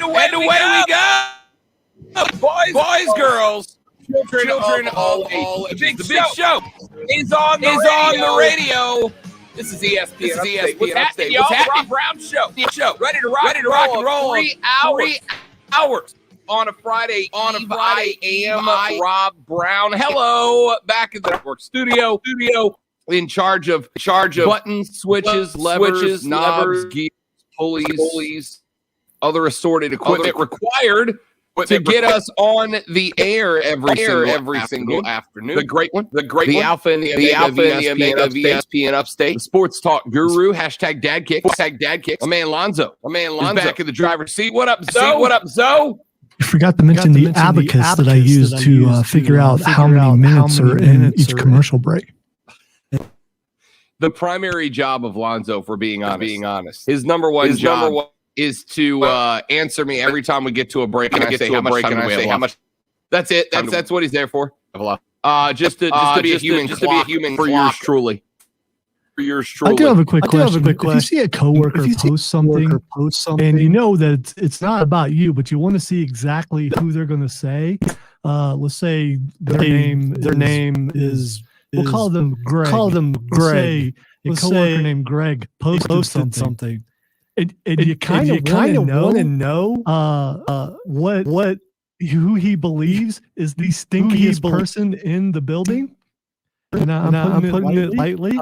away we go. Boys, girls, children of all ages. The big show is on the radio. This is ESPN Upstate. What's happening, y'all? The Rob Brown Show. Ready to rock and roll. 3 hours on a Friday. I am Rob Brown. Hello, back in the network studio. In charge of buttons, switches, levers, knobs, gears, pulleys, other assorted equipment required to get us on the air every single afternoon. The great one, the Alpha and the Omega of ESPN Upstate. The sports talk guru, #Dad Kicks. My man Lonzo is back in the driver's seat. What up, Zoe? I forgot to mention the abacus that I used to figure out how many minutes are in each commercial break. The primary job of Lonzo, for being honest, his number one job is to answer me every time we get to a break, and I say how much. That's it. That's what he's there for. Just to be a human for yours truly. I do have a quick question. If you see a coworker post something, and you know that it's not about you, but you want to see exactly who they're going to say. Let's say their name is. We'll call them Greg. Let's say a coworker named Greg posted something. And you kind of want to know who he believes is the stinkiest person in the building. And I'm putting it lightly.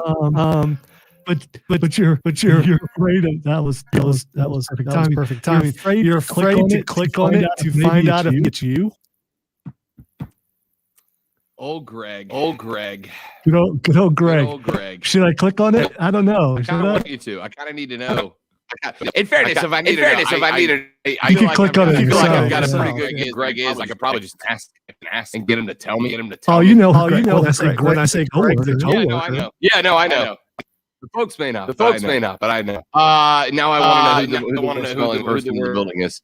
But you're afraid of that was perfect timing. You're afraid to click on it to find out if it's you. Old Greg. Good old Greg. Should I click on it? I don't know. I kind of want you to. I kind of need to know. In fairness, if I need it, you can click on it. I feel like I've got a pretty good idea. Greg is. I could probably just ask and get him to tell me. You know when I say coworker. Yeah, I know. The folks may not. But I know. Now I want to know who the person in the building is.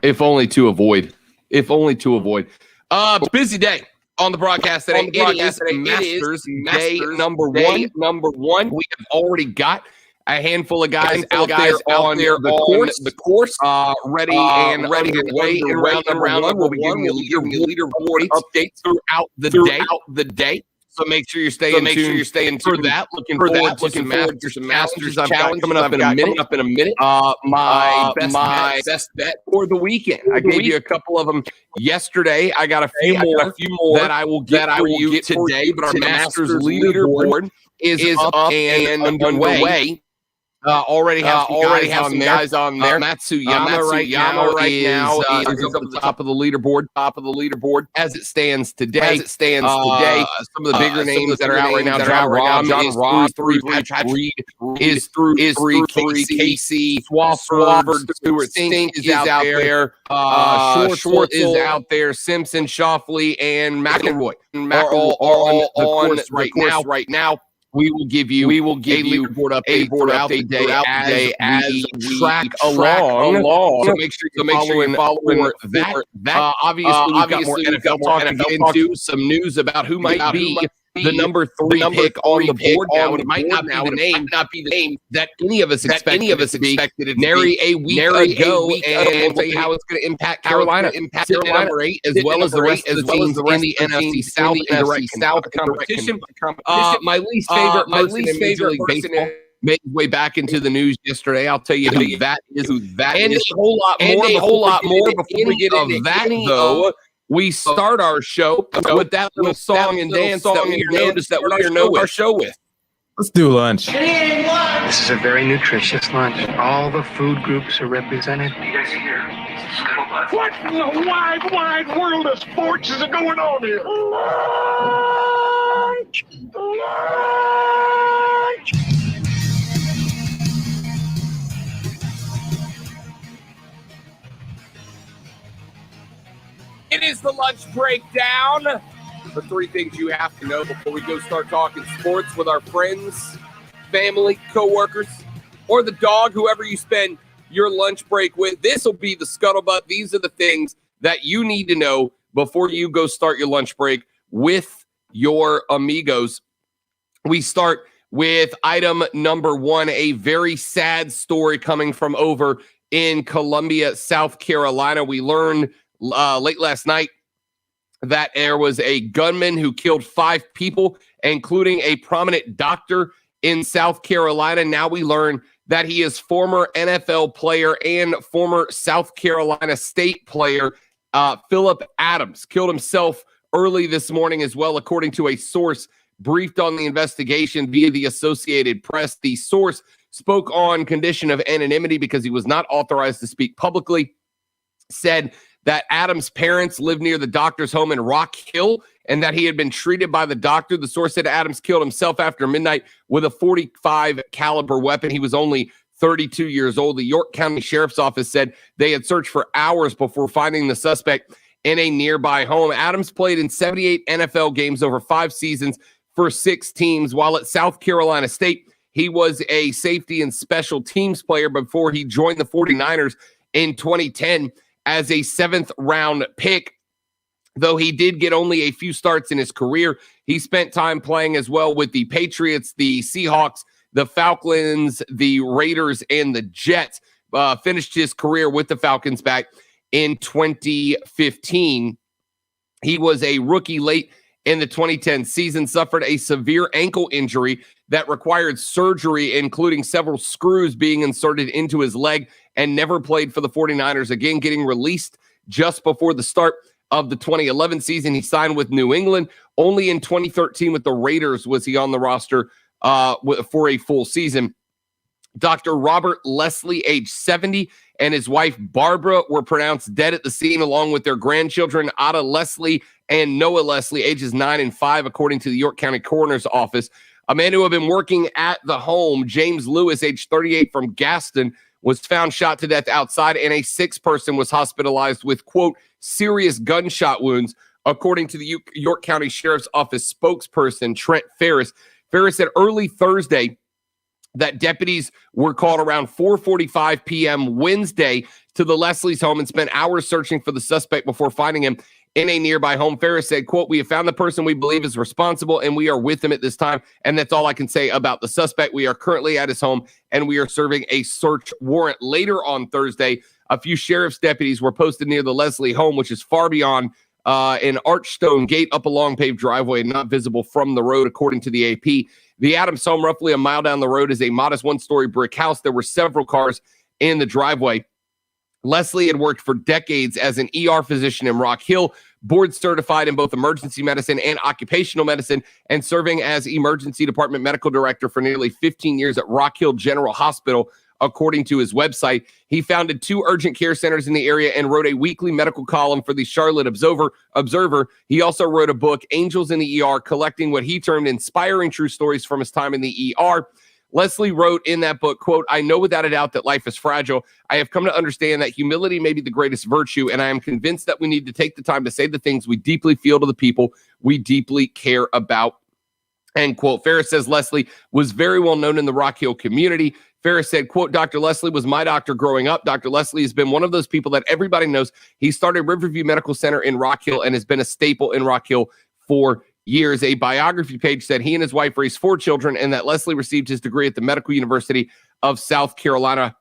If only to avoid. Busy day on the broadcast today. It is Masters Day number one. We have already got a handful of guys out there on the course, ready and underway in round number one. We'll be giving you leaderboard updates throughout the day. So make sure you're staying tuned for that. Looking forward to some Masters challenge coming up in a minute. My best bet for the weekend. I gave you a couple of them yesterday. I got a few more that I will get for you today. But our Masters leaderboard is up and underway. Already have some guys on there. Matsuyama right now is up at the top of the leaderboard as it stands today. Some of the bigger names that are out right now. John Rahm is through. Patrick Reed is through. Casey Swafford, Stewart Stink is out there. Schwartz is out there. Simpson, Schauffele, and McElroy are all on the course right now. We will give you a leaderboard update throughout the day as we track along. So make sure you're following that. Obviously, we've got more NFL talk to get into. Some news about who might be the number 3 pick on the board now. It might not be the name that any of us expected it nary a week ago. And we'll tell you how it's going to impact Carolina. Sitting at number 8, as well as the rest of the teams in the NFC South and direct South competition. My least favorite person in Major League Baseball made his way back into the news yesterday. I'll tell you who that is. And a whole lot more. Before we get into that, though, we start our show with that little song and dance that we know our show with. Let's do lunch. This is a very nutritious lunch. All the food groups are represented. You guys hear? What in the wide world of sports is going on here? Lunch! It is the lunch breakdown. The 3 things you have to know before we go start talking sports with our friends, family, coworkers, or the dog, whoever you spend your lunch break with. This will be the scuttlebutt. These are the things that you need to know before you go start your lunch break with your amigos. We start with item number 1, a very sad story coming from over in Columbia, South Carolina. We learned late last night that there was a gunman who killed 5 people, including a prominent doctor in South Carolina. Now we learn that he is former NFL player and former South Carolina State player, Philip Adams, killed himself early this morning as well, according to a source briefed on the investigation via the Associated Press. The source spoke on condition of anonymity because he was not authorized to speak publicly, said that Adams' parents lived near the doctor's home in Rock Hill and that he had been treated by the doctor. The source said Adams killed himself after midnight with a .45 caliber weapon. He was only 32 years old. The York County Sheriff's Office said they had searched for hours before finding the suspect in a nearby home. Adams played in 78 NFL games over 5 seasons for 6 teams. While at South Carolina State, he was a safety and special teams player before he joined the 49ers in 2010 as a 7th-round pick. Though he did get only a few starts in his career, he spent time playing as well with the Patriots, the Seahawks, the Falcons, the Raiders, and the Jets. Finished his career with the Falcons back in 2015. He was a rookie late in the 2010 season, suffered a severe ankle injury that required surgery, including several screws being inserted into his leg, and never played for the 49ers again, getting released just before the start of the 2011 season. He signed with New England. Only in 2013 with the Raiders was he on the roster for a full season. Dr. Robert Leslie, age 70, and his wife Barbara were pronounced dead at the scene, along with their grandchildren Ada Leslie and Noah Leslie, ages 9 and 5, according to the York County Coroner's Office. A man who had been working at the home, James Lewis, age 38, from Gaston, was found shot to death outside, and a 6th person was hospitalized with, quote, serious gunshot wounds, according to the York County Sheriff's Office spokesperson, Trent Ferris. Ferris said early Thursday that deputies were called around 4:45 p.m. Wednesday to the Leslie's home and spent hours searching for the suspect before finding him in a nearby home. Ferris said, quote, we have found the person we believe is responsible, and we are with him at this time. And that's all I can say about the suspect. We are currently at his home, and we are serving a search warrant. Later on Thursday, a few sheriff's deputies were posted near the Leslie home, which is far beyond an arched stone gate up a long paved driveway and not visible from the road, according to the AP. The Adams home, roughly a mile down the road, is a modest 1-story brick house. There were several cars in the driveway. Leslie had worked for decades as an ER physician in Rock Hill, board certified in both emergency medicine and occupational medicine, and serving as emergency department medical director for nearly 15 years at Rock Hill General Hospital, according to his website. He founded 2 urgent care centers in the area and wrote a weekly medical column for the Charlotte Observer. He also wrote a book, Angels in the ER, collecting what he termed inspiring true stories from his time in the ER. Leslie wrote in that book, quote, I know without a doubt that life is fragile. I have come to understand that humility may be the greatest virtue, and I am convinced that we need to take the time to say the things we deeply feel to the people we deeply care about, end quote. Ferris says Leslie was very well known in the Rock Hill community. Ferris said, quote, Dr. Leslie was my doctor growing up. Dr. Leslie has been one of those people that everybody knows. He started Riverview Medical Center in Rock Hill and has been a staple in Rock Hill for years. A biography page said he and his wife raised 4 children and that Leslie received his degree at the Medical University of South Carolina.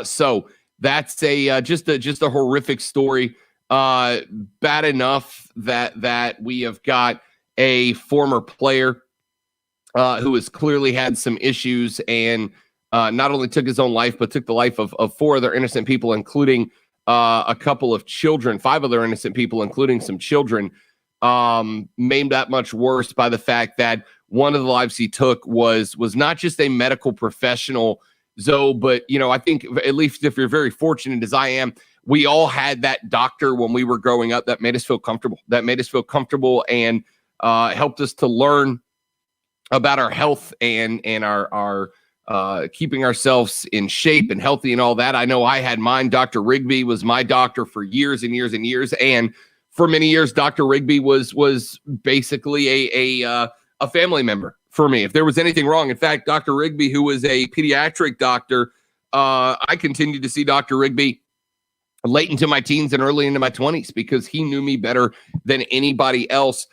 So that's just a horrific story. Bad enough that we have got a former player who has clearly had some issues and not only took his own life, but took the life of 4 other innocent people, including a couple of children, 5 other innocent people, including some children. Made that much worse by the fact that one of the lives he took was not just a medical professional, Zoe, but, I think at least if you're very fortunate as I am, we all had that doctor when we were growing up that made us feel comfortable, and helped us to learn about our health and our keeping ourselves in shape and healthy and all that. I know I had mine. Dr. Rigby was my doctor for years and years and years. And for many years, Dr. Rigby was basically a family member for me. If there was anything wrong, in fact, Dr. Rigby, who was a pediatric doctor, I continued to see Dr. Rigby late into my teens and early into my 20s because he knew me better than anybody else.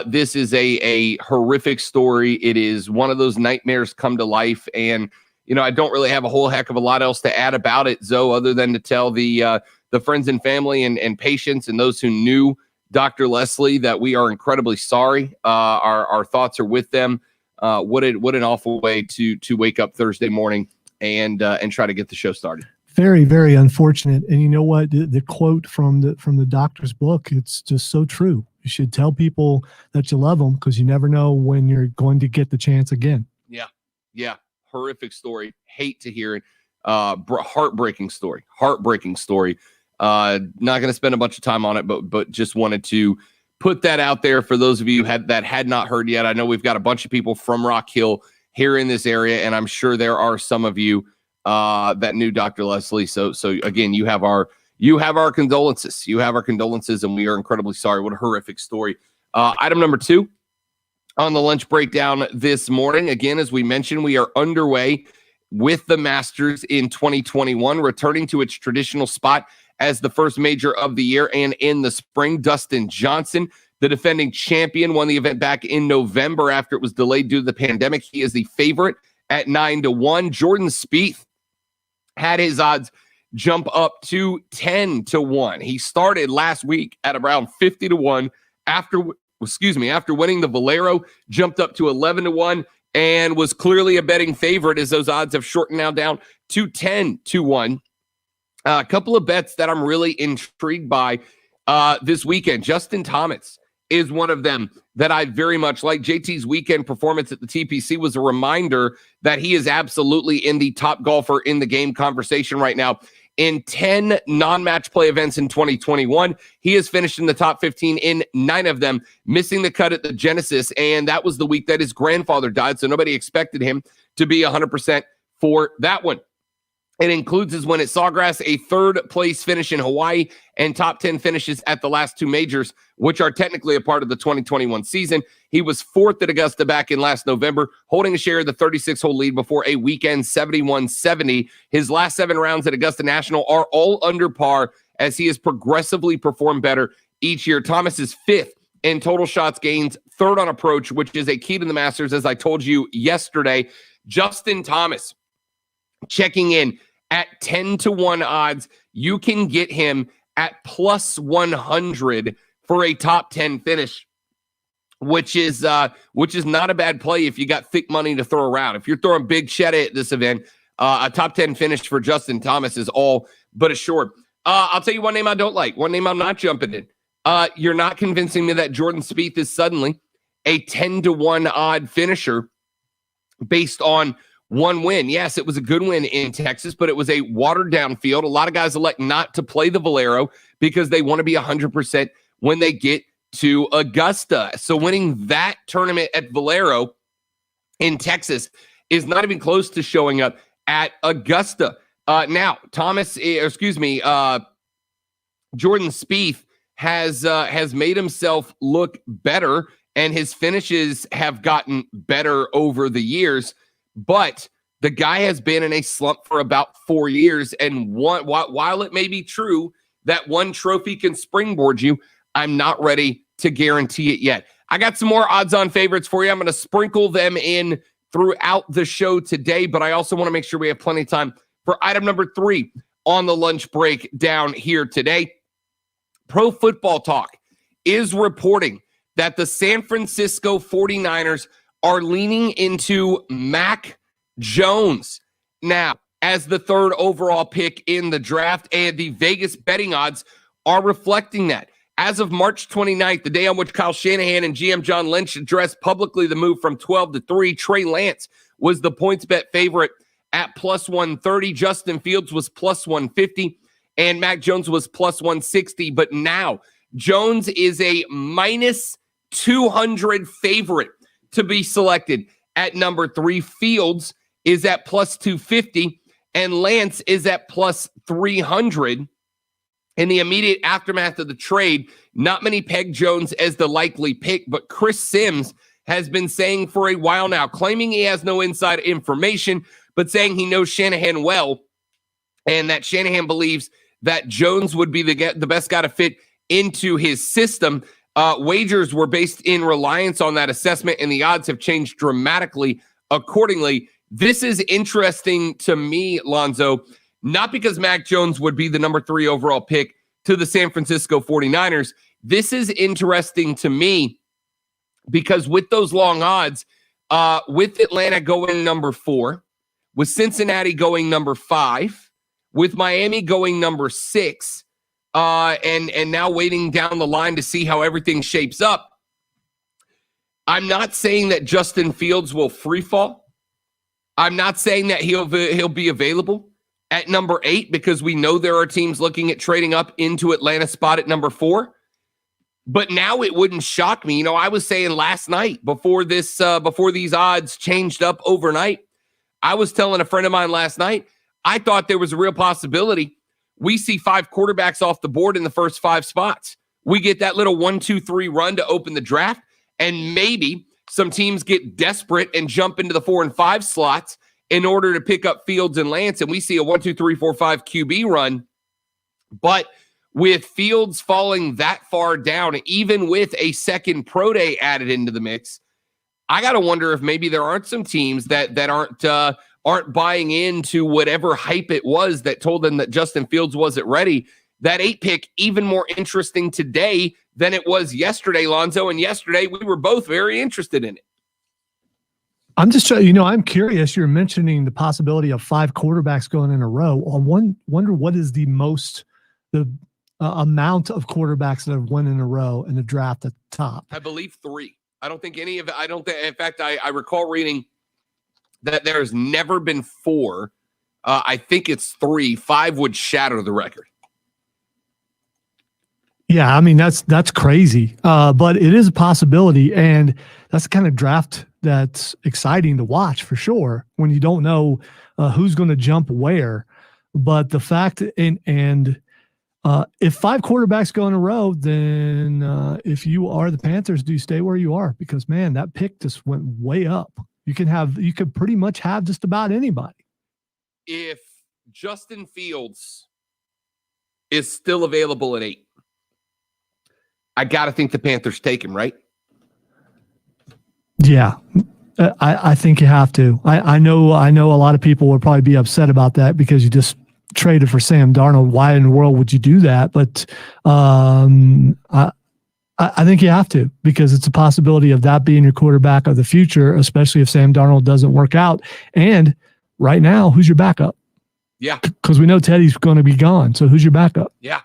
This is a horrific story. It is one of those nightmares come to life, and I don't really have a whole heck of a lot else to add about it, Zoe, other than to tell the friends and family and patients and those who knew Dr. Leslie that we are incredibly sorry. Our thoughts are with them. What an awful way to wake up Thursday morning and try to get the show started. Very, very unfortunate. And you know what? The quote from the doctor's book, it's just so true. You should tell people that you love them because you never know when you're going to get the chance again. Yeah. Horrific story. Hate to hear it. Heartbreaking story. Not going to spend a bunch of time on it, but just wanted to put that out there for those of you that had not heard yet. I know we've got a bunch of people from Rock Hill here in this area, and I'm sure there are some of you that knew Dr. Leslie. So again, you have our condolences. And we are incredibly sorry. What a horrific story. Item number 2 on the lunch breakdown this morning. Again, as we mentioned, we are underway with the Masters in 2021, returning to its traditional spot as the first major of the year and in the spring. Dustin Johnson, the defending champion, won the event back in November after it was delayed due to the pandemic. He is the favorite at 9-1. Jordan Spieth had his odds jump up to 10-1. He started last week at around 50-1 after winning the Valero, jumped up to 11-1 and was clearly a betting favorite as those odds have shortened now down to 10-1. A couple of bets that I'm really intrigued by this weekend. Justin Thomas is one of them that I very much like. JT's weekend performance at the TPC was a reminder that he is absolutely in the top golfer in the game conversation right now. In 10 non-match play events in 2021, he has finished in the top 15 in 9 of them, missing the cut at the Genesis, and that was the week that his grandfather died, so nobody expected him to be 100% for that one. It includes his win at Sawgrass, a 3rd place finish in Hawaii, and top 10 finishes at the last 2 majors, which are technically a part of the 2021 season. He was 4th at Augusta back in last November, holding a share of the 36-hole lead before a weekend 71-70. His last 7 rounds at Augusta National are all under par as he has progressively performed better each year. Thomas is 5th in total shots gains, 3rd on approach, which is a key to the Masters, as I told you yesterday. Justin Thomas checking in at 10-1 odds. You can get him at plus 100 for a top 10 finish, which is not a bad play if you got thick money to throw around. If you're throwing big shed at this event, a top 10 finish for Justin Thomas is all but assured. I'll tell you one name I don't like, one name I'm not jumping in. You're not convincing me that Jordan Spieth is suddenly a 10-1 odd finisher based on one win. Yes, it was a good win in Texas, but it was a watered down field. A lot of guys elect not to play the Valero because they want to be 100% when they get to Augusta. So winning that tournament at Valero in Texas is not even close to showing up at Augusta. Now, Jordan Spieth has made himself look better, and his finishes have gotten better over the years. But the guy has been in a slump for about 4 years, and while it may be true that one trophy can springboard you, I'm not ready to guarantee it yet. I got some more odds-on favorites for you. I'm going to sprinkle them in throughout the show today, but I also want to make sure we have plenty of time for item number 3 on the lunch break down here today. Pro Football Talk is reporting that the San Francisco 49ers are leaning into Mac Jones now as the 3rd overall pick in the draft, and the Vegas betting odds are reflecting that. As of March 29th, the day on which Kyle Shanahan and GM John Lynch addressed publicly the move from 12 to 3, Trey Lance was the points bet favorite at plus 130. Justin Fields was plus 150, and Mac Jones was plus 160. But now Jones is a minus 200 favorite to be selected at number 3. Fields is at plus 250, and Lance is at plus 300. In the immediate aftermath of the trade, not many pegged Jones as the likely pick, but Chris Sims has been saying for a while now, claiming he has no inside information, but saying he knows Shanahan well, and that Shanahan believes that Jones would be the best guy to fit into his system. Wagers were based in reliance on that assessment, and the odds have changed dramatically accordingly. This is interesting to me, Lonzo, not because Mac Jones would be the number 3 overall pick to the San Francisco 49ers. This is interesting to me because with those long odds, with Atlanta going number 4, with Cincinnati going number 5, with Miami going number 6, and now waiting down the line to see how everything shapes up, I'm not saying that Justin Fields will free fall. I'm not saying that he'll be available at number 8 because we know there are teams looking at trading up into Atlanta's spot at number 4. But now it wouldn't shock me. I was saying last night before these odds changed up overnight, I was telling a friend of mine last night, I thought there was a real possibility we see 5 quarterbacks off the board in the first 5 spots. We get that little 1, 2, 3 run to open the draft, and maybe some teams get desperate and jump into the 4 and 5 slots in order to pick up Fields and Lance, and we see a 1, 2, 3, 4, 5 QB run. But with Fields falling that far down, even with a second pro day added into the mix, I got to wonder if maybe there aren't some teams that aren't buying into whatever hype it was that told them that Justin Fields wasn't ready. That 8 pick, even more interesting today than it was yesterday, Lonzo. And yesterday, we were both very interested in it. I'm just, I'm curious. You're mentioning the possibility of 5 quarterbacks going in a row. I wonder what is the amount of quarterbacks that have won in a row in the draft at the top. I believe 3. I don't think in fact, I recall reading that there's never been 4. I think it's 3. 5 would shatter the record. Yeah, I mean, that's crazy. But it is a possibility, and that's the kind of draft that's exciting to watch for sure when you don't know who's going to jump where. But the fact if 5 quarterbacks go in a row, then if you are the Panthers, do you stay where you are? Because, man, that pick just went way up. You could pretty much have just about anybody. If Justin Fields is still available at 8, I got to think the Panthers take him, right? Yeah, I think you have to. I know a lot of people will probably be upset about that because you just traded for Sam Darnold. Why in the world would you do that? But I think you have to, because it's a possibility of that being your quarterback of the future, especially if Sam Darnold doesn't work out. And right now, who's your backup? Yeah, because we know Teddy's going to be gone. So who's your backup? Yeah,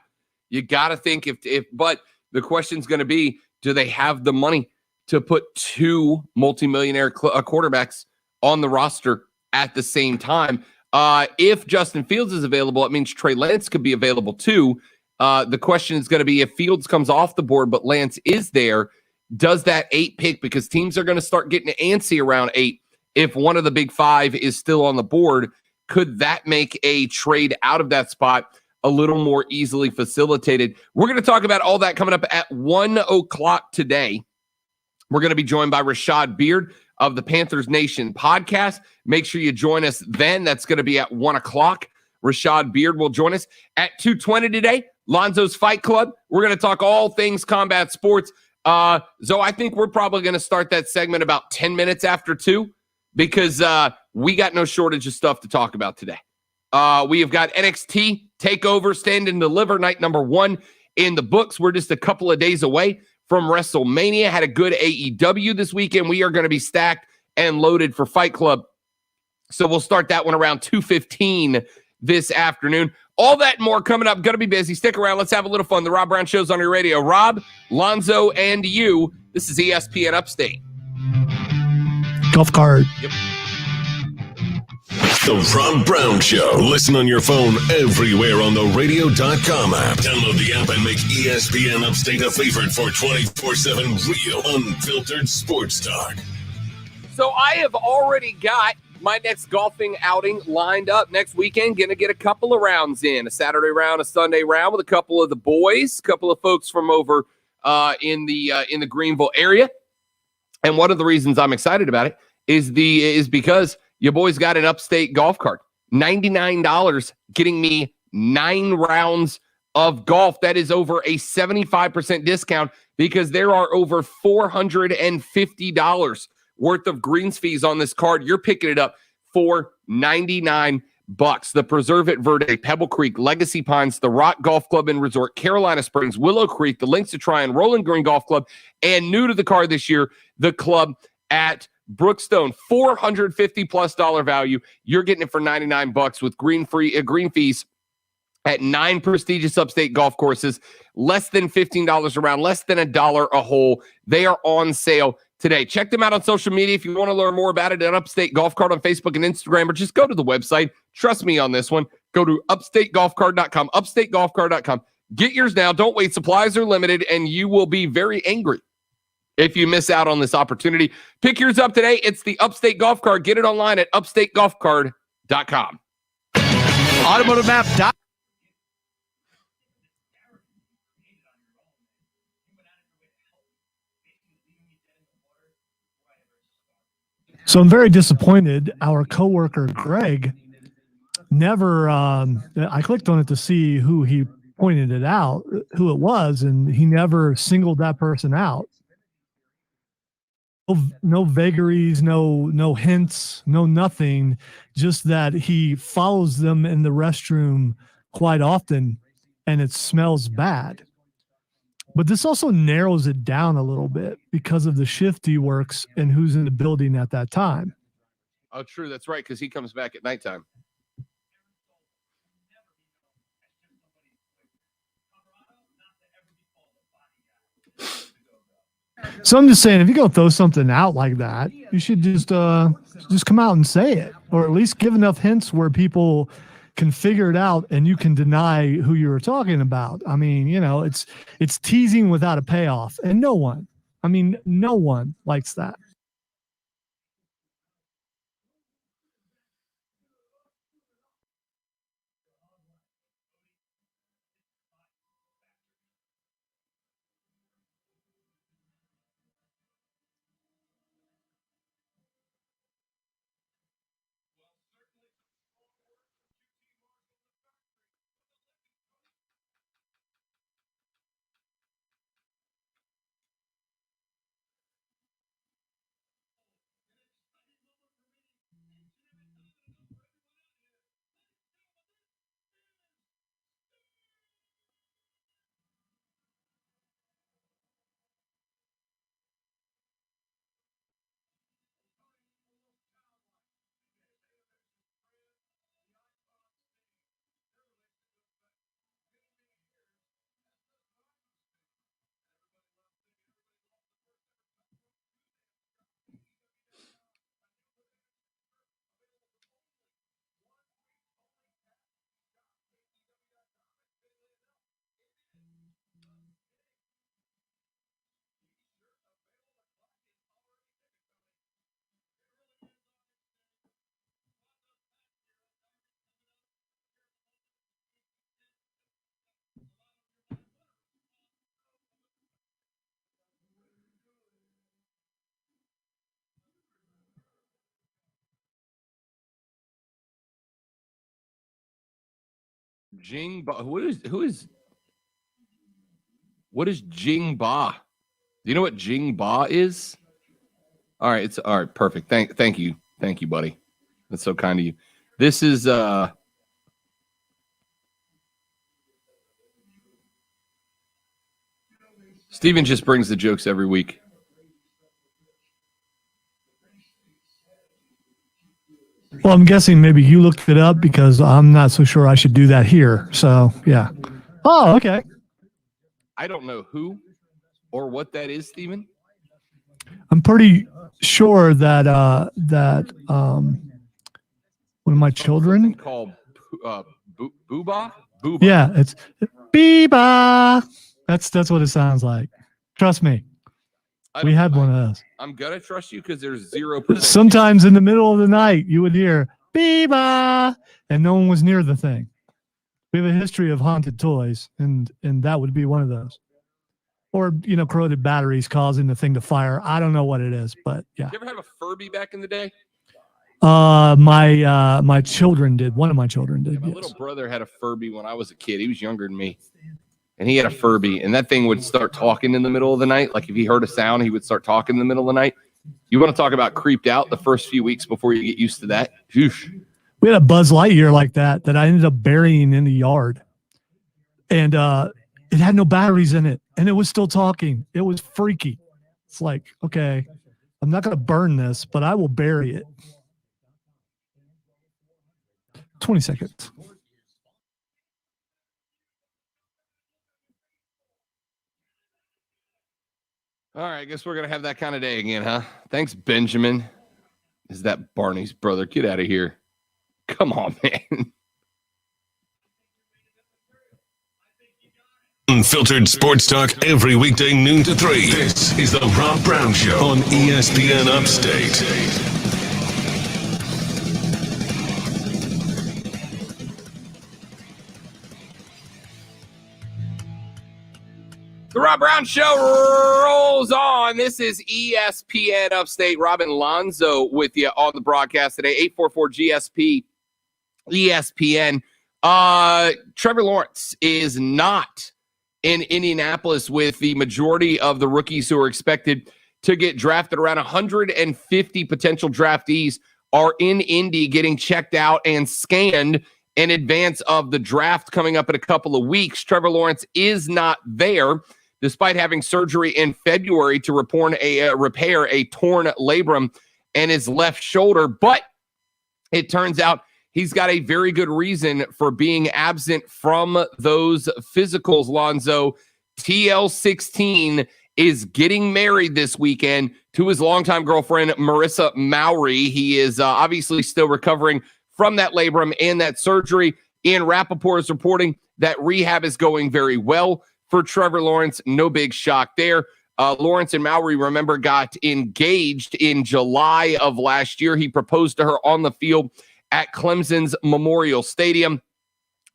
you got to think but the question's going to be, do they have the money to put 2 multimillionaire quarterbacks on the roster at the same time? If Justin Fields is available, it means Trey Lance could be available too. The question is going to be, if Fields comes off the board but Lance is there, does that 8 pick, because teams are going to start getting antsy around 8, if one of the big 5 is still on the board, could that make a trade out of that spot a little more easily facilitated? We're going to talk about all that coming up at 1:00 today. We're going to be joined by Rashad Beard of the Panthers Nation podcast. Make sure you join us then. That's going to be at 1:00. Rashad Beard will join us at 2:20 today. Lonzo's Fight Club. We're going to talk all things combat sports. So I think we're probably going to start that segment about 10 minutes after 2, because we got no shortage of stuff to talk about today. We have got NXT TakeOver Stand and Deliver night number 1 in the books. We're just a couple of days away from WrestleMania. Had a good AEW this weekend. We are going to be stacked and loaded for Fight Club. So we'll start that one around 2:15 this afternoon. All that and more coming up. Going to be busy. Stick around. Let's have a little fun. The Rob Brown Show's on your radio. Rob, Lonzo, and you. This is ESPN Upstate. Golf cart. Yep. The Rob Brown Show. Listen on your phone everywhere on the radio.com app. Download the app and make ESPN Upstate a favorite for 24/7 real, unfiltered sports talk. So I have already got my next golfing outing lined up next weekend. Going to get a couple of rounds in, a Saturday round, a Sunday round with a couple of the boys, a couple of folks from over in the Greenville area. And one of the reasons I'm excited about it is because your boys got an Upstate golf cart. $99, getting me 9 rounds of golf. That is over a 75% discount, because there are over $450 worth of greens fees on this card. You're picking it up for $99. The Preserve at Verde, Pebble Creek, Legacy Pines, the Rock Golf Club and Resort, Carolina Springs, Willow Creek, the Links to Tryon, Rolling Green Golf Club, and new to the card this year, the club at Brookstone. $450+ value. You're getting it for $99 with green fees at 9 prestigious upstate golf courses, less than $15 a round, less than $1 a hole. They are on sale today. Check them out on social media if you want to learn more about it at Upstate Golf Card on Facebook and Instagram, or just go to the website. Trust me on this one. Go to upstategolfcard.com, upstategolfcard.com. Get yours now. Don't wait. Supplies are limited, and you will be very angry if you miss out on this opportunity. Pick yours up today. It's the Upstate Golf Card. Get it online at upstategolfcard.com. Automotive Map. So I'm very disappointed. Our coworker, Greg, never, I clicked on it to see who he pointed it out, who it was, and he never singled that person out. No vagaries, no hints, no nothing, just that he follows them in the restroom quite often and it smells bad. But this also narrows it down a little bit because of the shift he works and who's in the building at that time. Oh, true. That's right, because he comes back at nighttime. So I'm just saying, if you're going to throw something out like that, you should just come out and say it, or at least give enough hints where people can figure it out and you can deny who you were talking about. I mean, it's teasing without a payoff, and no one likes that. Jing Ba. What is Jing Ba? Do you know what Jing Ba is? All right, all right, perfect. Thank you, buddy. That's so kind of you. This is Steven just brings the jokes every week. Well, I'm guessing maybe you looked it up, because I'm not so sure I should do that here. So, yeah. Oh, okay. I don't know who or what that is, Steven. I'm pretty sure that one of my children called Booba. Yeah, it's Beeba. That's what it sounds like. Trust me. We had one of those. I'm gonna trust you because there's 0%. Sometimes in the middle of the night, you would hear Beeba, and no one was near the thing. We have a history of haunted toys, and that would be one of those. Or, corroded batteries causing the thing to fire. I don't know what it is, but yeah. Did you ever have a Furby back in the day? My children did. One of my children did. Yeah, my little brother had a Furby when I was a kid. He was younger than me. And he had a Furby, and that thing would start talking in the middle of the night. Like if he heard a sound, he would start talking in the middle of the night. You want to talk about creeped out the first few weeks before you get used to that? Oof. We had a Buzz Lightyear like that I ended up burying in the yard. And it had no batteries in it, and it was still talking. It was freaky. It's like, okay, I'm not going to burn this, but I will bury it. 20 seconds. All right, I guess we're going to have that kind of day again, huh? Thanks, Benjamin. Is that Barney's brother? Get out of here. Come on, man. Unfiltered sports talk every weekday noon to 3. This is the Rob Brown Show on ESPN Upstate. The Rob Brown Show rolls on. This is ESPN Upstate. Robin Lonzo with you on the broadcast today. 844-GSP ESPN. Trevor Lawrence is not in Indianapolis with the majority of the rookies who are expected to get drafted. Around 150 potential draftees are in Indy getting checked out and scanned in advance of the draft coming up in a couple of weeks. Trevor Lawrence is not there, despite having surgery in February to repair a torn labrum in his left shoulder. But it turns out he's got a very good reason for being absent from those physicals, Lonzo. TL16 is getting married this weekend to his longtime girlfriend, Marissa Mowry. He is obviously still recovering from that labrum and that surgery. Ian Rappaport is reporting that rehab is going very well for Trevor Lawrence. No big shock there. Lawrence and Mowry, remember, got engaged in July of last year. He proposed to her on the field at Clemson's Memorial Stadium.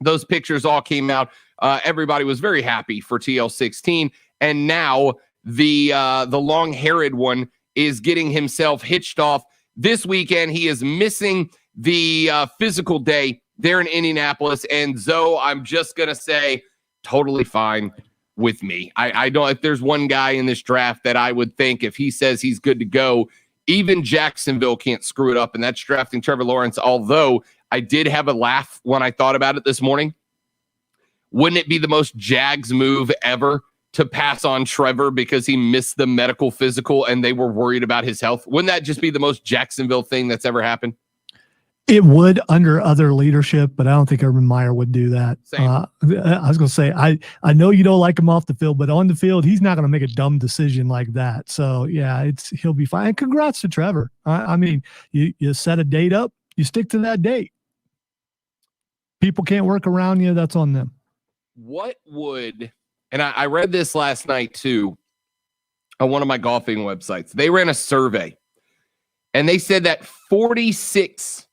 Those pictures all came out. Everybody was very happy for TL16. And now the long-haired one is getting himself hitched off this weekend. He is missing the physical day there in Indianapolis. And Zoe, I'm just going to say, totally fine with me. I don't, if there's one guy in this draft that I would think if he says he's good to go, even Jacksonville can't screw it up, and that's drafting Trevor Lawrence, although I did have a laugh when I thought about it this morning. Wouldn't it be the most Jags move ever to pass on Trevor because he missed the medical physical and they were worried about his health? Wouldn't that just be the most Jacksonville thing that's ever happened? It would under other leadership, but I don't think Urban Meyer would do that. I was going to say, I know you don't like him off the field, but on the field, he's not going to make a dumb decision like that. So, yeah, he'll be fine. And congrats to Trevor. I mean, you set a date up, you stick to that date. People can't work around you. That's on them. What would, and I read this last night too on one of my golfing websites. They ran a survey, and they said that 46%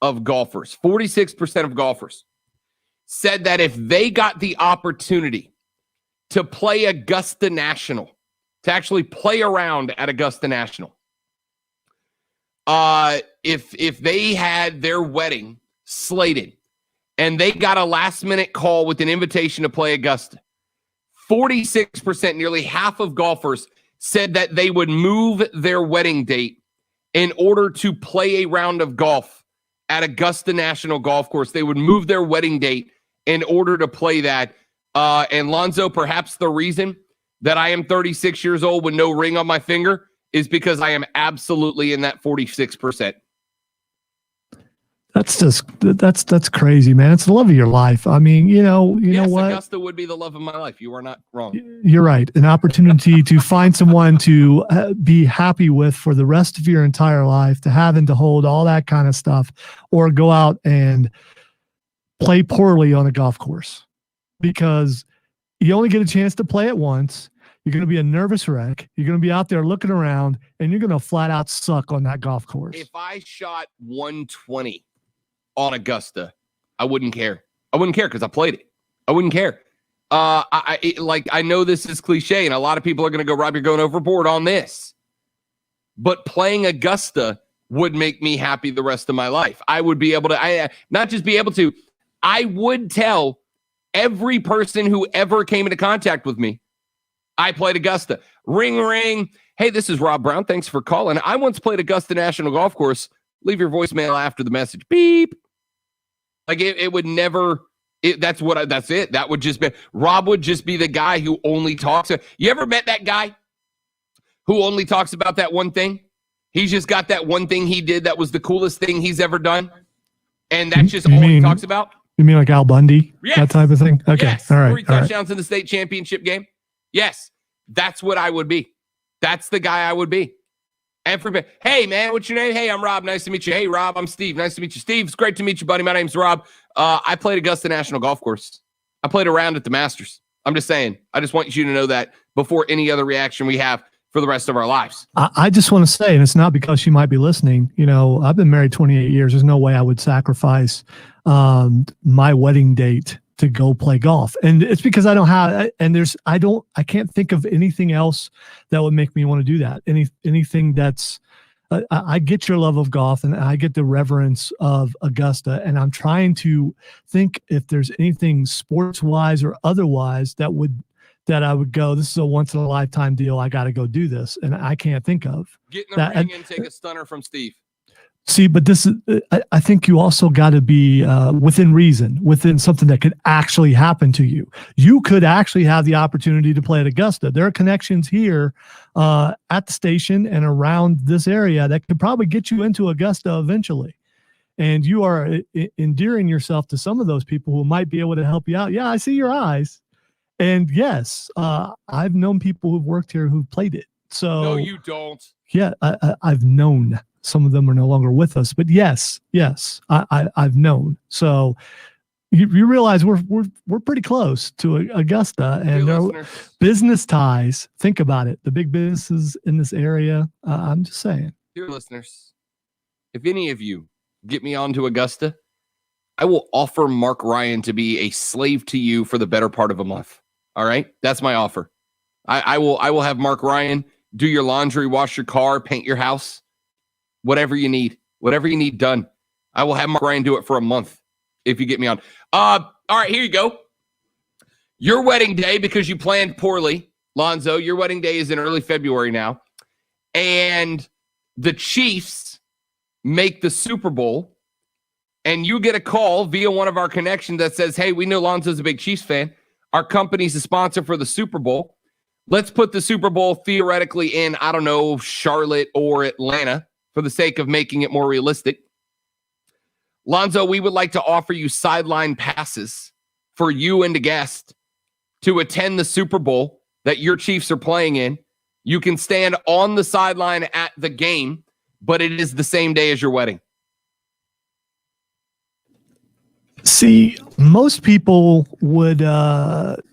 of golfers said that if they got the opportunity to play Augusta National, to actually play around at Augusta National, if they had their wedding slated and they got a last-minute call with an invitation to play Augusta, 46%, nearly half of golfers said that they would move their wedding date in order to play a round of golf at Augusta National Golf Course. They would move their wedding date in order to play that. And Lonzo, perhaps the reason that I am 36 years old with no ring on my finger is because I am absolutely in that 46%. That's crazy, man. It's the love of your life. I mean, you know what? Augusta would be the love of my life. You are not wrong. You're right. An opportunity to find someone to be happy with for the rest of your entire life, to have and to hold all that kind of stuff, or go out and play poorly on a golf course because you only get a chance to play it once. You're going to be a nervous wreck. You're going to be out there looking around, and you're going to flat out suck on that golf course. If I shot 120 on Augusta, I wouldn't care. I wouldn't care because I played it. I wouldn't care. I know this is cliche, and a lot of people are going to go, Rob, you're going overboard on this. But playing Augusta would make me happy the rest of my life. I would be able to, not just be able to, I would tell every person who ever came into contact with me I played Augusta. Ring, ring. Hey, this is Rob Brown. Thanks for calling. I once played Augusta National Golf Course. Leave your voicemail after the message. Beep. Like it would never. That's it. That would just be. Rob would just be the guy who only talks. You ever met that guy who only talks about that one thing? He's just got that one thing he did that was the coolest thing he's ever done. And that's just all he talks about? You mean like Al Bundy? Yes. That type of thing? Okay. Yes. All right. 3 touchdowns in the state championship game. Yes. That's what I would be. That's the guy I would be. And hey, man, what's your name? Hey, I'm Rob. Nice to meet you. Hey, Rob, I'm Steve. Nice to meet you. Steve, it's great to meet you, buddy. My name's Rob. I played Augusta National Golf Course. I played around at the Masters. I'm just saying. I just want you to know that before any other reaction we have for the rest of our lives. I just want to say, and it's not because she might be listening, I've been married 28 years. There's no way I would sacrifice my wedding date to go play golf. And it's because I don't have, and I can't think of anything else that would make me want to do that. Anything that's, I get your love of golf and I get the reverence of Augusta. And I'm trying to think if there's anything sports wise or otherwise that I would go, this is a once in a lifetime deal. I got to go do this. And I can't think of. Get in the ring and take a stunner from Steve. See, but this is, I think you also got to be within reason, within something that could actually happen to you. You could actually have the opportunity to play at Augusta. There are connections here at the station and around this area that could probably get you into Augusta eventually. And you are endearing yourself to some of those people who might be able to help you out. Yeah, I see your eyes. And yes, I've known people who've worked here who've played it. So no, you don't. Yeah, I've known. Some of them are no longer with us, but yes, I've known. So you realize we're pretty close to Augusta, and our business ties. Think about it. The big businesses in this area. I'm just saying. Dear listeners, if any of you get me onto Augusta, I will offer Mark Ryan to be a slave to you for the better part of a month. All right, that's my offer. I will have Mark Ryan do your laundry, wash your car, paint your house. Whatever you need done. I will have Mark Ryan do it for a month if you get me on. All right, here you go. Your wedding day, because you planned poorly, Lonzo, your wedding day is in early February now. And the Chiefs make the Super Bowl. And you get a call via one of our connections that says, hey, we know Lonzo's a big Chiefs fan. Our company's a sponsor for the Super Bowl. Let's put the Super Bowl theoretically in, I don't know, Charlotte or Atlanta, for the sake of making it more realistic. Lonzo, we would like to offer you sideline passes for you and a guest to attend the Super Bowl that your Chiefs are playing in. You can stand on the sideline at the game, but it is the same day as your wedding. See, most people would have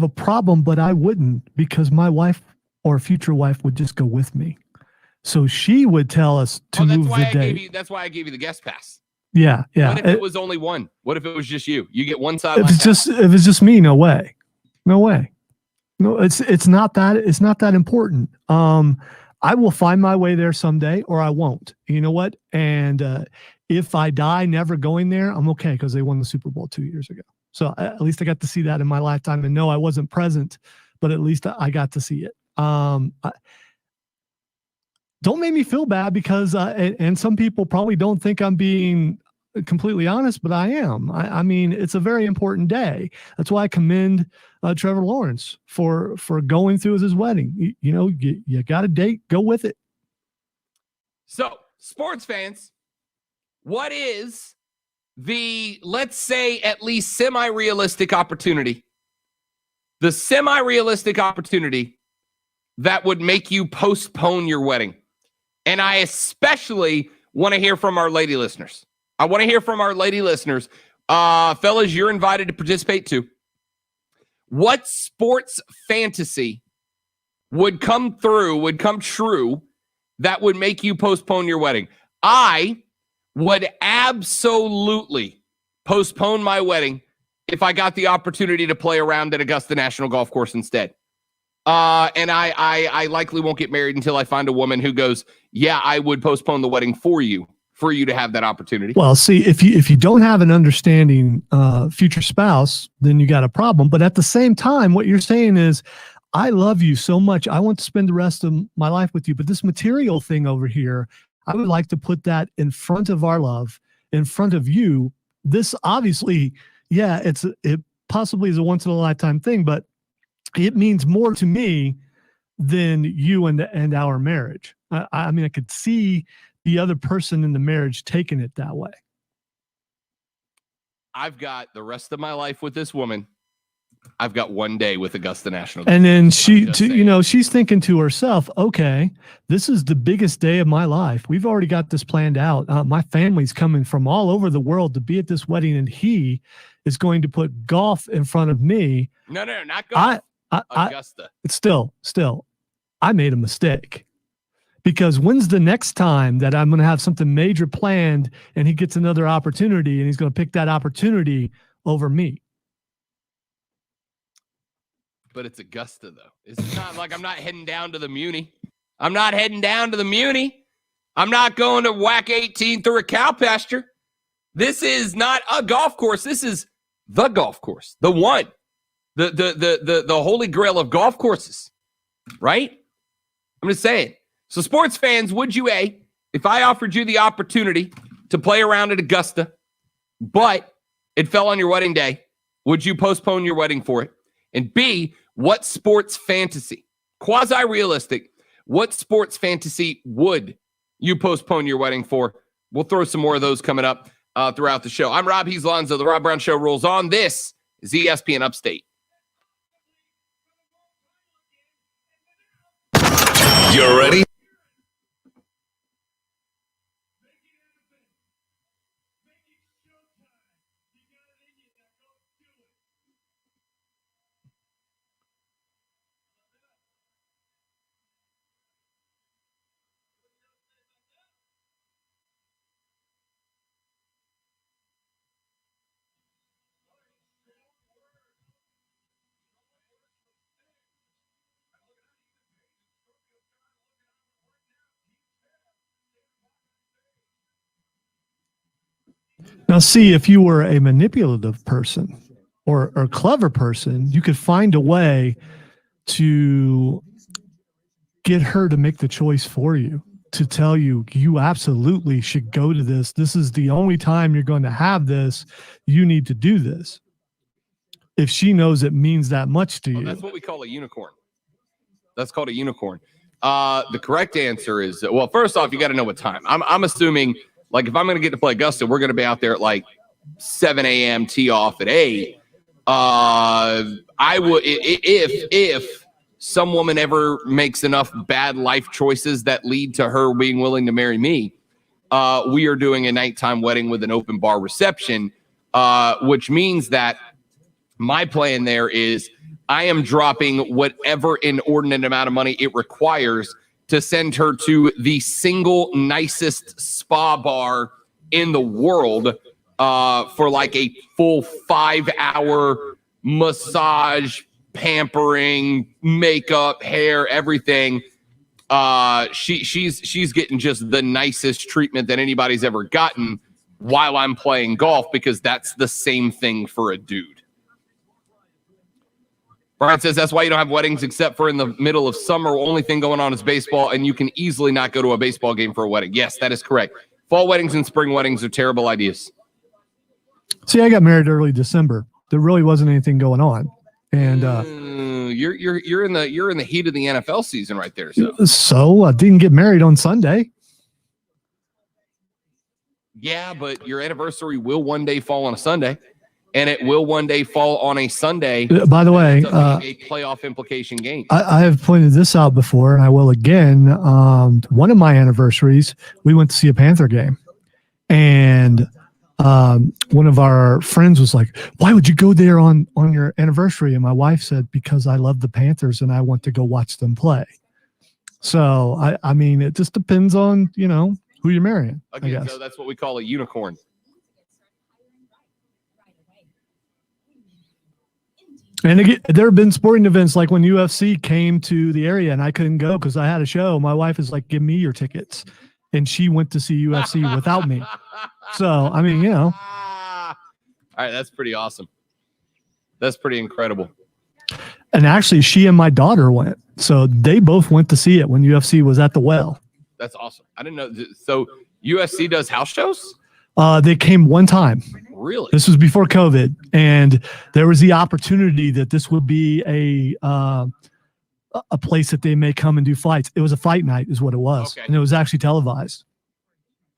a problem, but I wouldn't, because my wife or future wife would just go with me. So she would tell us to move the date. That's why I gave you the guest pass. Yeah. What if it was only one? What if it was just you? You get one sideline. If it's just me, no way. No, it's not that important. I will find my way there someday, or I won't. You know what? And if I die never going there, I'm okay, because they won the Super Bowl 2 years ago. So at least I got to see that in my lifetime. And no, I wasn't present, but at least I got to see it. Don't make me feel bad, because and some people probably don't think I'm being completely honest, but I am. I mean, it's a very important day. That's why I commend Trevor Lawrence for going through with his wedding. You got a date, go with it. So, sports fans, what is the, let's say, at least semi-realistic opportunity? The semi-realistic opportunity that would make you postpone your wedding. And I especially want to hear from our lady listeners. Fellas, you're invited to participate too. What sports fantasy would come true that would make you postpone your wedding? I would absolutely postpone my wedding if I got the opportunity to play around at Augusta National Golf Course instead. And I likely won't get married until I find a woman who goes, yeah, I would postpone the wedding for you to have that opportunity. Well, see, if you don't have an understanding future spouse, then you got a problem. But at the same time, what you're saying is, I love you so much. I want to spend the rest of my life with you. But this material thing over here, I would like to put that in front of our love, in front of you. This obviously, yeah, it possibly is a once in a lifetime thing, but it means more to me than you and our marriage. I mean, I could see the other person in the marriage taking it that way. I've got the rest of my life with this woman. I've got one day with Augusta National. And then she's thinking to herself, okay, this is the biggest day of my life. We've already got this planned out. My family's coming from all over the world to be at this wedding, and he is going to put golf in front of me. No, not golf. Augusta. Still, I made a mistake. Because when's the next time that I'm going to have something major planned and he gets another opportunity and he's going to pick that opportunity over me? But it's Augusta, though. It's not like I'm not heading down to the Muni. I'm not heading down to the Muni. I'm not going to whack 18 through a cow pasture. This is not a golf course. This is the golf course, the one, the holy grail of golf courses, right? I'm just saying. So sports fans, would you, A, if I offered you the opportunity to play around at Augusta, but it fell on your wedding day, would you postpone your wedding for it? And B, what sports fantasy, quasi-realistic, what sports fantasy would you postpone your wedding for? We'll throw some more of those coming up throughout the show. I'm Rob. He's Lonzo. The Rob Brown Show rolls on. This is ESPN Upstate. You ready? Now, see, if you were a manipulative person or a clever person, you could find a way to get her to make the choice for you, to tell you, you absolutely should go to this. This is the only time you're going to have this. You need to do this. If she knows it means that much to you. That's what we call a unicorn. That's called a unicorn. The correct answer is, well, first off, you got to know what time. I'm assuming, like, if I'm going to get to play Augusta, we're going to be out there at like 7 a.m. tee off at 8. I would, if some woman ever makes enough bad life choices that lead to her being willing to marry me, we are doing a nighttime wedding with an open bar reception, which means that my plan there is I am dropping whatever inordinate amount of money it requires to send her to the single nicest spa bar in the world for like a full 5-hour massage, pampering, makeup, hair, everything. She's getting just the nicest treatment that anybody's ever gotten while I'm playing golf, because that's the same thing for a dude. Brian says that's why you don't have weddings except for in the middle of summer. Only thing going on is baseball, and you can easily not go to a baseball game for a wedding. Yes, that is correct. Fall weddings and spring weddings are terrible ideas. See, I got married early December. There really wasn't anything going on, and you're in the heat of the NFL season right there. So I didn't get married on Sunday. Yeah, but your anniversary will one day fall on a Sunday. And it will one day fall on a Sunday. By the way, a playoff implication game. I have pointed this out before, and I will again. One of my anniversaries, we went to see a Panther game, and one of our friends was like, "Why would you go there on your anniversary?" And my wife said, "Because I love the Panthers and I want to go watch them play." So I mean, it just depends on who you're marrying. Again, I guess. so that's what we call a unicorn. And again, there have been sporting events like when UFC came to the area and I couldn't go because I had a show. My wife is like, "Give me your tickets." And she went to see UFC without me. So, I mean, All right, that's pretty awesome. That's pretty incredible. And actually, she and my daughter went. So they both went to see it when UFC was at the Well. That's awesome. I didn't know. So UFC does house shows? They came one time. Really? This was before COVID. And there was the opportunity that this would be a place that they may come and do fights. It was a fight night is what it was. Okay. And it was actually televised.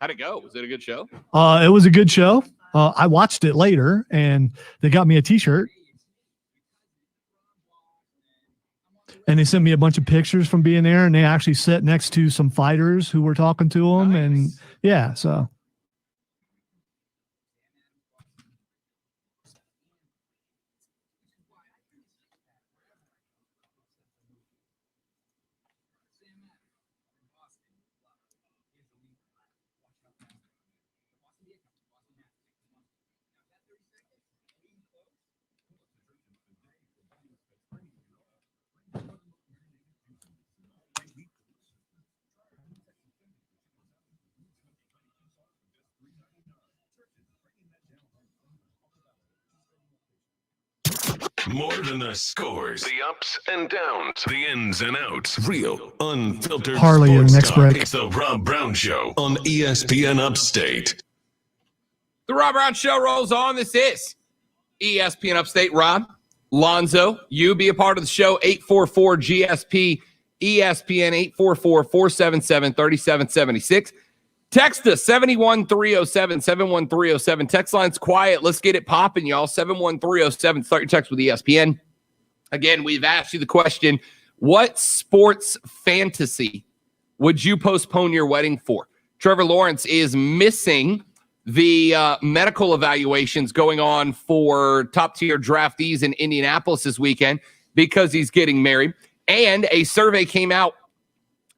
How'd it go? Was it a good show? It was a good show. I watched it later, and they got me a T-shirt. And they sent me a bunch of pictures from being there, and they actually sat next to some fighters who were talking to them. Nice. And yeah, so. More than the scores, the ups and downs, the ins and outs. Real, unfiltered Harley sports next talk. break. It's the Rob Brown Show on ESPN Upstate. The Rob Brown Show rolls on. This is ESPN Upstate. Rob, Lonzo, you be a part of the show. 844-GSP, ESPN, 844-477-3776. Text us, 71307, 71307. Text line's quiet. Let's get it popping, y'all. 71307. Start your text with ESPN. Again, we've asked you the question, what sports fantasy would you postpone your wedding for? Trevor Lawrence is missing the medical evaluations going on for top-tier draftees in Indianapolis this weekend because he's getting married. And a survey came out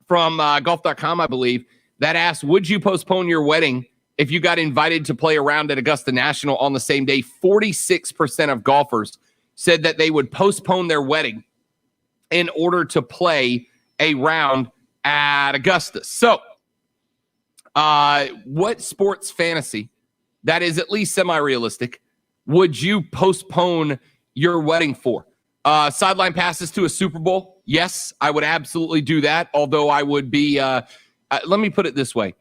from golf.com, I believe, that asked, would you postpone your wedding if you got invited to play a round at Augusta National on the same day? 46% of golfers said that they would postpone their wedding in order to play a round at Augusta. So, what sports fantasy that is at least semi-realistic would you postpone your wedding for? Sideline passes to a Super Bowl? Yes, I would absolutely do that, although I would be let me put it this way.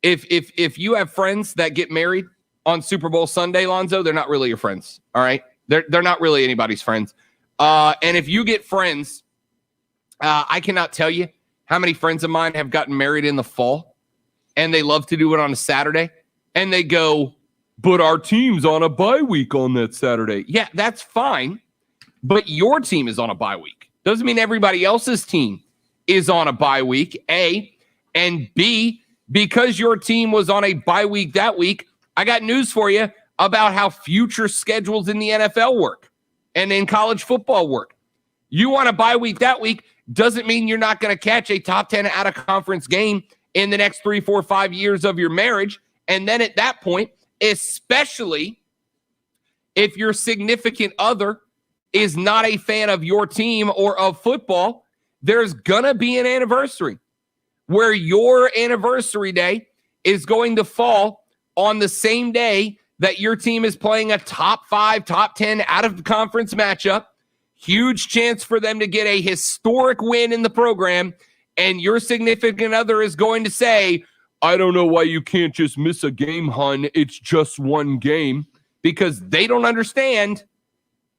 If you have friends that get married on Super Bowl Sunday, Lonzo, they're not really your friends, all right? They're not really anybody's friends. And if you get friends, I cannot tell you how many friends of mine have gotten married in the fall, and they love to do it on a Saturday, and they go, but our team's on a bye week on that Saturday. Yeah, that's fine, but your team is on a bye week. Doesn't mean everybody else's team is on a bye week, A. And B, because your team was on a bye week that week, I got news for you about how future schedules in the NFL work and in college football work. You want a bye week that week doesn't mean you're not going to catch a top 10 out of conference game in the next 3, 4, 5 years of your marriage. And then at that point, especially if your significant other is not a fan of your team or of football, there's going to be an anniversary where your anniversary day is going to fall on the same day that your team is playing a top 5, top 10 out of conference matchup. Huge chance for them to get a historic win in the program. And your significant other is going to say, I don't know why you can't just miss a game, hun. It's just one game. Because they don't understand.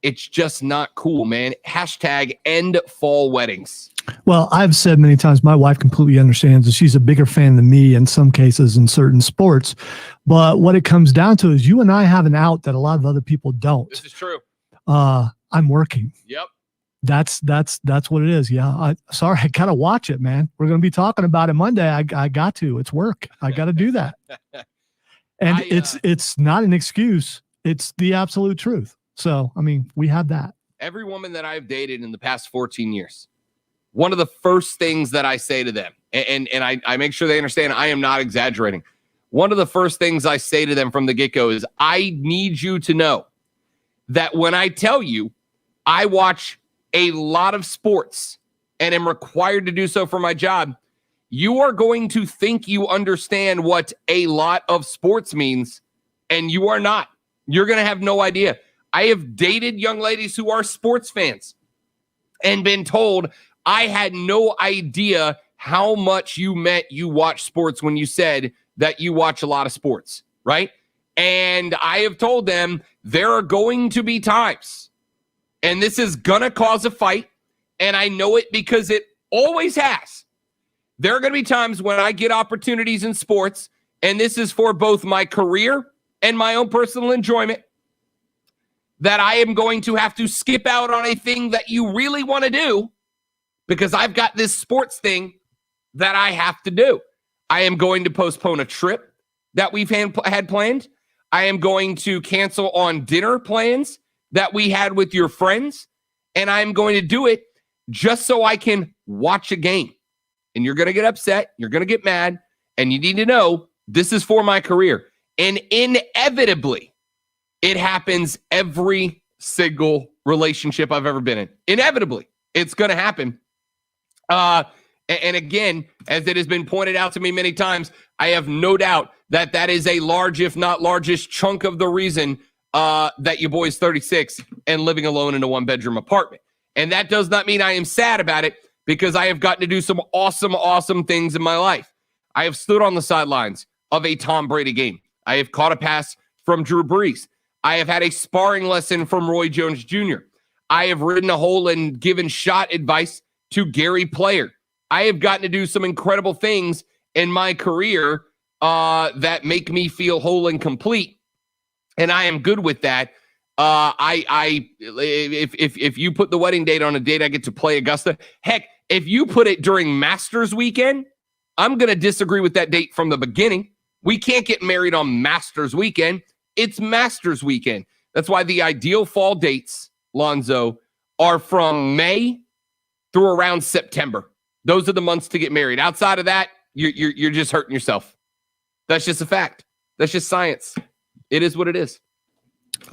It's just not cool, man. Hashtag end fall weddings. Well, I've said many times, my wife completely understands that she's a bigger fan than me in some cases in certain sports. But what it comes down to is you and I have an out that a lot of other people don't. This is true. I'm working. Yep. That's what it is. Yeah. I got to watch it, man. We're going to be talking about it Monday. I got to. It's work. I got to do that. And it's not an excuse. It's the absolute truth. So, I mean, we have that. Every woman that I've dated in the past 14 years, one of the first things that I say to them, and I make sure they understand I am not exaggerating. One of the first things I say to them from the get-go is, I need you to know that when I tell you I watch a lot of sports and am required to do so for my job, you are going to think you understand what a lot of sports means, and you are not. You're going to have no idea. I have dated young ladies who are sports fans, and been told I had no idea how much you meant you watch sports when you said that you watch a lot of sports, right? And I have told them there are going to be times, and this is going to cause a fight, and I know it because it always has. There are going to be times when I get opportunities in sports, and this is for both my career and my own personal enjoyment, that I am going to have to skip out on a thing that you really want to do because I've got this sports thing that I have to do. I am going to postpone a trip that we've had planned. I am going to cancel on dinner plans that we had with your friends, and I'm going to do it just so I can watch a game. And you're going to get upset, you're going to get mad, and you need to know this is for my career. And inevitably, it happens every single relationship I've ever been in. Inevitably, it's going to happen. And again, as it has been pointed out to me many times, I have no doubt that that is a large, if not largest, chunk of the reason that your boy's 36 and living alone in a one-bedroom apartment. And that does not mean I am sad about it, because I have gotten to do some awesome, awesome things in my life. I have stood on the sidelines of a Tom Brady game. I have caught a pass from Drew Brees. I have had a sparring lesson from Roy Jones Jr. I have ridden a hole and given shot advice to Gary Player. I have gotten to do some incredible things in my career that make me feel whole and complete, and I am good with that. If you put the wedding date on a date I get to play Augusta, heck, if you put it during Masters weekend, I'm going to disagree with that date from the beginning. We can't get married on Masters weekend. It's Masters weekend. That's why the ideal fall dates, Lonzo, are from May through around September. Those are the months to get married. Outside of that, you're just hurting yourself. That's just a fact. That's just science. It is what it is.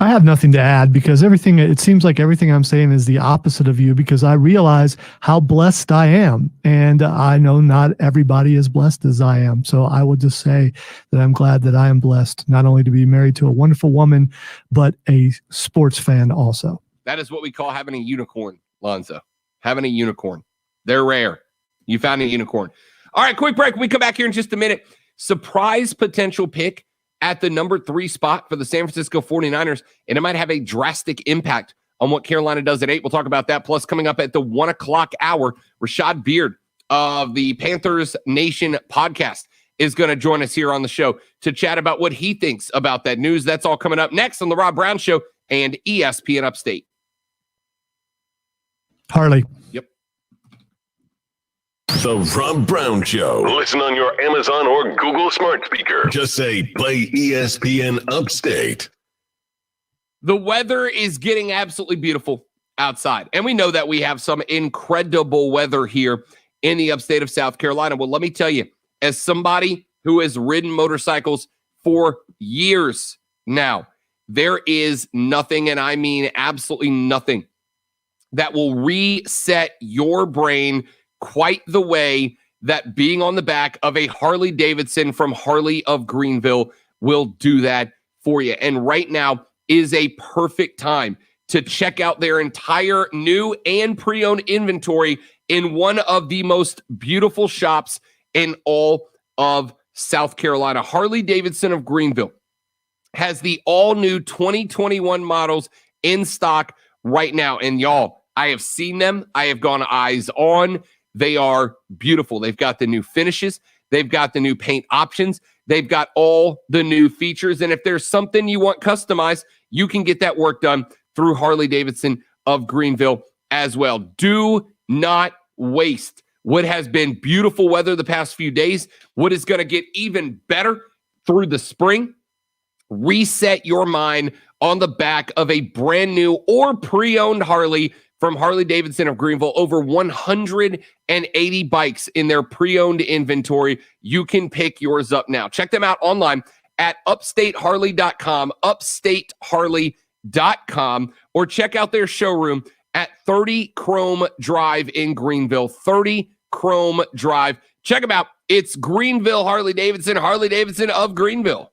I have nothing to add, because it seems like everything I'm saying is the opposite of you, because I realize how blessed I am. And I know not everybody is blessed as I am. So I would just say that I'm glad that I am blessed, not only to be married to a wonderful woman, but a sports fan also. That is what we call having a unicorn, Lonzo. Having a unicorn. They're rare. You found a unicorn. All right, quick break. We come back here in just a minute. Surprise potential pick at the number 3 spot for the San Francisco 49ers, and it might have a drastic impact on what Carolina does at 8. We'll talk about that. Plus, coming up at the 1 o'clock hour, Rashad Beard of the Panthers Nation podcast is going to join us here on the show to chat about what he thinks about that news. That's all coming up next on The Rob Brown Show and ESPN Upstate. Harley. Yep. The Rob Brown Show. Listen on your Amazon or Google smart speaker. Just say, play ESPN Upstate. The weather is getting absolutely beautiful outside. And we know that we have some incredible weather here in the upstate of South Carolina. Well, let me tell you, as somebody who has ridden motorcycles for years now, there is nothing, and I mean absolutely nothing, that will reset your brain quite the way that being on the back of a Harley Davidson from Harley of Greenville will do that for you. And right now is a perfect time to check out their entire new and pre-owned inventory in one of the most beautiful shops in all of South Carolina. Harley Davidson of Greenville has the all-new 2021 models in stock right now. And y'all, I have seen them. I have gone eyes on. They are beautiful. They've got the new finishes. They've got the new paint options. They've got all the new features. And if there's something you want customized, you can get that work done through Harley Davidson of Greenville as well. Do not waste what has been beautiful weather the past few days. What is going to get even better through the spring? Reset your mind on the back of a brand new or pre-owned Harley from Harley Davidson of Greenville. Over 180 bikes in their pre-owned inventory. You can pick yours up now. Check them out online at upstateharley.com, upstateharley.com, or check out their showroom at 30 Chrome Drive in Greenville. 30 Chrome Drive. Check them out. It's Greenville Harley Davidson of Greenville.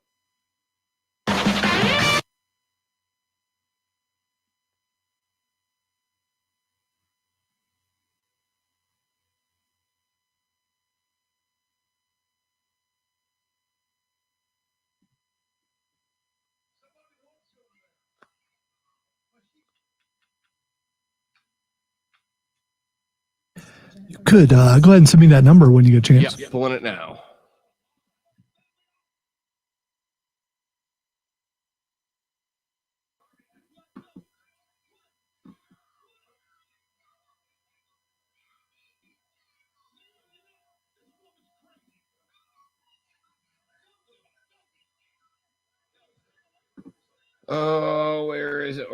could go ahead and send me that number when you get a chance. Yep, pulling it now. Oh, where is it?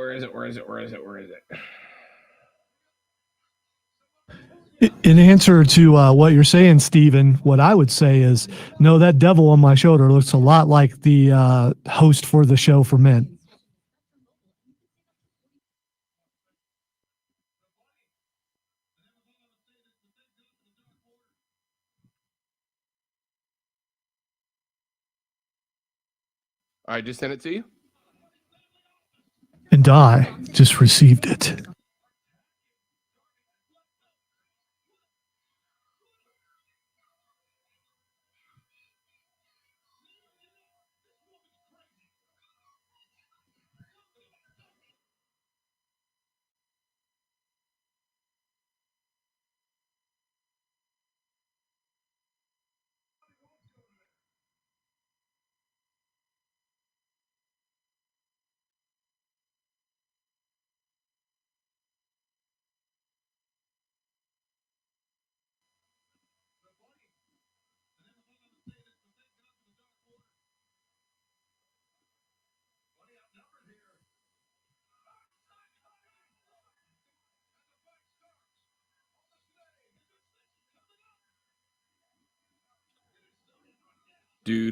In answer to what you're saying, Steven, what I would say is, no, that devil on my shoulder looks a lot like the host for the show for men. I just sent it to you. And I just received it. Do.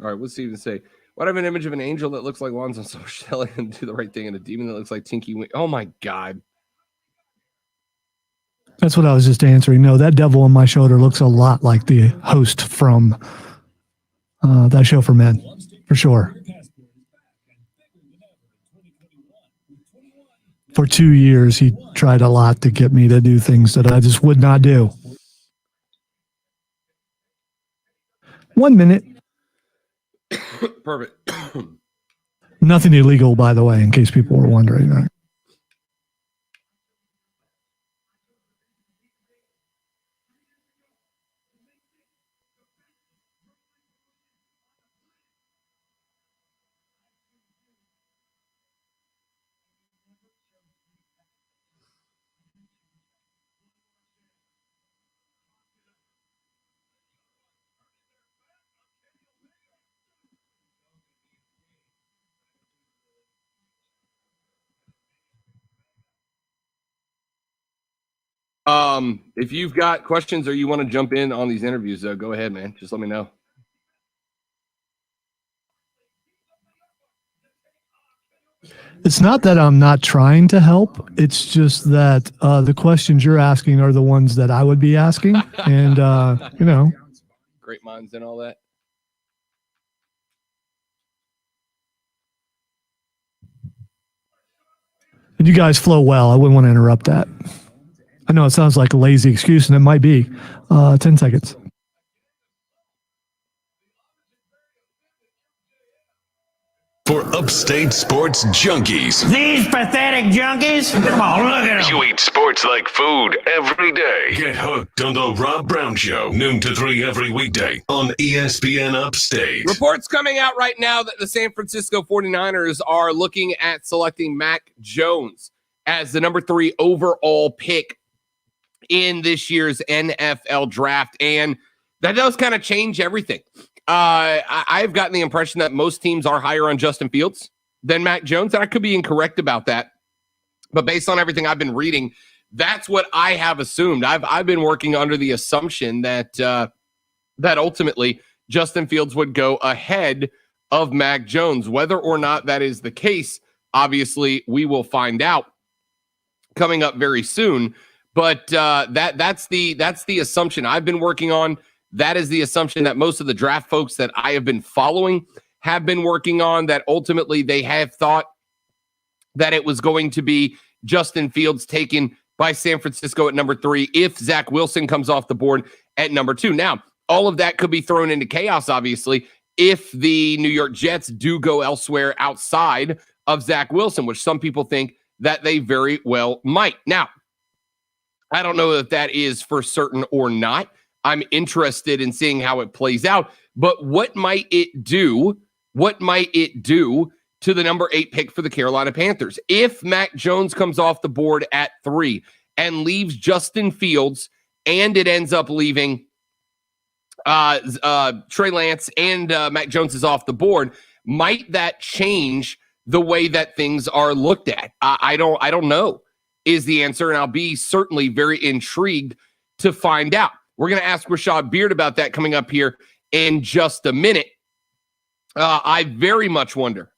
All right, what's Steven say? What I have an image of an angel that looks like Lonzo Social and do the right thing, and a demon that looks like Tinky Wing. Oh my God. That's what I was just answering. No, that devil on my shoulder looks a lot like the host from that show for men, for sure. For 2 years, he tried a lot to get me to do things that I just would not do. 1 minute. Perfect. Nothing illegal, by the way, in case people were wondering. Right? If you've got questions or you want to jump in on these interviews, though, go ahead, man. Just let me know. It's not that I'm not trying to help. It's just that the questions you're asking are the ones that I would be asking. And, you know. Great minds and all that. And you guys flow well. I wouldn't want to interrupt that. I know it sounds like a lazy excuse, and it might be. 10 seconds. For upstate sports junkies. These pathetic junkies? Come on, look at them. You eat sports like food every day. Get hooked on the Rob Brown Show, noon to 3 every weekday on ESPN Upstate. Reports coming out right now that the San Francisco 49ers are looking at selecting Mac Jones as the number 3 overall pick in this year's NFL draft. And that does kind of change everything. I've gotten the impression that most teams are higher on Justin Fields than Mac Jones, and I could be incorrect about that. But based on everything I've been reading, that's what I have assumed. I've been working under the assumption that that ultimately Justin Fields would go ahead of Mac Jones. Whether or not that is the case, obviously we will find out coming up very soon. But that's the assumption I've been working on. That is the assumption that most of the draft folks that I have been following have been working on, that ultimately they have thought that it was going to be Justin Fields taken by San Francisco at number 3 if Zach Wilson comes off the board at number 2. Now, all of that could be thrown into chaos, obviously, if the New York Jets do go elsewhere outside of Zach Wilson, which some people think that they very well might. Now, I don't know if that is for certain or not. I'm interested in seeing how it plays out. But what might it do? What might it do to the number 8 pick for the Carolina Panthers? If Mac Jones comes off the board at 3 and leaves Justin Fields, and it ends up leaving Trey Lance and Mac Jones is off the board, might that change the way that things are looked at? I don't know is the answer, and I'll be certainly very intrigued to find out. We're going to ask Rashad Beard about that coming up here in just a minute. I very much wonder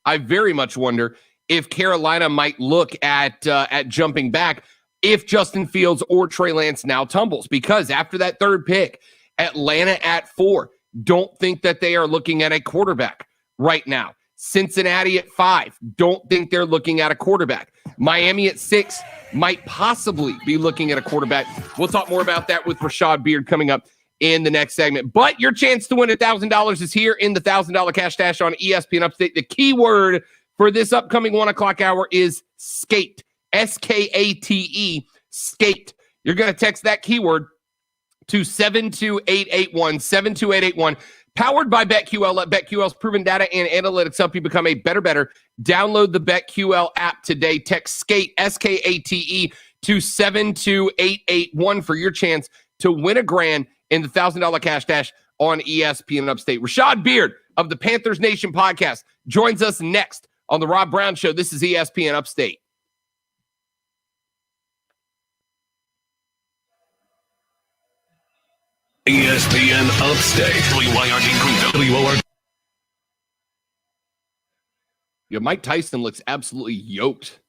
if Carolina might look at jumping back if Justin Fields or Trey Lance now tumbles, because after that 3rd pick, Atlanta at 4, don't think that they are looking at a quarterback right now. Cincinnati at 5, don't think they're looking at a quarterback. Miami at 6 might possibly be looking at a quarterback. We'll talk more about that with Rashad Beard coming up in the next segment. But your chance to win $1,000 is here in the $1,000 Cash Dash on ESPN Upstate. The key word for this upcoming 1 o'clock hour is skate. SKATE, skate. You're going to text that keyword to 72881, 72881. Powered by BetQL. Let BetQL's proven data and analytics help you become a better. Download the BetQL app today. Text SKATE, SKATE, to 72881 for your chance to win $1,000 in the $1,000 Cash Dash on ESPN Upstate. Rashad Beard of the Panthers Nation podcast joins us next on the Rob Brown Show. This is ESPN Upstate. ESPN Upstate. WYRD Greenville. WOR. Yeah, Mike Tyson looks absolutely yoked.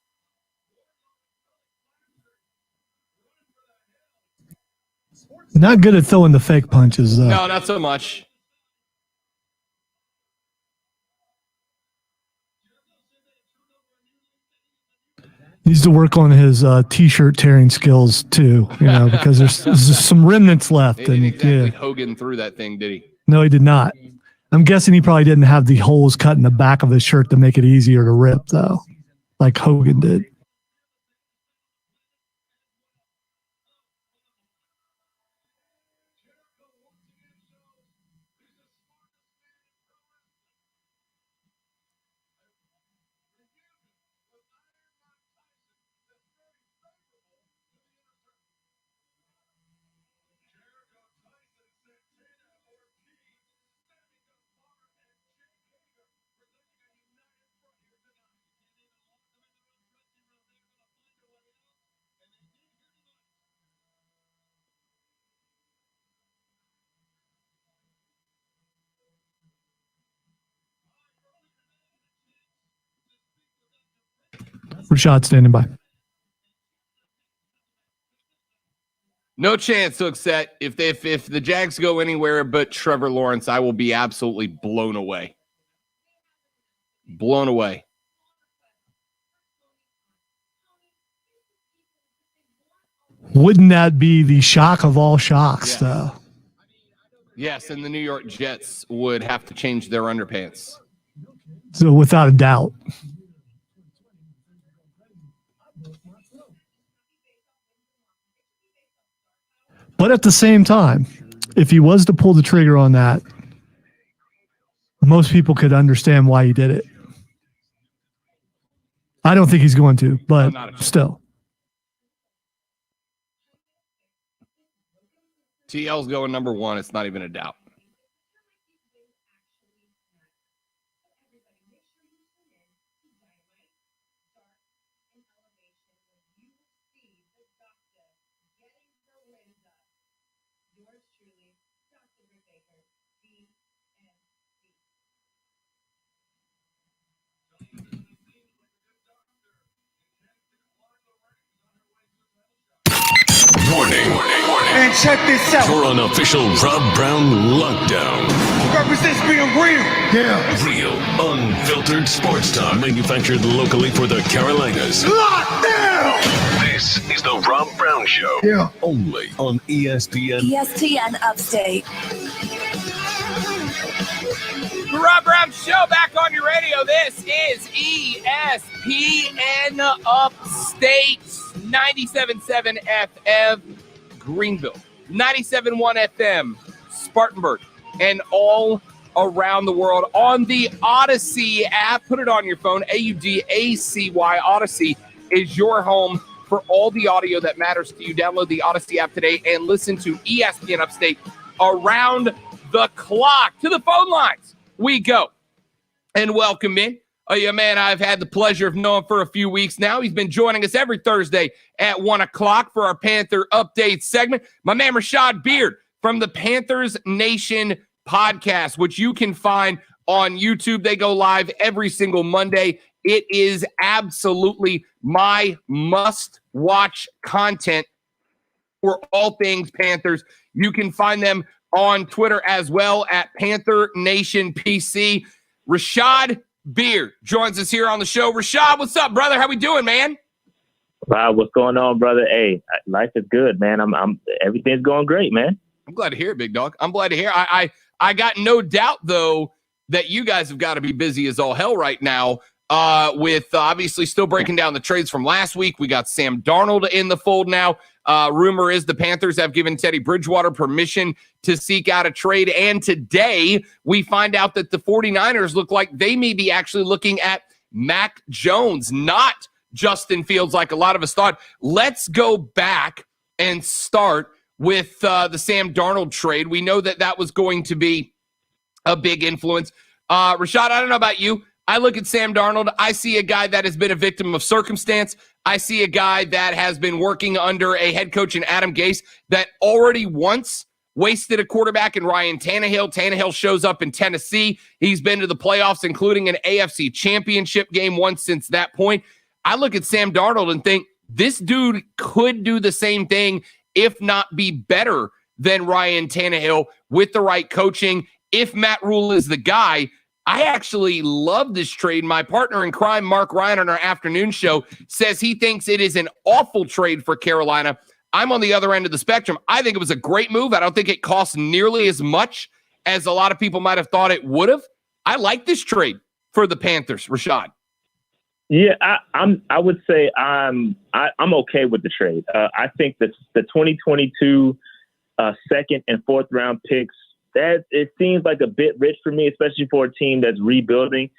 Not good at throwing the fake punches, though. No, not so much. Needs to work on his T-shirt tearing skills too, because there's just some remnants left. He didn't exactly Hogan through that thing, did he? No, he did not. I'm guessing he probably didn't have the holes cut in the back of his shirt to make it easier to rip, though, like Hogan did. Rashad standing by. No chance, Hookset. If the Jags go anywhere but Trevor Lawrence, I will be absolutely blown away. Blown away. Wouldn't that be the shock of all shocks, though? Yes, and the New York Jets would have to change their underpants. So without a doubt. But at the same time, if he was to pull the trigger on that, most people could understand why he did it. I don't think he's going to, but still. TL's going number 1. It's not even a doubt. Warning. And check this out. For an official Rob Brown lockdown. Represents being real. Yeah. Real, unfiltered sports talk. Manufactured locally for the Carolinas. Lockdown! This is the Rob Brown Show. Yeah. Only on ESPN. ESPN Upstate. The Rob Brown Show back on your radio. This is ESPN Upstate 97.7 FM Greenville, 97.1 FM Spartanburg, and all around the world on the Odyssey app. Put it on your phone. Audacy. Odyssey is your home for all the audio that matters to you. Download the Odyssey app today and listen to ESPN Upstate around the clock. To the phone lines we go. And welcome in a man I've had the pleasure of knowing for a few weeks now. He's been joining us every Thursday at 1 o'clock for our Panther Update segment. My man Rashad Beard from the Panthers Nation podcast, which you can find on YouTube. They go live every single Monday. It is absolutely my must-watch content for all things Panthers. You can find them on Twitter as well at Panther Nation PC. Rashad Beard joins us here on the show. Rashad, what's up, brother? How we doing, man? Wow, what's going on, brother? Hey, life is good, man. Everything's going great, man. I'm glad to hear it, big dog. I'm glad to hear. I got no doubt though that you guys have got to be busy as all hell right now. With obviously still breaking down the trades from last week. We got Sam Darnold in the fold now. Rumor is the Panthers have given Teddy Bridgewater permission to seek out a trade. And today we find out that the 49ers look like they may be actually looking at Mac Jones, not Justin Fields like a lot of us thought. Let's go back and start with the Sam Darnold trade. We know that that was going to be a big influence. Rashad, I don't know about you. I look at Sam Darnold. I see a guy that has been a victim of circumstance. I see a guy that has been working under a head coach in Adam Gase that already once wasted a quarterback in Ryan Tannehill. Tannehill shows up in Tennessee. He's been to the playoffs, including an AFC championship game once since that point. I look at Sam Darnold and think this dude could do the same thing, if not be better than Ryan Tannehill with the right coaching. If Matt Rule is the guy, I actually love this trade. My partner in crime, Mark Ryan, on our afternoon show says he thinks it is an awful trade for Carolina. I'm on the other end of the spectrum. I think it was a great move. I don't think it costs nearly as much as a lot of people might have thought it would have. I like this trade for the Panthers, Rashad. Yeah, I would say I'm okay with the trade. I think that the 2022 second and fourth round picks, that it seems like a bit rich for me, especially for a team that's rebuilding.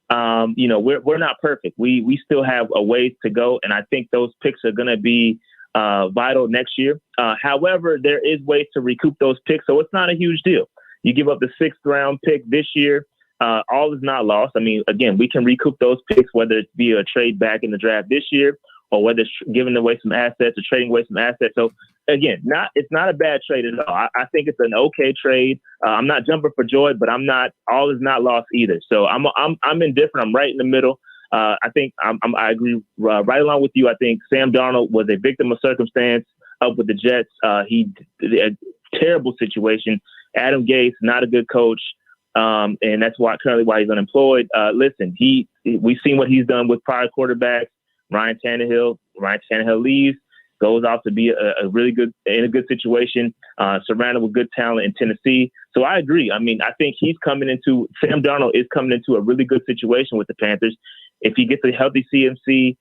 We're not perfect. We still have a ways to go, and I think those picks are going to be vital next year. However, there is ways to recoup those picks, so it's not a huge deal. You give up the 6th round pick this year, all is not lost. I mean, again, we can recoup those picks, whether it's via a trade back in the draft this year or whether it's giving away some assets or trading away some assets. So again, it's not a bad trade at all. I think it's an okay trade. I'm not jumping for joy, but all is not lost either. So I'm indifferent. I'm right in the middle. I think I agree right along with you. I think Sam Darnold was a victim of circumstance up with the Jets. He did a terrible situation. Adam Gase, not a good coach. And that's currently why he's unemployed. Listen, we've seen what he's done with prior quarterbacks. Ryan Tannehill leaves, goes off to be in a good situation, surrounded with good talent in Tennessee. So I agree. I mean, I think Sam Darnold is coming into a really good situation with the Panthers. If he gets a healthy CMC,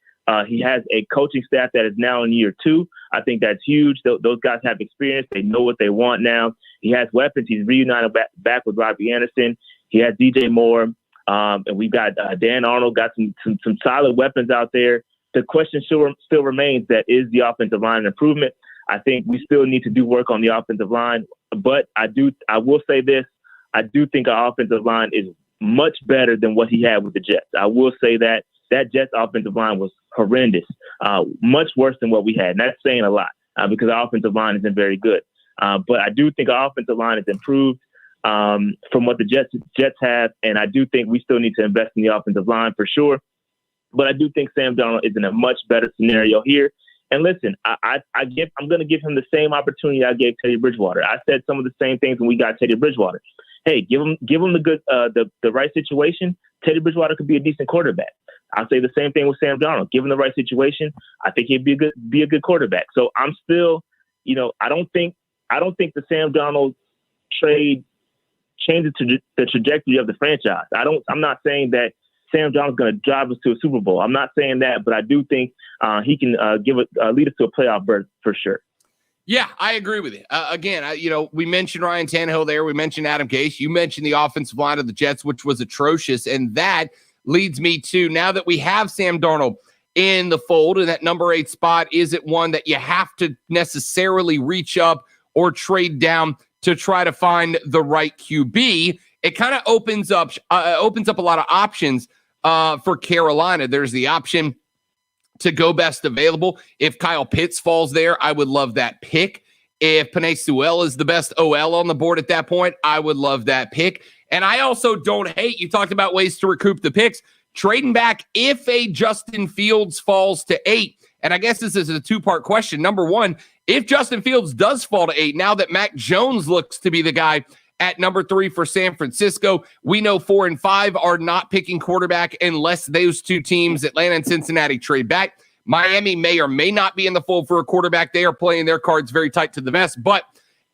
he has a coaching staff that is now in year 2. I think that's huge. Those guys have experience. They know what they want now. He has weapons. He's reunited back with Robbie Anderson. He has DJ Moore. And we've got Dan Arnold, got some solid weapons out there. The question still remains, that is the offensive line improvement. I think we still need to do work on the offensive line. But I will say this. I do think our offensive line is much better than what he had with the Jets. I will say that Jets offensive line was horrendous, much worse than what we had. And that's saying a lot because our offensive line isn't very good. But I do think our offensive line has improved from what the Jets have. And I do think we still need to invest in the offensive line for sure. But I do think Sam Darnold is in a much better scenario here. And listen, I'm going to give him the same opportunity I gave Teddy Bridgewater. I said some of the same things when we got Teddy Bridgewater. Hey, give him the good, the right situation. Teddy Bridgewater could be a decent quarterback. I'll say the same thing with Sam Darnold. Given the right situation, I think he'd be a good quarterback. So I'm still, I don't think the Sam Darnold trade changes the trajectory of the franchise. I'm not saying that Sam Darnold's going to drive us to a Super Bowl. I'm not saying that, but I do think he can lead us to a playoff berth for sure. Yeah, I agree with you. Again, we mentioned Ryan Tannehill there. We mentioned Adam Gase. You mentioned the offensive line of the Jets, which was atrocious. And that leads me to, now that we have Sam Darnold in the fold and that number 8 spot, is it one that you have to necessarily reach up or trade down to try to find the right QB? It kind of opens up a lot of options for Carolina. There's the option to go best available. If Kyle Pitts falls there, I would love that pick. If Penei Sewell is the best OL on the board at that point, I would love that pick. And I also don't hate, you talked about ways to recoup the picks, trading back if a Justin Fields falls to 8. And I guess this is a 2-part question. Number 1, if Justin Fields does fall to 8, now that Mac Jones looks to be the guy at number 3 for San Francisco, we know 4 and 5 are not picking quarterback unless those 2 teams, Atlanta and Cincinnati, trade back. Miami may or may not be in the fold for a quarterback. They are playing their cards very tight to the vest. But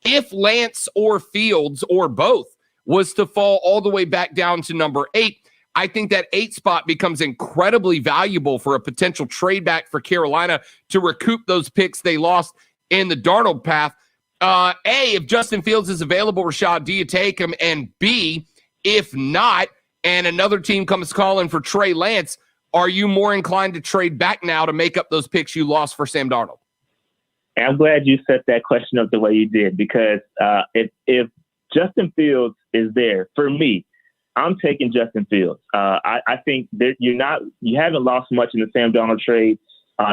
if Lance or Fields or both was to fall all the way back down to number 8, I think that 8 spot becomes incredibly valuable for a potential trade back for Carolina to recoup those picks they lost in the Darnold path. A, if Justin Fields is available, Rashad, do you take him? And B, if not, and another team comes calling for Trey Lance, are you more inclined to trade back now to make up those picks you lost for Sam Darnold? I'm glad you set that question up the way you did, because if Justin Fields is there, for me, I'm taking Justin Fields. I think that you haven't lost much in the Sam Darnold trade.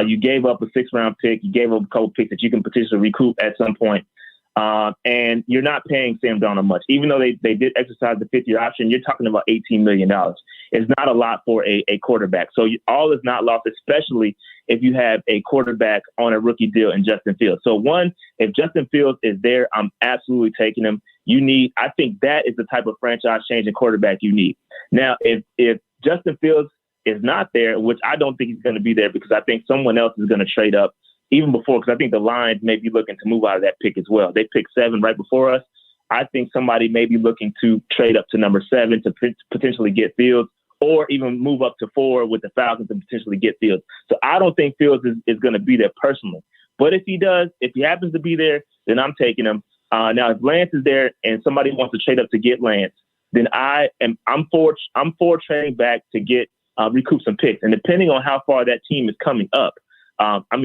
You gave up a 6th-round pick. You gave up a couple picks that you can potentially recoup at some point. And you're not paying Sam Darnold much. Even though they did exercise the 5th-year option, you're talking about $18 million. It's not a lot for a quarterback. So all is not lost, especially if you have a quarterback on a rookie deal in Justin Fields. So one, if Justin Fields is there, I'm absolutely taking him. I think that is the type of franchise-changing quarterback you need. Now, if Justin Fields is not there, which I don't think he's going to be there, because I think someone else is going to trade up even before, because I think the Lions may be looking to move out of that pick as well. They picked 7 right before us. I think somebody may be looking to trade up to number 7 to potentially get Fields, or even move up to 4 with the Falcons to potentially get Fields. So I don't think Fields is going to be there personally. But if he happens to be there, then I'm taking him. Now, if Lance is there and somebody wants to trade up to get Lance, then I'm for trading back to get recoup some picks. And depending on how far that team is coming up,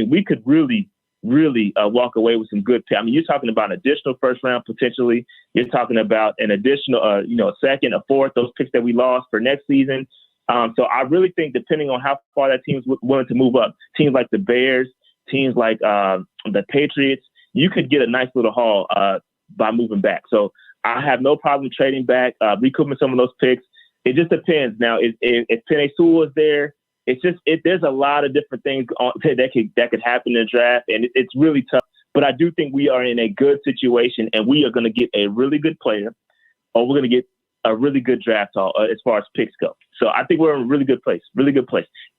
we could really walk away with some good picks. You're talking about an additional 1st round potentially. You're talking about an additional, a 2nd, a 4th, those picks that we lost for next season. So I really think, depending on how far that team's willing to move up, teams like the Bears, teams like the Patriots, you could get a nice little haul by moving back. So I have no problem trading back, recouping some of those picks. It just depends. Now, if Penei Sewell is there, there's a lot of different things that could happen in the draft, and it's really tough. But I do think we are in a good situation, and we are going to get a really good player, or we're going to get a really good draft as far as picks go. So I think we're in a really good place.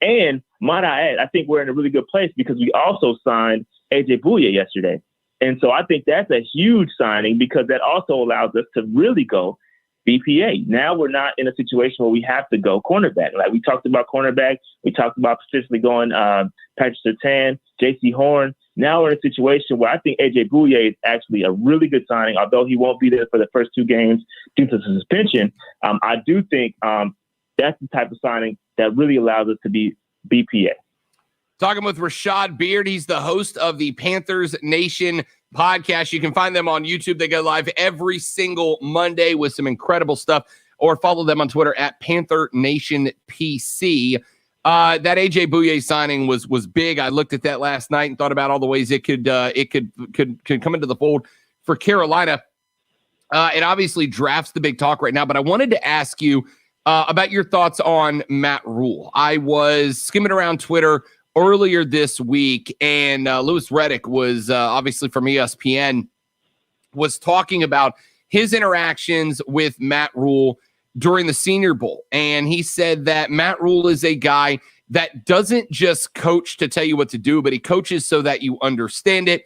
And might I add, I think we're in a really good place because we also signed AJ Bouye yesterday. And so I think that's a huge signing, because that also allows us to really go BPA. Now we're not in a situation where we have to go cornerback. Like we talked about cornerback, we talked about potentially going Patrick Surtain, J.C. Horn. Now we're in a situation where I think AJ Bouye is actually a really good signing, although he won't be there for the first 2 games due to suspension. I do think that's the type of signing that really allows us to be BPA. Talking with Rashad Beard. He's the host of the Panthers Nation podcast. You can find them on YouTube. They go live every single Monday with some incredible stuff, or follow them on Twitter at Panther Nation PC. That AJ Bouye signing was big. I looked at that last night and thought about all the ways it could come into the fold for Carolina. It obviously drafts the big talk right now, but I wanted to ask you about your thoughts on Matt Rule. I was skimming around Twitter earlier this week, and Louis Riddick was obviously from ESPN, was talking about his interactions with Matt Rule during the Senior Bowl. And he said that Matt Rule is a guy that doesn't just coach to tell you what to do, but he coaches so that you understand it.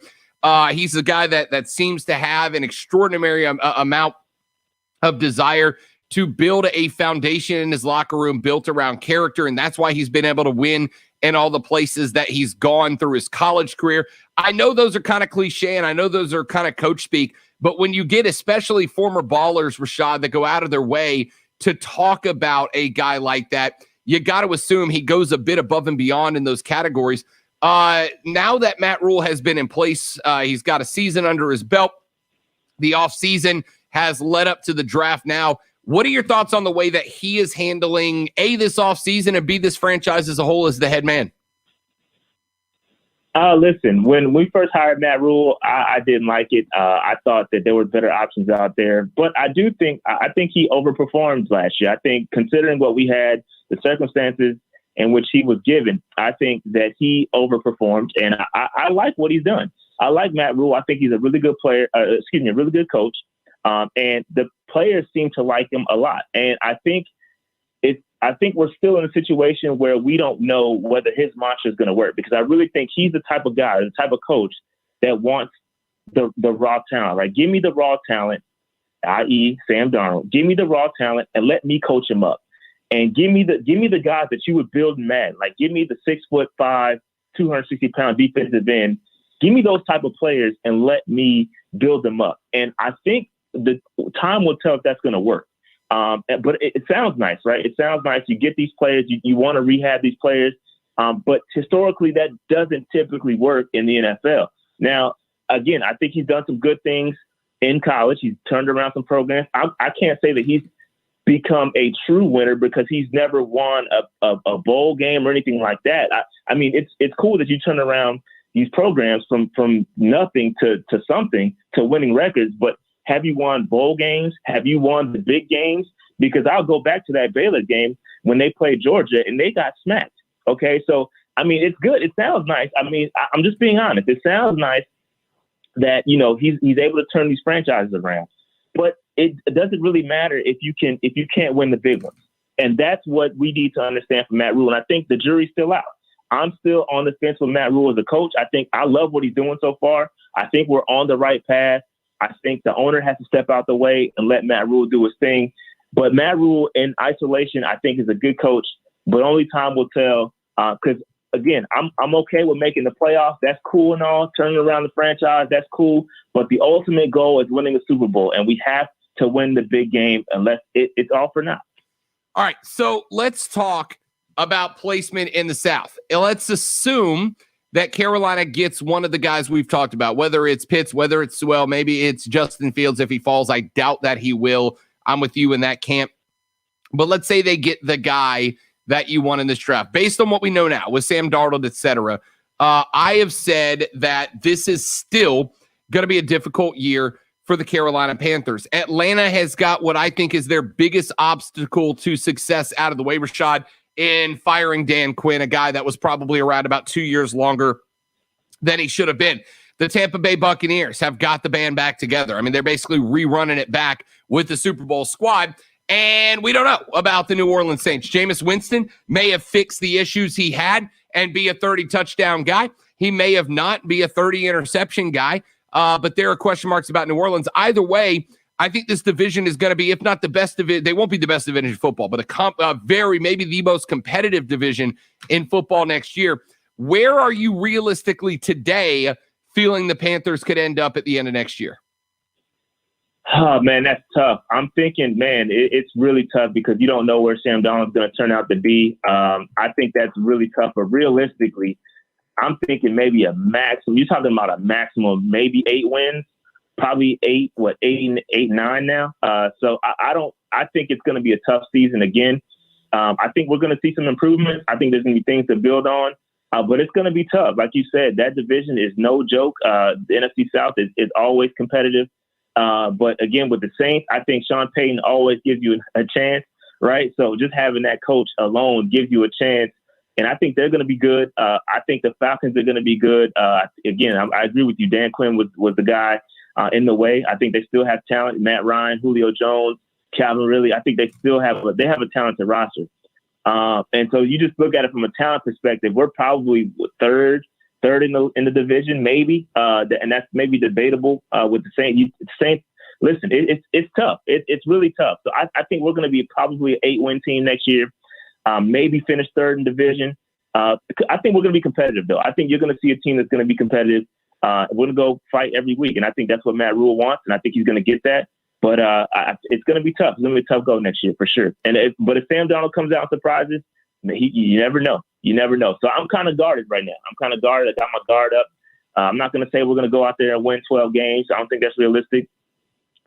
He's a guy that seems to have an extraordinary amount of desire to build a foundation in his locker room built around character, and that's why he's been able to win in all the places that he's gone through his college career. I know those are kind of cliche, and I know those are kind of coach speak, but when you get especially former ballers, Rashad, that go out of their way to talk about a guy like that, you got to assume he goes a bit above and beyond in those categories. Now that Matt Rule has been in place, he's got a season under his belt. The offseason has led up to the draft now. What are your thoughts on the way that he is handling, A, this offseason, and B, this franchise as a whole as the head man? Listen, when we first hired Matt Rule, I didn't like it. I thought that there were better options out there. But I think he overperformed last year. I think considering what we had, the circumstances in which he was given, I think that he overperformed. And I like what he's done. I like Matt Rule. I think he's a really good player, a really good coach. And the players seem to like him a lot. And I think we're still in a situation where we don't know whether his mantra is going to work, because I really think he's the type of guy, the type of coach that wants the raw talent. Like, give me the raw talent, i.e. Sam Darnold. Give me the raw talent and let me coach him up. And give me the guys that you would build in Madden. Like, give me the 6'5", 260-pound defensive end. Give me those type of players and let me build them up. And I think the time will tell if that's going to work. But it sounds nice, right? It sounds nice. You get these players, you want to rehab these players. But historically, that doesn't typically work in the NFL. Now, again, I think he's done some good things in college. He's turned around some programs. I can't say that he's become a true winner because he's never won a bowl game or anything like that. I mean, it's cool that you turn around these programs from nothing to something to winning records, but have you won bowl games? Have you won the big games? Because I'll go back to that Baylor game when they played Georgia and they got smacked. Okay, so I mean, it's good. It sounds nice. I mean, I'm just being honest. It sounds nice that he's able to turn these franchises around, but it doesn't really matter if you can't win the big ones. And that's what we need to understand from Matt Rule. And I think the jury's still out. I'm still on the fence with Matt Rule as a coach. I think I love what he's doing so far. I think we're on the right path. I think the owner has to step out the way and let Matt Rule do his thing. But Matt Rule in isolation, I think, is a good coach, but only time will tell. Because, again, I'm okay with making the playoffs. That's cool and all. Turning around the franchise, that's cool. But the ultimate goal is winning a Super Bowl, and we have to win the big game unless it's all for now. All right, so let's talk about placement in the South. Let's assume that Carolina gets one of the guys we've talked about, whether it's Pitts, whether it's Sewell, maybe it's Justin Fields if he falls. I doubt that he will. I'm with you in that camp. But let's say they get the guy that you want in this draft. Based on what we know now with Sam Darnold, et cetera, I have said that this is still going to be a difficult year for the Carolina Panthers. Atlanta has got what I think is their biggest obstacle to success out of the way, Rashad, in firing Dan Quinn, a guy that was probably around about 2 years longer than he should have been. The Tampa Bay Buccaneers have got the band back together. I mean, they're basically rerunning it back with the Super Bowl squad. And we don't know about the New Orleans Saints. Jameis Winston may have fixed the issues he had and be a 30-touchdown guy. He may have not be a 30-interception guy. But there are question marks about New Orleans. Either way, I think this division is going to be, if not the best division, they won't be the best division in football, but maybe the most competitive division in football next year. Where are you realistically today feeling the Panthers could end up at the end of next year? Oh, man, that's tough. I'm thinking, man, it's really tough because you don't know where Sam Darnold's going to turn out to be. I think that's really tough. But realistically, I'm thinking maybe a maximum. You're talking about a maximum, maybe 8 wins. Probably 8, 9 now. So I think it's going to be a tough season again. I think we're going to see some improvements. I think there's going to be things to build on, but it's going to be tough. Like you said, that division is no joke. The NFC South is always competitive. But again, with the Saints, I think Sean Payton always gives you a chance, right? So just having that coach alone gives you a chance. And I think they're going to be good. I think the Falcons are going to be good. Again, I agree with you. Dan Quinn was the guy in the way. I think they still have talent. Matt Ryan, Julio Jones, Calvin Ridley. I think they still have a talented roster. And so you just look at it from a talent perspective. We're probably third in the division, maybe, and that's maybe debatable with the Saints. listen, it's tough. It's really tough. So I think we're going to be probably an 8-win team next year. Maybe finish third in division. I think we're going to be competitive, though. I think you're going to see a team that's going to be competitive. We're going to go fight every week, and I think that's what Matt Rule wants, and I think he's going to get that. But it's going to be tough. It's going to be a tough go next year for sure. But if Sam Darnold comes out and surprises, you never know. You never know. So I'm kind of guarded right now. I'm kind of guarded. I got my guard up. I'm not going to say we're going to go out there and win 12 games. I don't think that's realistic.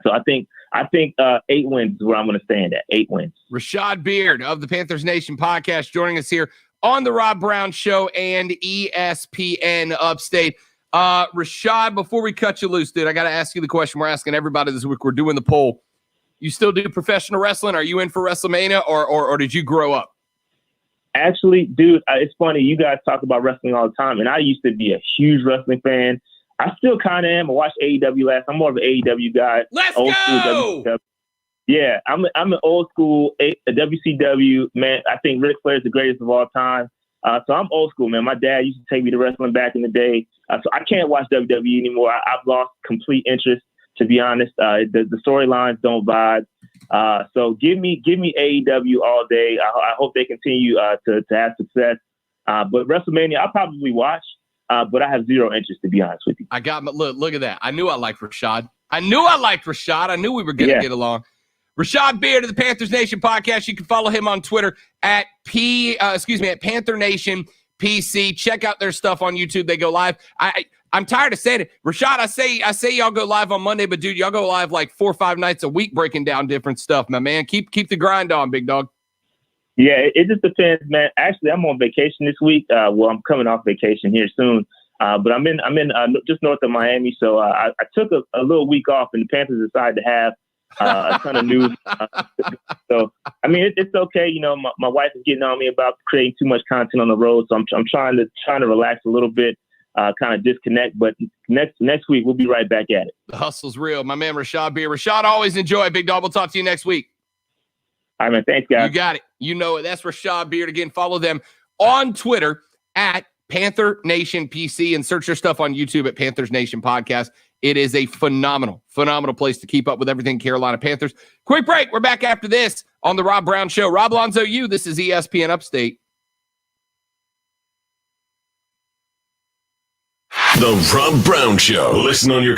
So I think 8 wins is where I'm going to stand at. 8 wins. Rashad Beard of the Panthers Nation podcast joining us here on the Rob Brown Show and ESPN Upstate. Rashad, before we cut you loose, dude, I got to ask you the question we're asking everybody this week. We're doing the poll. You still do professional wrestling? Are you in for WrestleMania, or did you grow up? Actually, dude, it's funny. You guys talk about wrestling all the time, and I used to be a huge wrestling fan. I still kind of am. I watched AEW last. I'm more of an AEW guy. Let's old go! School WCW. Yeah, I'm an old school WCW man. I think Ric Flair is the greatest of all time. So I'm old school, man. My dad used to take me to wrestling back in the day. So I can't watch WWE anymore. I've lost complete interest, to be honest. The storylines don't vibe. So give me AEW all day. I hope they continue to have success. But WrestleMania, I'll probably watch. But I have zero interest, to be honest with you. I got my look at that. I knew I liked Rashad. I knew we were going to get along. Rashad Beard of the Panthers Nation podcast. You can follow him on Twitter at Panther Nation PC. Check out their stuff on YouTube. They go live. I'm tired of saying it. Rashad, I say y'all go live on Monday, but dude, y'all go live like 4 or 5 nights a week breaking down different stuff, my man. Keep the grind on, big dog. Yeah, it just depends, man. Actually, I'm on vacation this week. Well, I'm coming off vacation here soon. But I'm in just north of Miami. So I took a little week off, and the Panthers decided to have a ton of news. So, I mean, it's okay. You know, my wife is getting on me about creating too much content on the road. So I'm trying to relax a little bit, kind of disconnect. But next week, we'll be right back at it. The hustle's real. My man, Rashad Beard. Rashad, always enjoy it, big dog. We'll talk to you next week. All right, man. Thanks, guys. You got it. You know it. That's Rashad Beard. Again, follow them on Twitter at Panther Nation PC and search their stuff on YouTube at Panthers Nation Podcast. It is a phenomenal place to keep up with everything Carolina Panthers. Quick break. We're back after this on the Rob Brown Show. Rob Alonzo, this is ESPN Upstate. The Rob Brown Show. Listen on your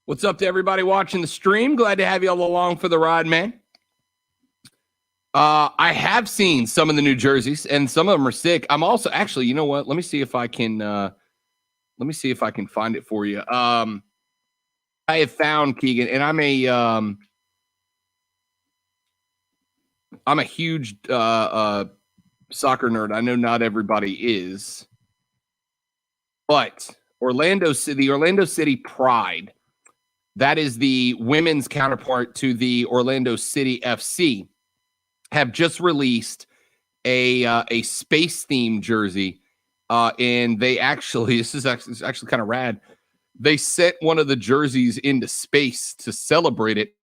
What's up to everybody watching the stream? Glad to have you all along for the ride, man. I have seen some of the new jerseys, and some of them are sick. I'm also actually, you know what? Let me see if I can find it for you. I have found Keegan, and I'm a huge soccer nerd. I know not everybody is, but the Orlando City Pride, that is the women's counterpart to the Orlando City FC, have just released a space themed jersey. And they actually, this is actually kind of rad. They sent one of the jerseys into space to celebrate it.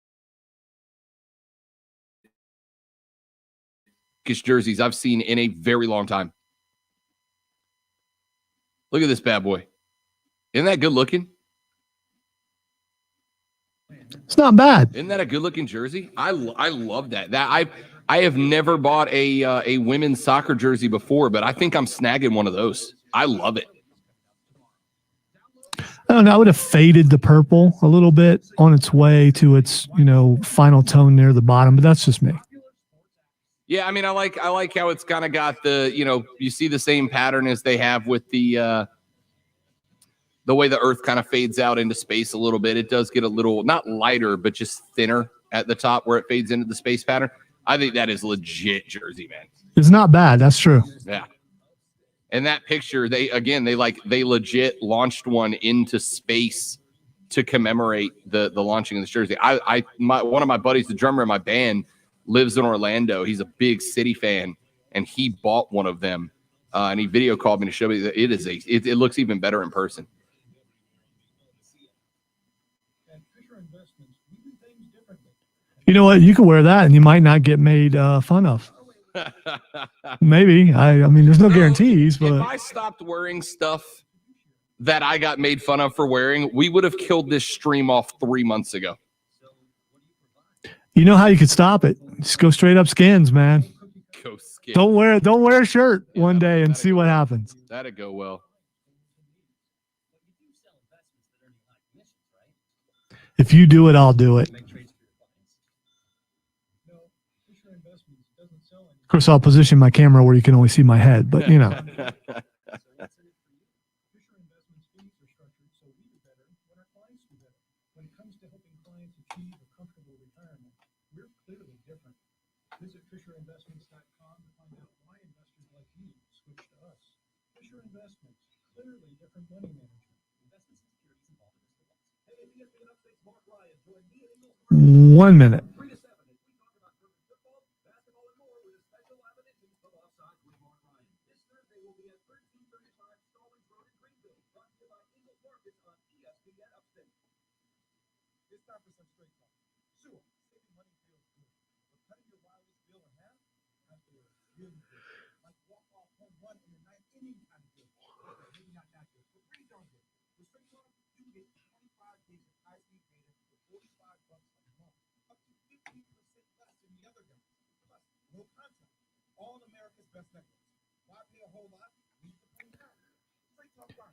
Jerseys I've seen in a very long time. Look at this bad boy. Isn't that good looking? It's not bad. Isn't that a good looking jersey? I love that. I have never bought a women's soccer jersey before, but I think I'm snagging one of those. I love it. I don't know. I would have faded the purple a little bit on its way to its, final tone near the bottom, but that's just me. Yeah, I mean, I like how it's kind of got the, you see the same pattern as they have with the way the Earth kind of fades out into space a little bit. It does get a little, not lighter, but just thinner at the top where it fades into the space pattern. I think that is legit jersey, man. It's not bad. That's true. Yeah. And that picture, they legit launched one into space to commemorate the launching of this jersey. One of my buddies, the drummer in my band, lives in Orlando. He's a big City fan, and he bought one of them. And he video called me to show me that it looks even better in person. You know what? You can wear that, and you might not get made fun of. Maybe. I mean, there's no guarantees. But if I stopped wearing stuff that I got made fun of for wearing, we would have killed this stream off 3 months ago. You know how you could stop it? Just go straight up skins, man. Go skins. Don't wear a shirt one day and see what happens. That'd go well. If you do it, I'll do it. Of course, I'll position my camera where you can only see my head, but One minute.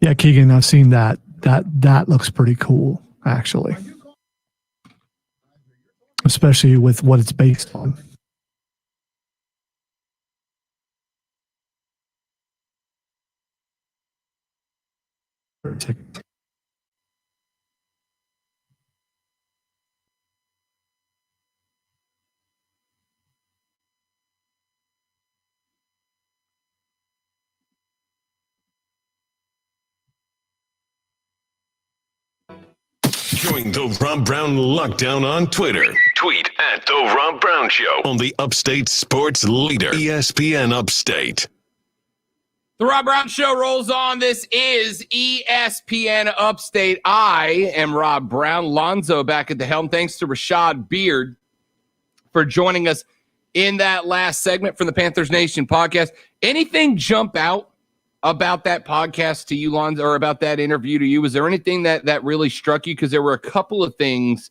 Yeah, Keegan, I've seen that. That looks pretty cool, actually. Especially with what it's based on. Join the Rob Brown Lockdown on Twitter. Tweet at The Rob Brown Show on the Upstate Sports Leader, ESPN Upstate. The Rob Brown Show rolls on. This is ESPN Upstate. I am Rob Brown. Lonzo back at the helm. Thanks to Rashad Beard for joining us in that last segment from the Panthers Nation podcast. Anything jump out about that podcast to you, Lonzo, or about that interview to you? Was there anything that really struck you? Because there were a couple of things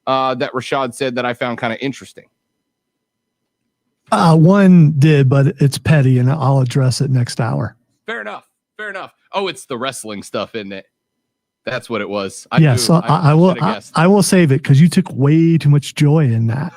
that Rashad said that I found kind of interesting. One did, but it's petty, and I'll address it next hour. Fair enough. Oh, it's the wrestling stuff, isn't it? That's what it was. I will save it because you took way too much joy in that.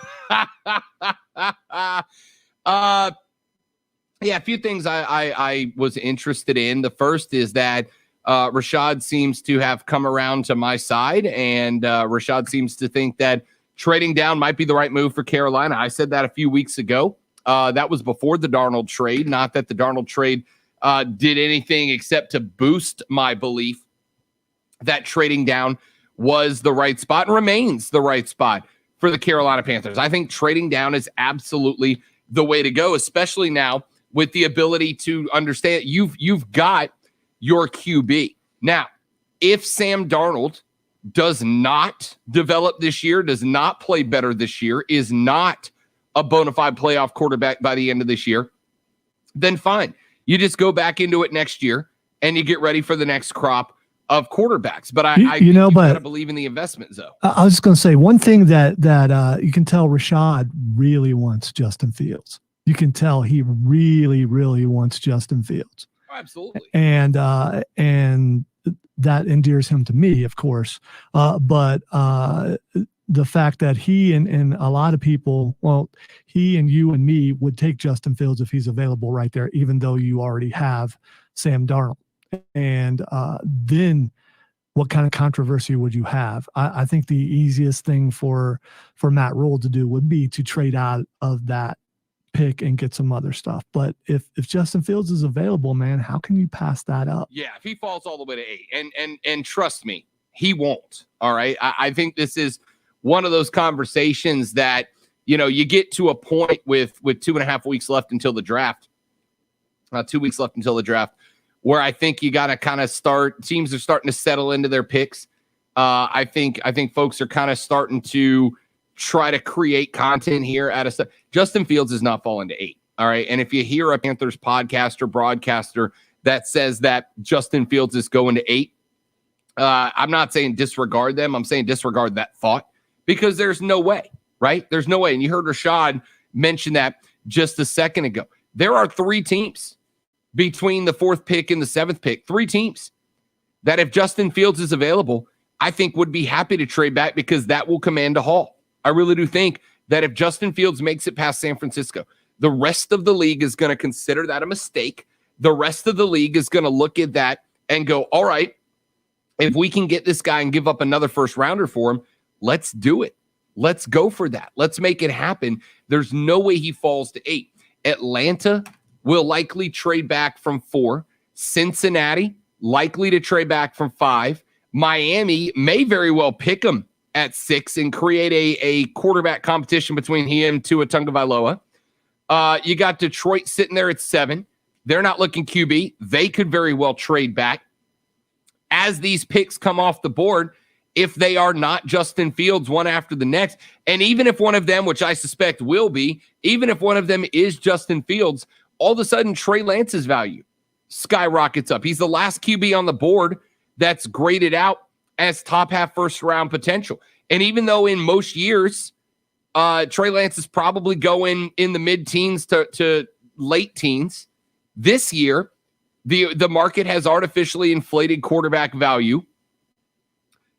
Yeah, a few things I was interested in. The first is that Rashad seems to have come around to my side, and Rashad seems to think that trading down might be the right move for Carolina. I said that a few weeks ago. That was before the Darnold trade. Not that the Darnold trade did anything except to boost my belief that trading down was the right spot and remains the right spot for the Carolina Panthers. I think trading down is absolutely the way to go, especially now with the ability to understand you've got your QB. Now, if Sam Darnold does not develop this year, does not play better this year, is not a bona fide playoff quarterback by the end of this year, then fine. You just go back into it next year and you get ready for the next crop of quarterbacks. But I gotta believe in the investment zone. I was just going to say one thing that you can tell Rashad really wants Justin Fields. You can tell he really, really wants Justin Fields. Oh, absolutely. And that endears him to me, of course. But the fact that he and a lot of people, well, he and you and me would take Justin Fields if he's available right there, even though you already have Sam Darnold. And then what kind of controversy would you have? I think the easiest thing for Matt Rule to do would be to trade out of that pick and get some other stuff. But if Justin Fields is available, man, how can you pass that up? Yeah, if he falls all the way to 8, and trust me, he won't. All right. I think this is one of those conversations that, you get to a point with 2.5 weeks left until the draft, 2 weeks left until the draft, where I think you got to kind of teams are starting to settle into their picks. I think folks are kind of starting to try to create content here at a Justin Fields is not falling to 8. All right. And if you hear a Panthers podcaster, broadcaster that says that Justin Fields is going to 8, I'm not saying disregard them. I'm saying disregard that thought, because there's no way, right? There's no way. And you heard Rashad mention that just a second ago. There are 3 teams between the 4th pick and the 7th pick, 3 teams that if Justin Fields is available, I think would be happy to trade back, because that will command a haul. I really do think that if Justin Fields makes it past San Francisco, the rest of the league is going to consider that a mistake. The rest of the league is going to look at that and go, all right, if we can get this guy and give up another first rounder for him, let's do it. Let's go for that. Let's make it happen. There's no way he falls to 8. Atlanta will likely trade back from 4. Cincinnati likely to trade back from 5. Miami may very well pick him at 6 and create a quarterback competition between him and Tua Tagovailoa. You got Detroit sitting there at 7. They're not looking QB. They could very well trade back. As these picks come off the board, if they are not Justin Fields one after the next, and even if one of them, which I suspect will be, even if one of them is Justin Fields, all of a sudden Trey Lance's value skyrockets up. He's the last QB on the board that's graded out as top half first round potential. And even though in most years, Trey Lance is probably going in the mid-teens to late teens, this year, the market has artificially inflated quarterback value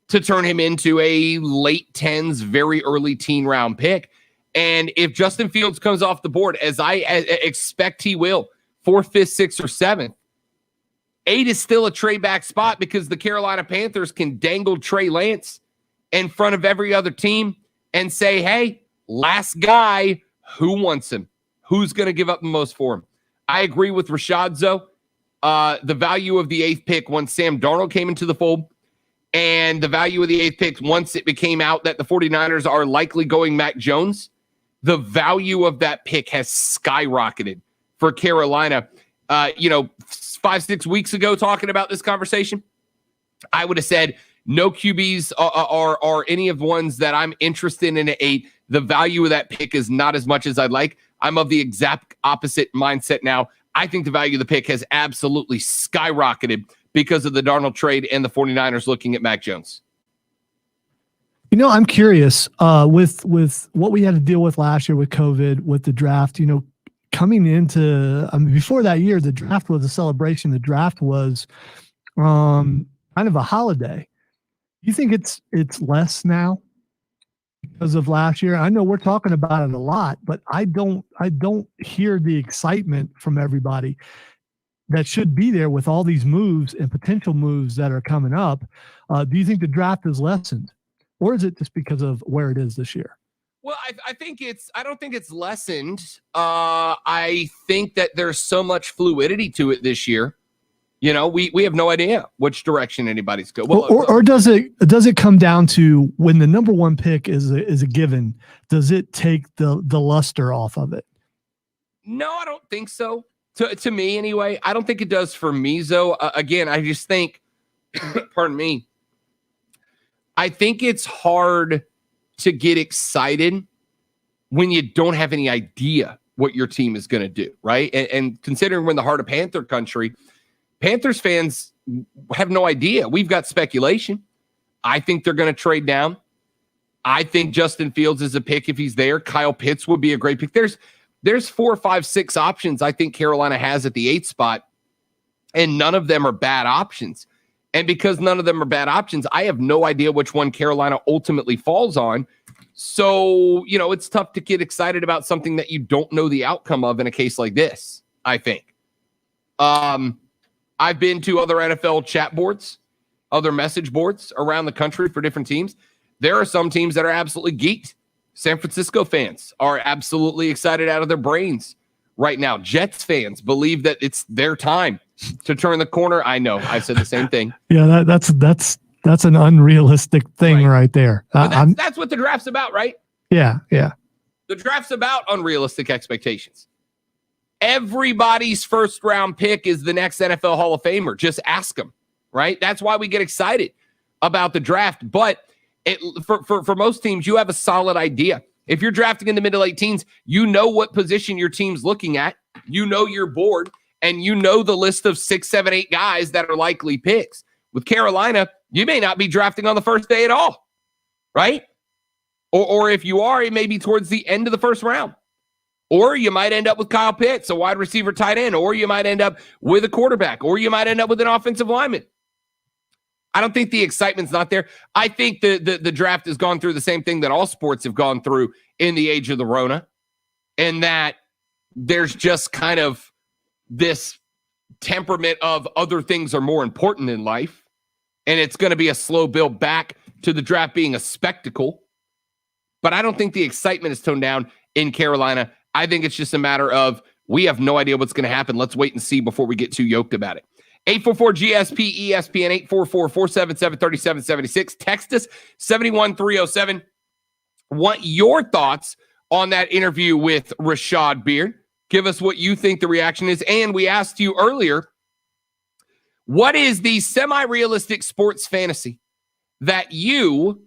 to turn him into a late 10s, very early teen round pick. And if Justin Fields comes off the board, as I expect he will, 4th, 5th, 6th, or 7th, 8 is still a trade back spot, because the Carolina Panthers can dangle Trey Lance in front of every other team and say, hey, last guy, who wants him? Who's going to give up the most for him? I agree with Rashad Zoe. The value of the 8th pick once Sam Darnold came into the fold, and the value of the 8th pick once it became out that the 49ers are likely going Mac Jones, the value of that pick has skyrocketed for Carolina. 5-6 weeks ago, talking about this conversation, I would have said no QBs are any of the ones that I'm interested in at 8. The value of that pick is not as much as I'd like. I'm of the exact opposite mindset now. I think the value of the pick has absolutely skyrocketed because of the Darnold trade and the 49ers looking at Mac Jones. I'm curious with what we had to deal with last year with COVID, with the draft, coming into, before that year, the draft was a celebration. The draft was kind of a holiday. You think it's less now because of last year? I know we're talking about it a lot, but I don't hear the excitement from everybody that should be there with all these moves and potential moves that are coming up. Do you think the draft is lessened, or is it just because of where it is this year? Well, I don't think it's lessened. I think that there's so much fluidity to it this year You know, we have no idea which direction anybody's going. Well, or does it come down to when the number one pick is a given? Does it take the luster off of it? No, I don't think so. To me, anyway, I don't think it does for me. Though, again, I just think, pardon me, I think it's hard to get excited when you don't have any idea what your team is going to do, right? And considering we're in the heart of Panther country, Panthers fans have no idea. We've got speculation. I think they're going to trade down. I think Justin Fields is a pick if he's there. Kyle Pitts would be a great pick. There's 4, 5, 6 options I think Carolina has at the 8th spot, and none of them are bad options. And because none of them are bad options, I have no idea which one Carolina ultimately falls on. So, you know, it's tough to get excited about something that you don't know the outcome of in a case like this, I think. I've been to other NFL chat boards, other message boards around the country for different teams. There are some teams that are absolutely geeked. San Francisco fans are absolutely excited out of their brains right now. Jets fans believe that it's their time to turn the corner. I know. I said the same thing. Yeah, that's an unrealistic thing right there. That's what the draft's about, right? Yeah. The draft's about unrealistic expectations. Everybody's first round pick is the next NFL Hall of Famer. Just ask them, right? That's why we get excited about the draft. But for most teams, you have a solid idea. If you're drafting in the mid to late teens, you know what position your team's looking at. You know your board, and you know the list of 6, 7, 8 guys that are likely picks. With Carolina, you may not be drafting on the first day at all, right? Or if you are, it may be towards the end of the first round. Or you might end up with Kyle Pitts, a wide receiver tight end. Or you might end up with a quarterback. Or you might end up with an offensive lineman. I don't think the excitement's not there. I think the draft has gone through the same thing that all sports have gone through in the age of the Rona. And that there's just kind of this temperament of other things are more important in life. And it's going to be a slow build back to the draft being a spectacle. But I don't think the excitement is toned down in Carolina. I think it's just a matter of we have no idea what's going to happen. Let's wait and see before we get too yoked about it. 844-GSP-ESPN, 844-477-3776. Text us, 71307. Want your thoughts on that interview with Rashad Beard. Give us what you think the reaction is. And we asked you earlier, what is the semi-realistic sports fantasy that you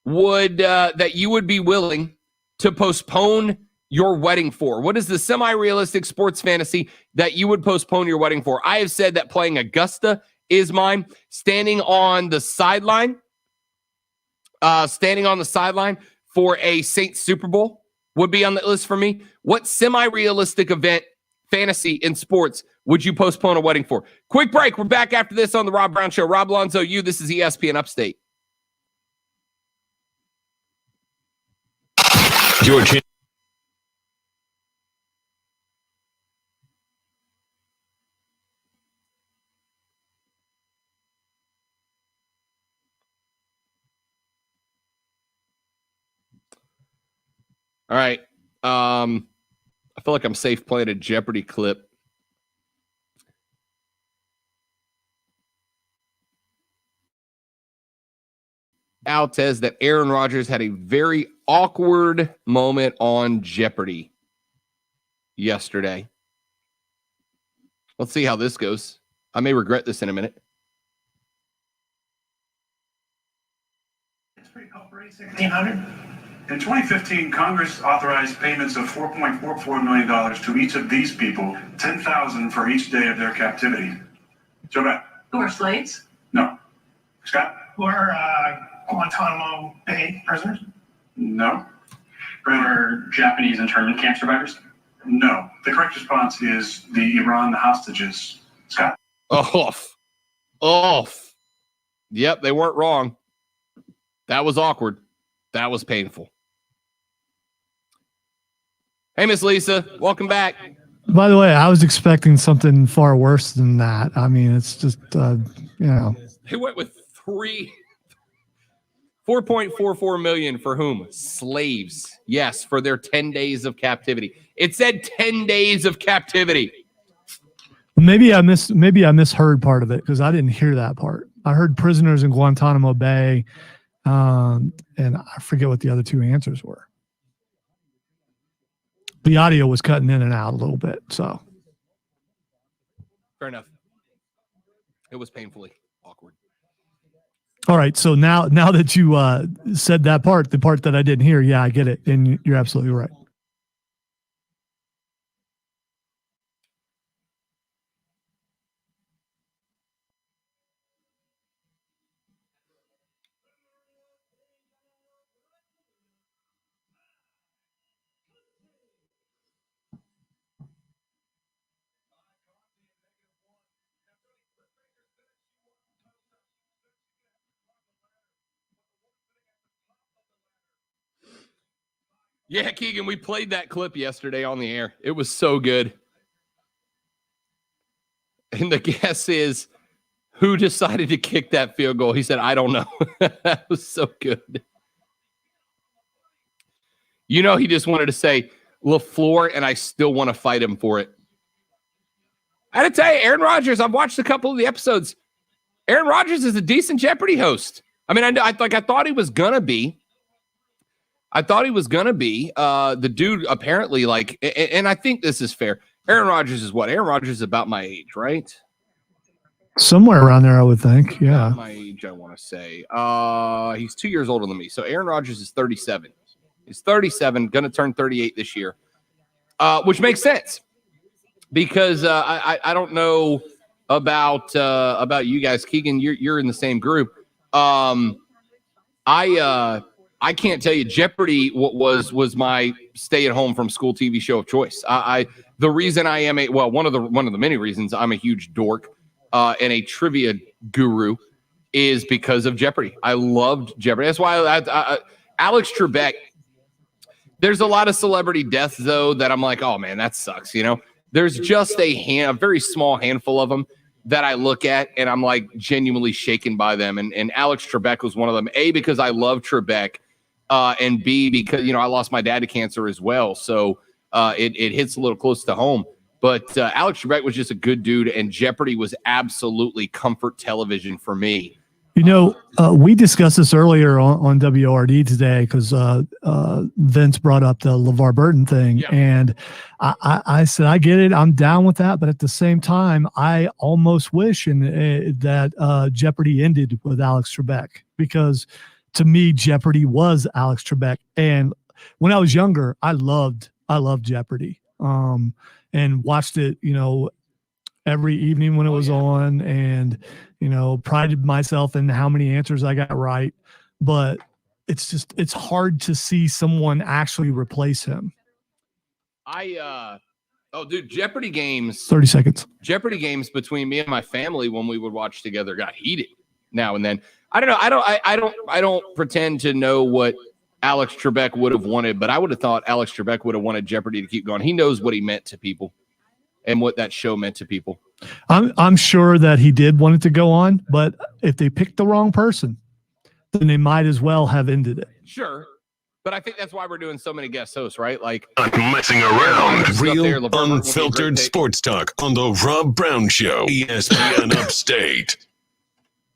would be willing to postpone your wedding for? What is the semi-realistic sports fantasy that you would postpone your wedding for? I have said that playing Augusta is mine. Standing on the sideline for a Saints Super Bowl would be on the list for me. What semi-realistic event, fantasy in sports, would you postpone a wedding for? Quick break. We're back after this on the Rob Brown Show. Rob Alonzo, this is ESPN Upstate. Your All right. I feel like I'm safe playing a Jeopardy clip. Altez that Aaron Rodgers had a very awkward moment on Jeopardy yesterday. Let's see how this goes. I may regret this in a minute. It's pretty comfortable, 1,600. In 2015, Congress authorized payments of $4.44 million to each of these people, $10,000 for each day of their captivity. Joe Beth. Who are slaves? No. Scott. Who are Guantanamo Bay prisoners? No. Who are Japanese internment camp survivors? No. The correct response is the Iran hostages. Scott. Off. Yep, they weren't wrong. That was awkward. That was painful. Hey, Miss Lisa, welcome back. By the way, I was expecting something far worse than that. I mean, it's just, They went with 4.44 million for whom? Slaves. Yes, for their 10 days of captivity. It said 10 days of captivity. Maybe I misheard part of it because I didn't hear that part. I heard prisoners in Guantanamo Bay, and I forget what the other two answers were. The audio was cutting in and out a little bit, so. Fair enough. It was painfully awkward. All right, so now that you said that part, the part that I didn't hear, yeah, I get it, and you're absolutely right. Yeah, Keegan, we played that clip yesterday on the air. It was so good. And the guess is, who decided to kick that field goal? He said, I don't know. That was so good. You know, he just wanted to say LaFleur, and I still want to fight him for it. I had to tell you, Aaron Rodgers, I've watched a couple of the episodes. Aaron Rodgers is a decent Jeopardy host. I mean, I thought he was going to be. The dude apparently, and I think this is fair. Aaron Rodgers is what? Aaron Rodgers is about my age, right? Somewhere around there, I would think. Yeah. About my age, I want to say. He's 2 years older than me. So Aaron Rodgers is 37. He's 37, going to turn 38 this year, which makes sense because I don't know about you guys. Keegan, you're in the same group. I can't tell you. Jeopardy was my stay at home from school TV show of choice. The reason I am one of the many reasons I'm a huge dork and a trivia guru is because of Jeopardy. I loved Jeopardy. That's why Alex Trebek. There's a lot of celebrity deaths though that I'm like, oh man, that sucks. You know, there's just a very small handful of them that I look at and I'm like genuinely shaken by them. And Alex Trebek was one of them. A, because I love Trebek. And B, because, I lost my dad to cancer as well. So it hits a little close to home. But Alex Trebek was just a good dude, and Jeopardy was absolutely comfort television for me. We discussed this earlier on WRD today because Vince brought up the LeVar Burton thing. Yeah. And I said, I get it. I'm down with that. But at the same time, I almost wish that Jeopardy ended with Alex Trebek because – to me, Jeopardy was Alex Trebek. And when I was younger, I loved Jeopardy and watched it, every evening when it was on and, prided myself in how many answers I got right. But it's hard to see someone actually replace him. Jeopardy games. 30 seconds. Jeopardy games between me and my family when we would watch together got heated now and then. I don't know. I don't pretend to know what Alex Trebek would have wanted, but I would have thought Alex Trebek would have wanted Jeopardy to keep going. He knows what he meant to people and what that show meant to people. I'm sure that he did want it to go on, but if they picked the wrong person, then they might as well have ended it. Sure. But I think that's why we're doing so many guest hosts, right? Like not messing around. Real unfiltered sports talk on the Rob Brown Show, ESPN Upstate.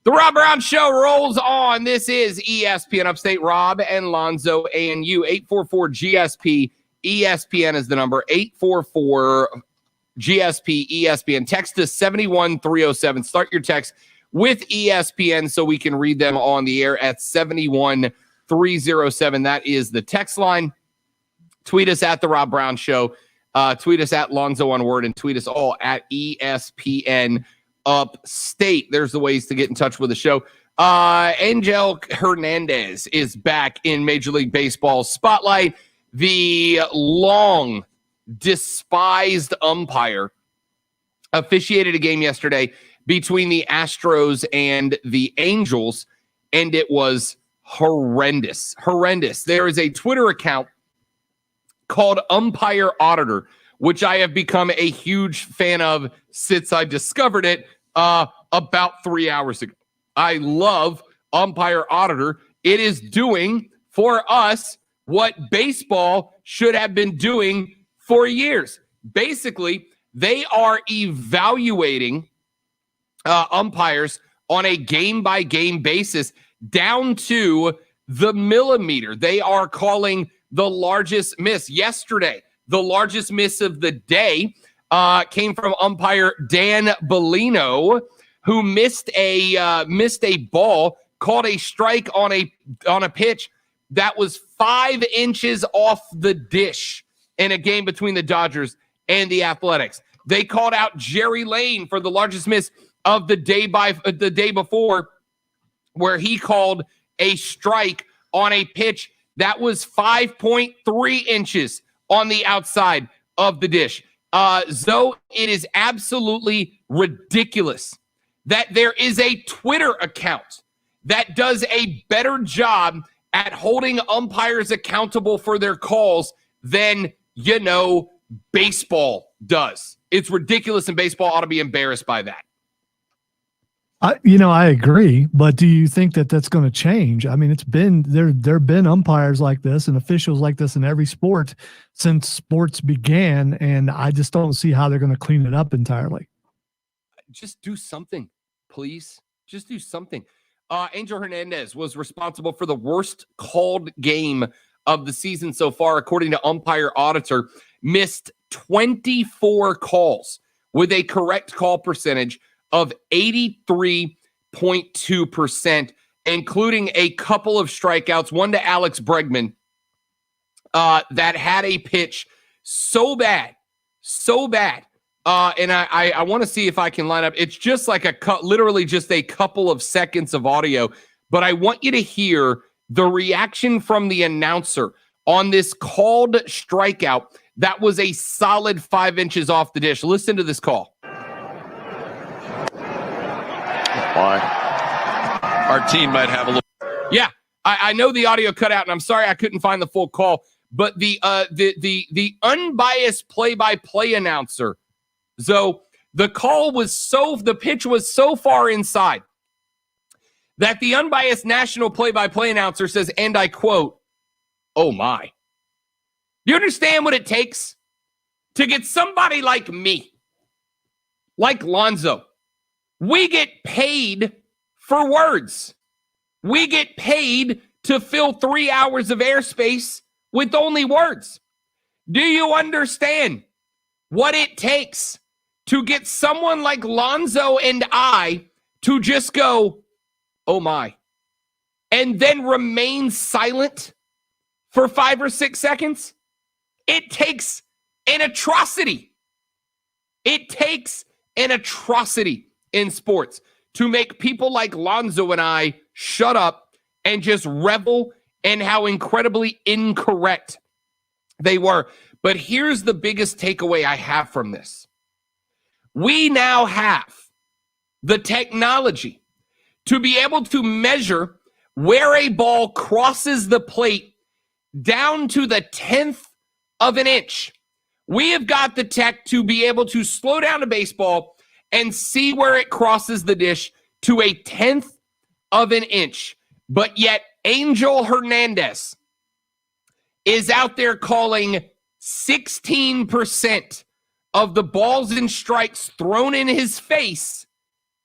The Rob Brown Show rolls on. This is ESPN Upstate. Rob and Lonzo ANU 844-GSP. ESPN is the number 844-GSP ESPN. Text to 71307. Start your text with ESPN so we can read them on the air at 71307. That is the text line. Tweet us at the Rob Brown Show. Tweet us at Lonzo on Word and tweet us all at ESPN Upstate. There's the ways to get in touch with the show. Angel Hernandez is back in Major League Baseball spotlight. The long despised umpire officiated a game yesterday between the Astros and the Angels, and it was horrendous. There is a Twitter account called Umpire Auditor, which I have become a huge fan of since I discovered it about 3 hours ago. I love Umpire Auditor. It is doing for us what baseball should have been doing for years. Basically, They are evaluating umpires on a game-by-game basis down to the millimeter. They are calling the largest miss. Yesterday, the largest miss of the day came from umpire Dan Bellino, who missed a ball, called a strike on a pitch that was 5 inches off the dish in a game between the Dodgers and the Athletics. They called out Jerry Lane for the largest miss of the day before, where he called a strike on a pitch that was 5.3 inches on the outside of the dish. Zoe, it is absolutely ridiculous that there is a Twitter account that does a better job at holding umpires accountable for their calls than, baseball does. It's ridiculous, and baseball ought to be embarrassed by that. I agree, but do you think that that's going to change? I mean, it's been there have been umpires like this and officials like this in every sport since sports began, and I just don't see how they're going to clean it up entirely. Just do something, please. Just do something. Angel Hernandez was responsible for the worst called game of the season so far, according to Umpire Auditor. Missed 24 calls with a correct call percentage of 83.2%, including a couple of strikeouts, one to Alex Bregman, that had a pitch so bad. And I want to see if I can line up. It's just like literally just a couple of seconds of audio, but I want you to hear the reaction from the announcer on this called strikeout that was a solid 5 inches off the dish. Listen to this call. Why? Our team might have a little. Yeah, I know the audio cut out, and I'm sorry I couldn't find the full call. But the unbiased play-by-play announcer, so the pitch was so far inside that the unbiased national play-by-play announcer says, and I quote, "Oh my." You understand what it takes to get somebody like me, like Lonzo? We get paid for words. We get paid to fill 3 hours of airspace with only words. Do you understand what it takes to get someone like Lonzo and I to just go, "Oh my," and then remain silent for 5 or 6 seconds? It takes an atrocity. It takes an atrocity in sports to make people like Lonzo and I shut up and just revel in how incredibly incorrect they were. But here's the biggest takeaway I have from this. We now have the technology to be able to measure where a ball crosses the plate down to the 10th of an inch. We have got the tech to be able to slow down a baseball and see where it crosses the dish to a 10th of an inch. But yet Angel Hernandez is out there calling 16% of the balls and strikes thrown in his face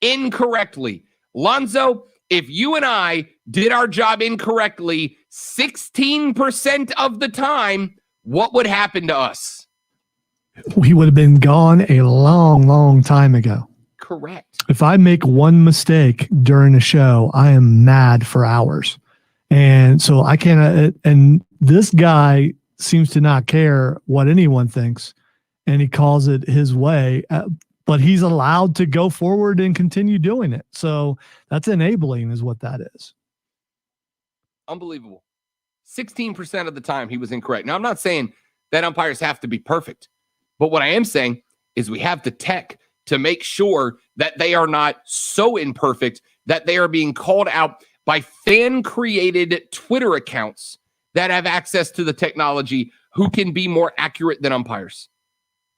incorrectly. Lonzo, if you and I did our job incorrectly 16% of the time, what would happen to us? We would have been gone a long, long time ago. Correct. If I make one mistake during a show, I am mad for hours. And so I cannot, and this guy seems to not care what anyone thinks, and he calls it his way, but he's allowed to go forward and continue doing it. So that's enabling is what that is. Unbelievable. 16% of the time he was incorrect. Now, I'm not saying that umpires have to be perfect, but what I am saying is we have the tech to make sure that they are not so imperfect that they are being called out by fan-created Twitter accounts that have access to the technology who can be more accurate than umpires.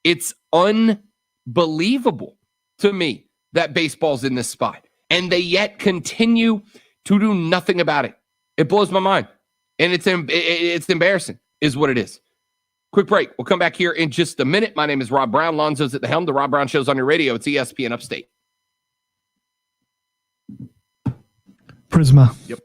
It's unbelievable to me that baseball's in this spot, and they yet continue to do nothing about it. It blows my mind, and it's embarrassing is what it is. Quick break. We'll come back here in just a minute. My name is Rob Brown. Lonzo's at the helm. The Rob Brown Show's on your radio. It's ESPN Upstate. Prisma. Yep.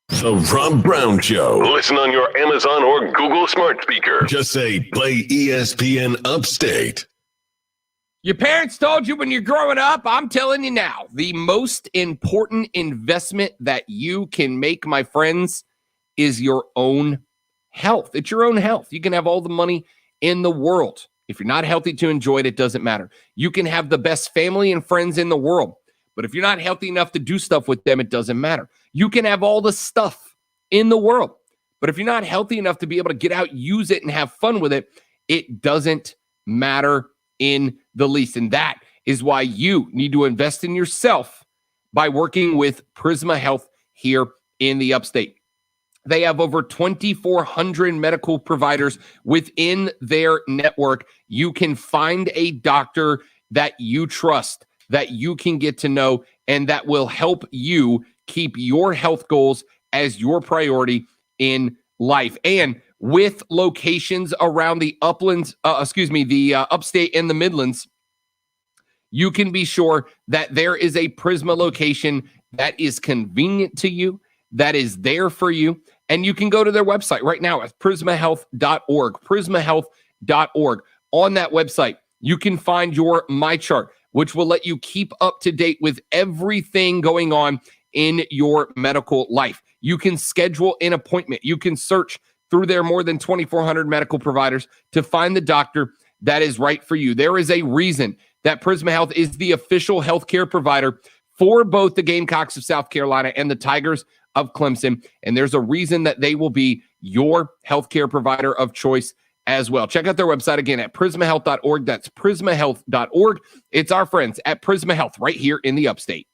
The Rob Brown Show. Listen on your Amazon or Google smart speaker. Just say, play ESPN Upstate. Your parents told you when you're growing up. I'm telling you now, the most important investment that you can make, my friends, is your own health. It's your own health. You can have all the money in the world. If you're not healthy to enjoy it, it doesn't matter. You can have the best family and friends in the world, but if you're not healthy enough to do stuff with them, it doesn't matter. You can have all the stuff in the world, but if you're not healthy enough to be able to get out, use it, and have fun with it, it doesn't matter in the least. And that is why you need to invest in yourself by working with Prisma Health here in the Upstate. They have over 2,400 medical providers within their network. You can find a doctor that you trust, that you can get to know, and that will help you keep your health goals as your priority in life. And with locations around the upstate and the Midlands, you can be sure that there is a Prisma location that is convenient to you, that is there for you. And you can go to their website right now at prismahealth.org, prismahealth.org. On that website, you can find your My Chart, which will let you keep up to date with everything going on in your medical life. You can schedule an appointment. You can search through their more than 2,400 medical providers to find the doctor that is right for you. There is a reason that Prisma Health is the official healthcare provider for both the Gamecocks of South Carolina and the Tigers of Clemson. And there's a reason that they will be your healthcare provider of choice as well. Check out their website again at prismahealth.org. That's prismahealth.org. It's our friends at Prisma Health right here in the Upstate.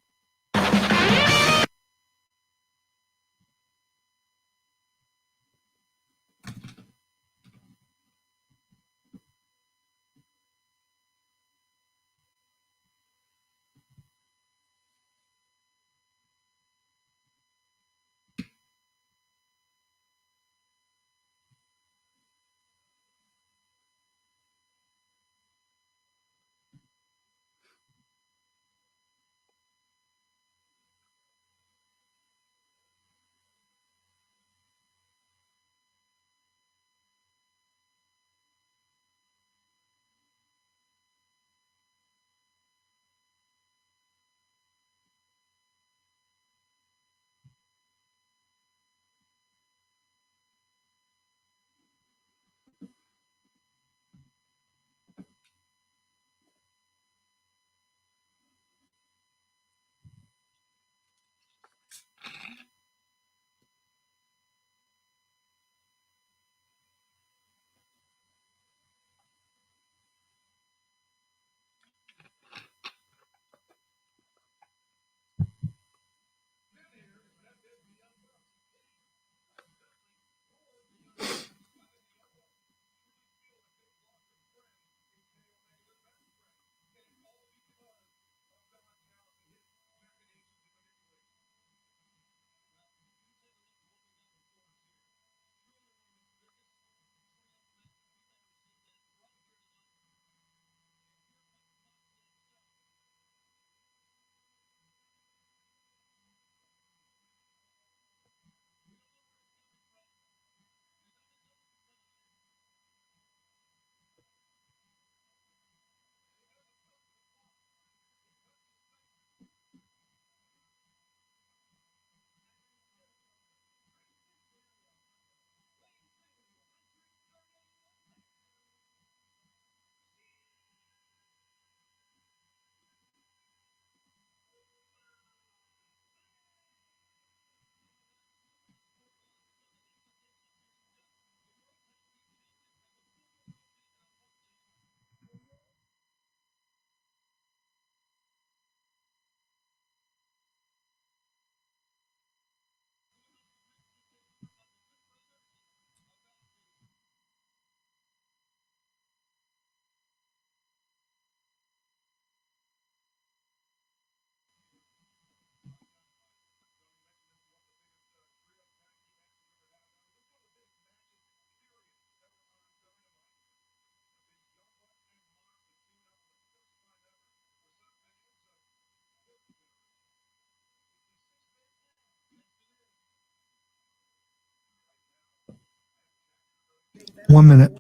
1 minute.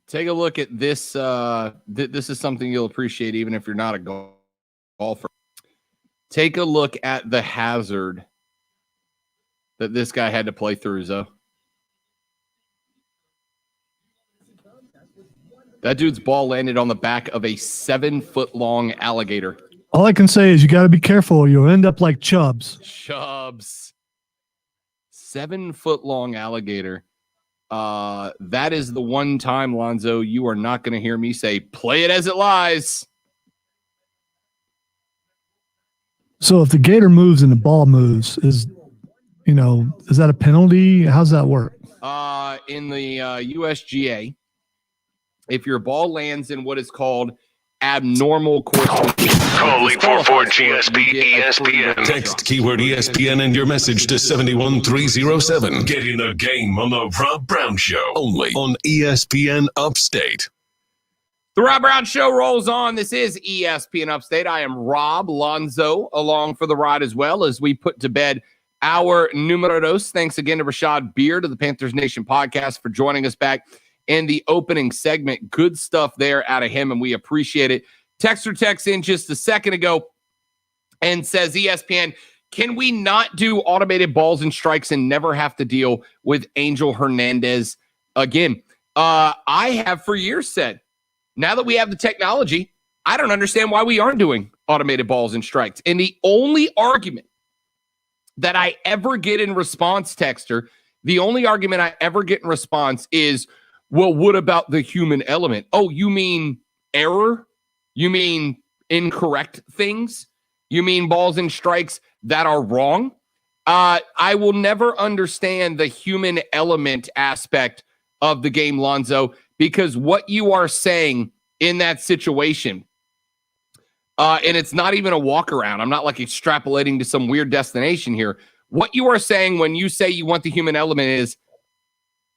Take a look at this. This is something you'll appreciate even if you're not a golfer. Take a look at the hazard that this guy had to play through, Zoe. That dude's ball landed on the back of a 7-foot-long alligator. All I can say is you got to be careful. You'll end up like Chubbs. 7-foot-long alligator. That is the one time, Lonzo, you are not going to hear me say, play it as it lies. So if the gator moves and the ball moves, is that a penalty? How's that work? In the USGA, if your ball lands in what is called abnormal course, call 844-GSP ESPN. Text keyword ESPN and your message to 71307. Get in the game on the Rob Brown Show, only on ESPN Upstate. The Rob Brown Show rolls on. This is ESPN Upstate. I am Rob Lonzo along for the ride as well as we put to bed our numero dos. Thanks again to Rashad Beard of the Panthers Nation podcast for joining us back in the opening segment. Good stuff there out of him, and we appreciate it. Texter texts in just a second ago and says, ESPN, can we not do automated balls and strikes and never have to deal with Angel Hernandez again? I have for years said, now that we have the technology, I don't understand why we aren't doing automated balls and strikes. And the only argument that I ever get in response, Texter, the only argument I ever get in response is, well, what about the human element? Oh, you mean error? You mean incorrect things? You mean balls and strikes that are wrong? I will never understand the human element aspect of the game, Lonzo, because what you are saying in that situation, and it's not even a walk around. I'm not like extrapolating to some weird destination here. What you are saying when you say you want the human element is,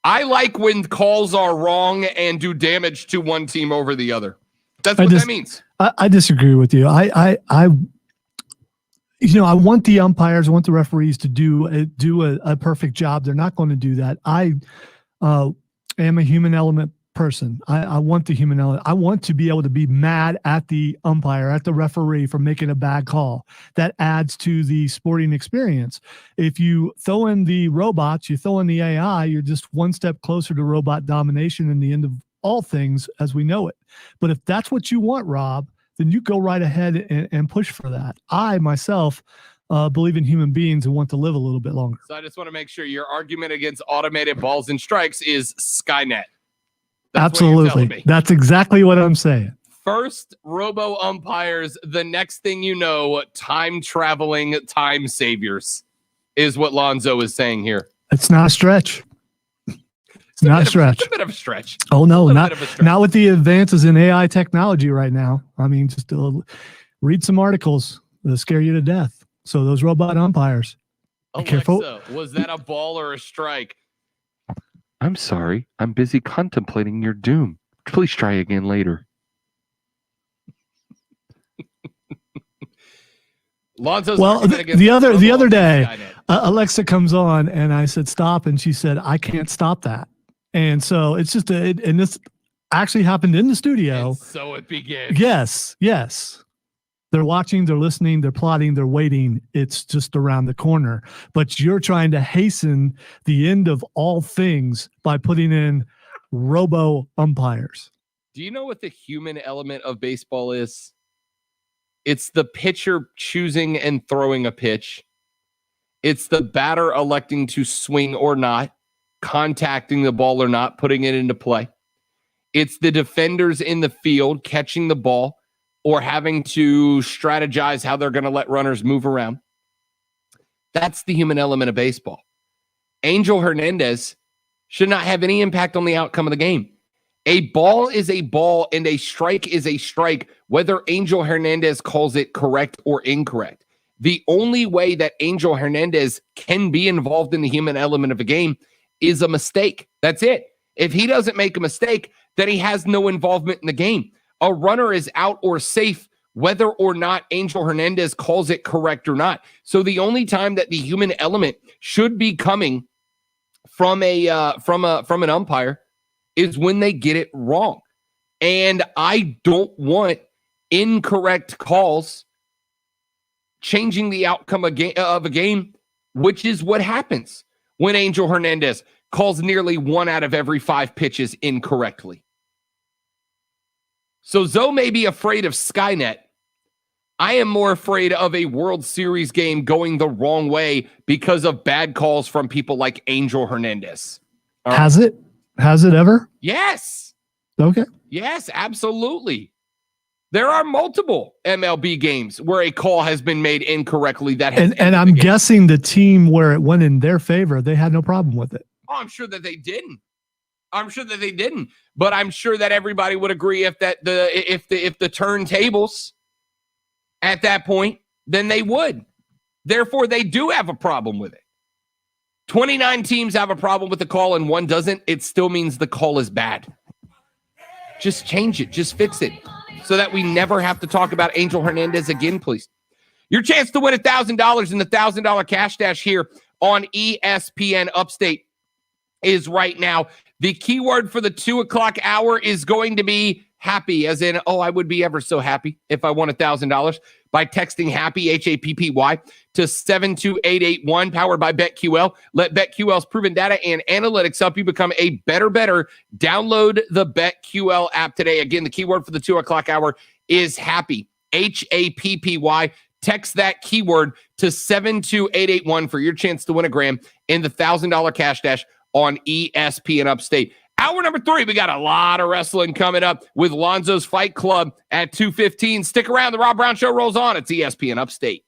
I like when calls are wrong and do damage to one team over the other. That's what that means. I disagree with you. I want the umpires, I want the referees to do a perfect job. They're not going to do that. I am a human element person. I want the human element. I want to be able to be mad at the umpire, at the referee for making a bad call. That adds to the sporting experience. If you throw in the robots, you throw in the AI, you're just one step closer to robot domination and the end of all things as we know it. But if that's what you want, Rob, then you go right ahead and push for that. I myself believe in human beings and want to live a little bit longer. So I just want to make sure your argument against automated balls and strikes is Skynet. That's absolutely. That's exactly what I'm saying. First, robo umpires. The next thing you know, time traveling time saviors is what Lonzo is saying here. It's not a stretch. It's not a stretch. It's a bit of a stretch. Oh, no, not with the advances in AI technology right now. I mean, just read some articles that scare you to death. So those robot umpires, be careful. Was that a ball or a strike? I'm sorry. I'm busy contemplating your doom. Please try again later. Lonzo's the other day, Alexa comes on and I said, stop. And she said, I can't stop that. And so it's just, and this actually happened in the studio. And so it began. Yes. They're watching, they're listening, they're plotting, they're waiting. It's just around the corner. But you're trying to hasten the end of all things by putting in robo umpires. Do you know what the human element of baseball is? It's the pitcher choosing and throwing a pitch. It's the batter electing to swing or not, contacting the ball or not, putting it into play. It's the defenders in the field catching the ball or having to strategize how they're going to let runners move around. That's the human element of baseball. Angel Hernandez should not have any impact on the outcome of the game. A ball is a ball and a strike is a strike, whether Angel Hernandez calls it correct or incorrect. The only way that Angel Hernandez can be involved in the human element of a game is a mistake. That's it. If he doesn't make a mistake, then he has no involvement in the game. A runner is out or safe, whether or not Angel Hernandez calls it correct or not. So the only time that the human element should be coming from an umpire is when they get it wrong. And I don't want incorrect calls changing the outcome of a game, which is what happens when Angel Hernandez calls nearly 1 out of every 5 pitches incorrectly. So Zoe may be afraid of Skynet. I am more afraid of a World Series game going the wrong way because of bad calls from people like Angel Hernandez. Right. Has it? Has it ever? Yes. Okay. Yes, absolutely. There are multiple MLB games where a call has been made incorrectly. And I'm guessing the team where it went in their favor, they had no problem with it. Oh, I'm sure that they didn't. But I'm sure that everybody would agree if the turntables at that point, then they would. Therefore, they do have a problem with it. 29 teams have a problem with the call and 1 doesn't. It still means the call is bad. Just change it. Just fix it so that we never have to talk about Angel Hernandez again, please. Your chance to win $1,000 in the $1,000 cash dash here on ESPN Upstate is right now. The keyword for the 2 o'clock hour is going to be happy, as in, oh, I would be ever so happy if I won $1,000 by texting happy, HAPPY, to 72881, powered by BetQL. Let BetQL's proven data and analytics help you become a better. Download the BetQL app today. Again, the keyword for the 2 o'clock hour is happy, HAPPY. Text that keyword to 72881 for your chance to win $1,000 in the $1,000 cash dash on ESPN Upstate. Hour number 3, we got a lot of wrestling coming up with Lonzo's Fight Club at 2:15. Stick around. The Rob Brown Show rolls on. It's ESPN Upstate.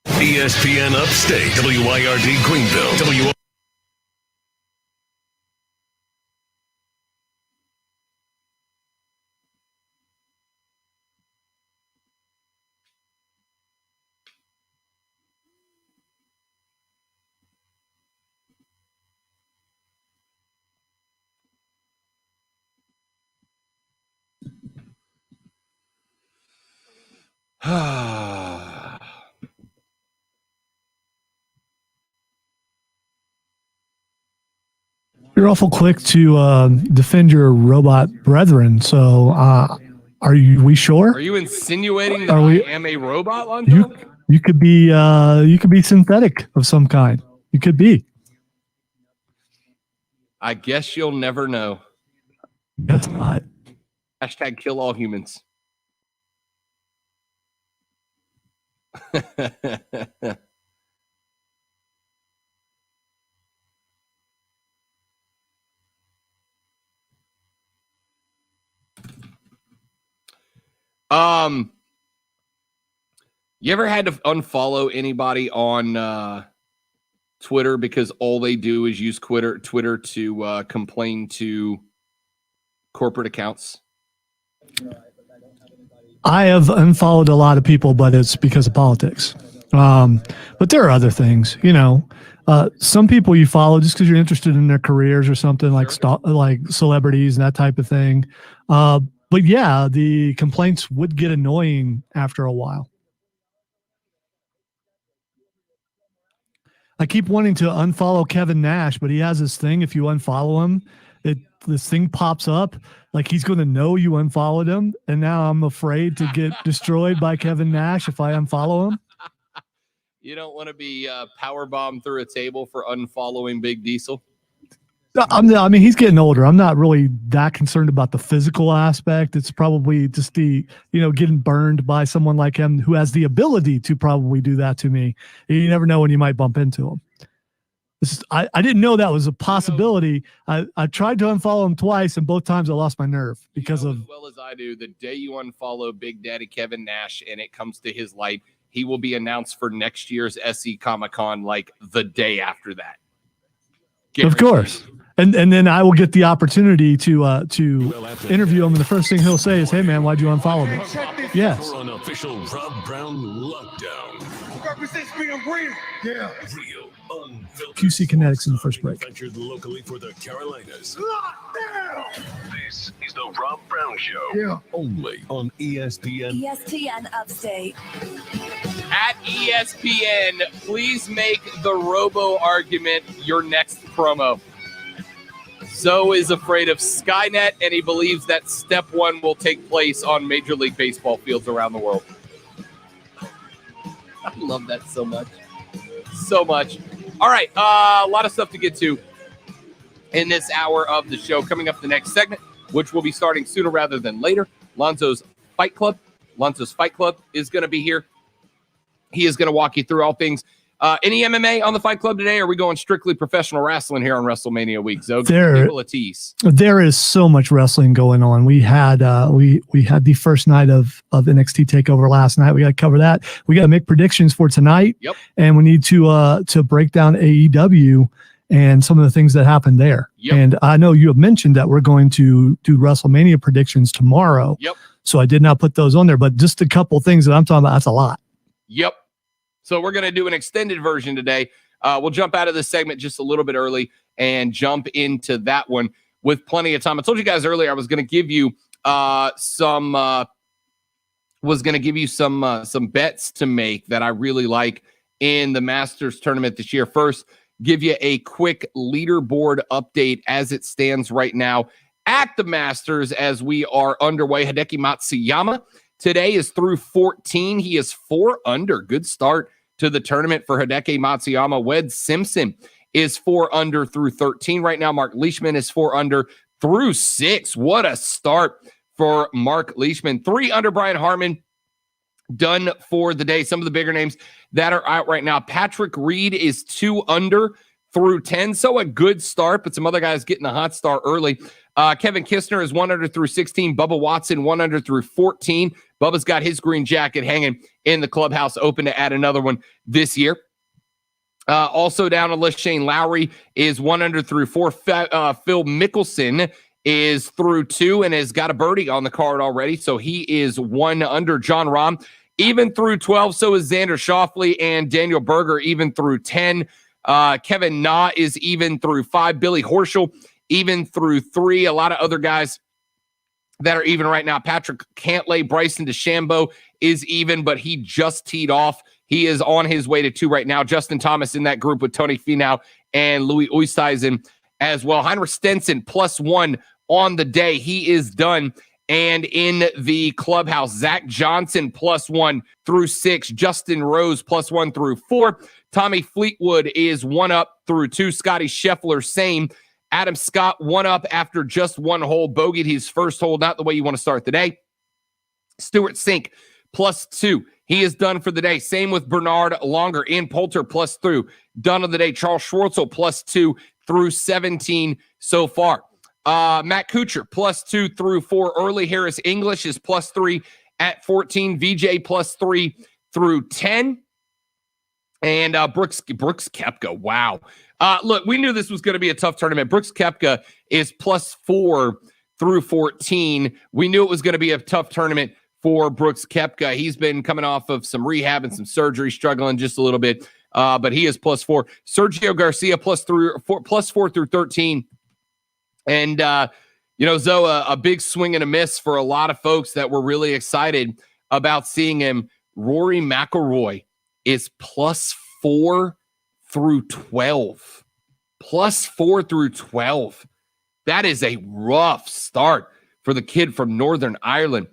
ESPN Upstate, WYRD Greenville, You're awful quick to defend your robot brethren. So, we sure? Are you insinuating that I am a robot, Lonzo? You could be synthetic of some kind. You could be. I guess you'll never know. Guess not. Hashtag kill all humans. You ever had to unfollow anybody on Twitter because all they do is use Twitter to complain to corporate accounts? I have unfollowed a lot of people, but it's because of politics. But there are other things, some people you follow just because you're interested in their careers or something, like celebrities and that type of thing. But yeah, the complaints would get annoying after a while. I keep wanting to unfollow Kevin Nash, but he has this thing. If you unfollow him, this thing pops up like he's going to know you unfollowed him. And now I'm afraid to get destroyed by Kevin Nash if I unfollow him. You don't want to be powerbombed through a table for unfollowing Big Diesel? I mean, he's getting older. I'm not really that concerned about the physical aspect. It's probably just the, getting burned by someone like him who has the ability to probably do that to me. You never know when you might bump into him. I didn't know that was a possibility. I tried to unfollow him twice, and both times I lost my nerve because of. As well as I do, the day you unfollow Big Daddy Kevin Nash and it comes to his light, he will be announced for next year's SC Comic-Con like the day after that. Of course. And then I will get the opportunity to interview him, and the first thing he'll say is, "Hey man, why'd you unfollow me?" Yes. For an official Rob Brown lockdown. Yeah. Real, unfiltered QC Kinetics in the first break. Manufactured locally for the Carolinas. Lockdown. This is the Rob Brown Show. Yeah. Only on ESPN. ESPN Upstate. At ESPN, please make the Robo argument your next promo. Zoe is afraid of Skynet, and he believes that step one will take place on Major League Baseball fields around the world. I love that so much. So much. All right, a lot of stuff to get to in this hour of the show. Coming up the next segment, which will be starting sooner rather than later, Lonzo's Fight Club. Lonzo's Fight Club is going to be here. He is going to walk you through all things. Any MMA on the Fight Club today? Or are we going strictly professional wrestling here on WrestleMania week? So there is so much wrestling going on. We had the first night of NXT TakeOver last night. We got to cover that. We got to make predictions for tonight. Yep. And we need to break down AEW and some of the things that happened there. Yep. And I know you have mentioned that we're going to do WrestleMania predictions tomorrow. Yep. So I did not put those on there, but just a couple things that I'm talking about, that's a lot. Yep. So we're going to do an extended version today. We'll jump out of this segment just a little bit early and jump into that one with plenty of time. I told you guys earlier I was going to give you some bets to make that I really like in the Masters tournament this year. First, give you a quick leaderboard update as it stands right now at the Masters as we are underway. Hideki Matsuyama today is through 14. He is 4 under. Good start to the tournament for Hideki Matsuyama. Wed Simpson is 4 under through 13 right now. Mark Leishman is 4 under through 6. What a start for Mark Leishman. 3 under Brian Harmon. Done for the day. Some of the bigger names that are out right now. Patrick Reed is 2 under through 10. So a good start, but some other guys getting a hot start early. Kevin Kistner is 1 under through 16. Bubba Watson 1 under through 14. Bubba's got his green jacket hanging in the clubhouse, open to add another one this year. Also down on the list, Shane Lowry is 1 under through 4. Phil Mickelson is through 2 and has got a birdie on the card already. So he is 1 under. John Rahm even through 12. So is Xander Schauffele and Daniel Berger even through 10. Kevin Na is even through 5. Billy Horschel even through 3. A lot of other guys that are even right now. Patrick Cantlay, Bryson DeChambeau is even, but he just teed off. He is on his way to 2 right now. Justin Thomas in that group with Tony Finau and Louis Oosthuizen as well. Heinrich Stenson +1 on the day. He is done. And in the clubhouse, Zach Johnson +1 through 6. Justin Rose +1 through 4. Tommy Fleetwood is 1 up through 2. Scotty Scheffler, same. Adam Scott 1 up after just 1 hole. Bogeyed his first hole, not the way you want to start the day. Stuart Sink +2. He is done for the day. Same with Bernard Longer. Ian Poulter +2. Done on the day. Charles Schwartzel +2 through 17 so far. Matt Kuchar +2 through 4 early. Harris English is +3 at 14. VJ +3 through 10. And Brooks Koepka, wow. Look, we knew this was going to be a tough tournament. Brooks Koepka is +4 through 14. We knew it was going to be a tough tournament for Brooks Koepka. He's been coming off of some rehab and some surgery, struggling just a little bit, but he is +4. Sergio Garcia +4 through 13. And, Zoe, a big swing and a miss for a lot of folks that were really excited about seeing him. Rory McIlroy is +4 through 12. +4 through 12. That is a rough start for the kid from Northern Ireland.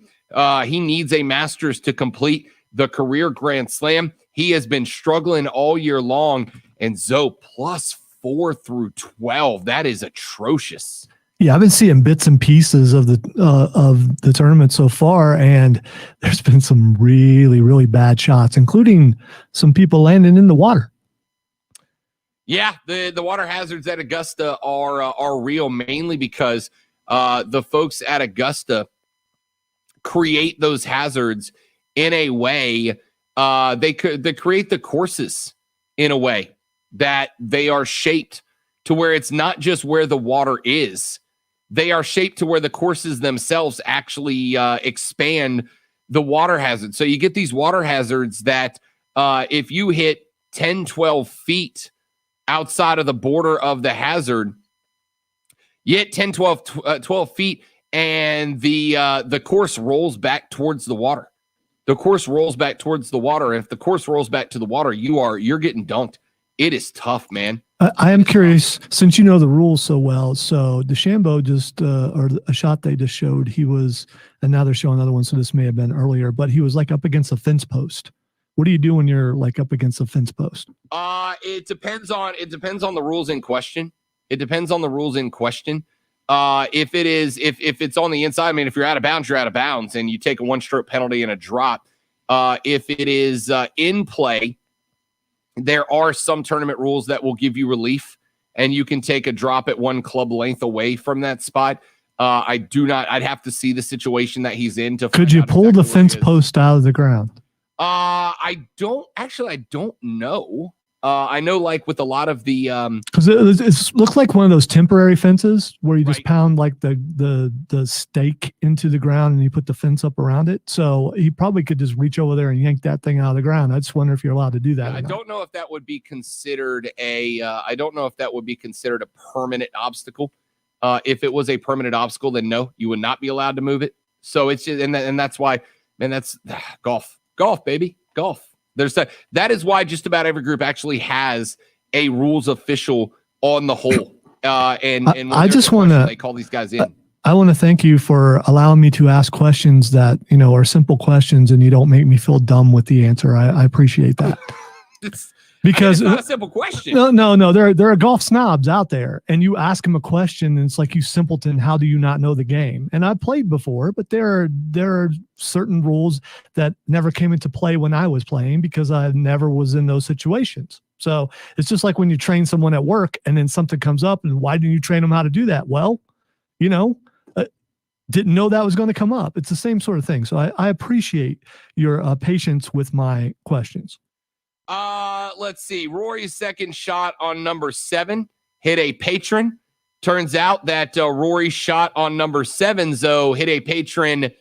He needs a Masters to complete the career Grand Slam. He has been struggling all year long. And Zoe, +4 through 12. That is atrocious. Yeah, I've been seeing bits and pieces of the tournament so far, and there's been some really, really bad shots, including some people landing in the water. Yeah, the water hazards at Augusta are real, mainly because the folks at Augusta create those hazards in a way they create the courses in a way that they are shaped to where it's not just where the water is. They are shaped to where the courses themselves actually expand the water hazard. So you get these water hazards that if you hit 10, 12 feet outside of the border of the hazard, you hit 10, 12 feet, and the course rolls back towards the water. the course rolls back towards the water. And if the course rolls back to the water, you're getting dunked. It is tough, man. I am curious, since you know the rules so well. So DeChambeau just, or a shot they just showed, he was, and now they're showing another one. So this may have been earlier, but he was like up against a fence post. What do you do when you're like up against a fence post? It depends on the rules in question. If it's on the inside, I mean, if you're out of bounds, you're out of bounds, and you take a 1-stroke penalty and a drop. If it is in play, there are some tournament rules that will give you relief, and you can take a drop at 1 club length away from that spot. I'd have to see the situation that he's in to. Could you pull the fence post out of the ground? I don't know. I know, like with a lot of the because it looks like one of those temporary fences where you just pound like the stake into the ground and you put the fence up around it. So he probably could just reach over there and yank that thing out of the ground. I just wonder if you're allowed to do that. I don't know if that would be considered a permanent obstacle. If it was a permanent obstacle, then no, you would not be allowed to move it. So it's just, and that's why, man, that's golf, baby, golf. That is why just about every group actually has a rules official on the hole. And I just want to, they call these guys in. I want to thank you for allowing me to ask questions that, are simple questions and you don't make me feel dumb with the answer. I appreciate that. Because it's not a simple question. No. There are golf snobs out there, and you ask them a question, and it's like, you simpleton, how do you not know the game? And I've played before, but there are certain rules that never came into play when I was playing because I never was in those situations. So it's just like when you train someone at work, and then something comes up, and why didn't you train them how to do that? Well, didn't know that was going to come up. It's the same sort of thing. So I appreciate your patience with my questions. Let's see. Rory's second shot on number 7 hit a patron. Turns out that Rory's shot on number 7, Zoe, hit a patron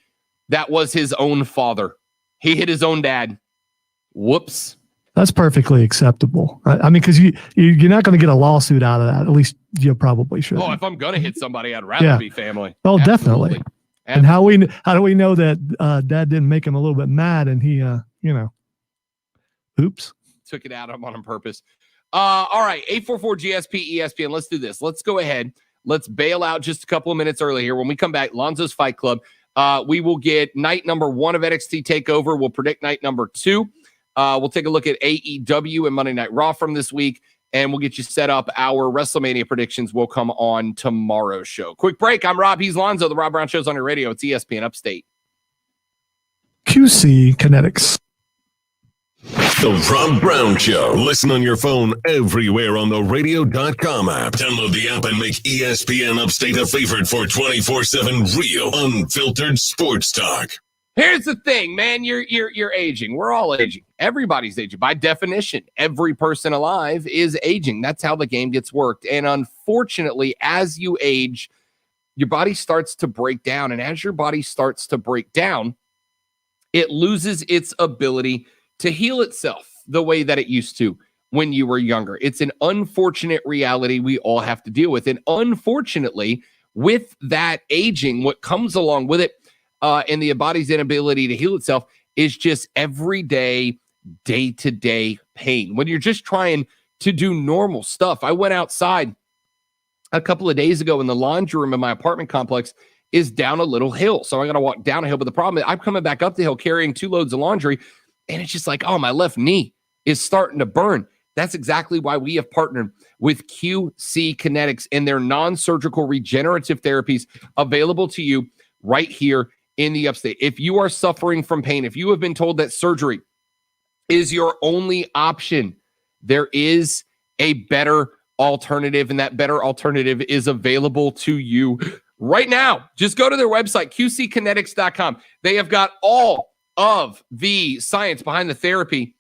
that was his own father. He hit his own dad. Whoops. That's perfectly acceptable. I mean, because you're not going to get a lawsuit out of that. At least you probably should. Oh, if I'm going to hit somebody, I'd rather be family. Oh, Absolutely. Definitely. And how do we know that dad didn't make him a little bit mad and he, oops. Took it out on purpose. All right, 844-GSP ESPN. Let's do this. Let's go ahead. Let's bail out just a couple of minutes early here. When we come back, Lonzo's Fight Club. We will get night number 1 of NXT TakeOver. We'll predict night number 2. We'll take a look at AEW and Monday Night Raw from this week, and we'll get you set up. Our WrestleMania predictions will come on tomorrow's show. Quick break. I'm Rob. He's Lonzo. The Rob Brown Show's on your radio. It's ESPN Upstate. QC Kinetics. The Rob Brown Show. Listen on your phone everywhere on the radio.com app. Download the app and make ESPN Upstate a favorite for 24/7 real, unfiltered sports talk. Here's the thing, man. You're aging. We're all aging. Everybody's aging. By definition, every person alive is aging. That's how the game gets worked. And unfortunately, as you age, your body starts to break down. And as your body starts to break down, it loses its ability to heal itself the way that it used to when you were younger. It's an unfortunate reality we all have to deal with. And unfortunately, with that aging, what comes along with it and the body's inability to heal itself is just everyday, day-to-day pain. When you're just trying to do normal stuff. I went outside a couple of days ago, and the laundry room in my apartment complex is down a little hill. So I got to walk down a hill. But the problem is I'm coming back up the hill carrying 2 loads of laundry, and it's just like, oh, my left knee is starting to burn. That's exactly why we have partnered with QC Kinetics and their non-surgical regenerative therapies available to you right here in the Upstate. If you are suffering from pain, if you have been told that surgery is your only option, there is a better alternative, and that better alternative is available to you right now. Just go to their website, qckinetics.com. They have got all of the science behind the therapy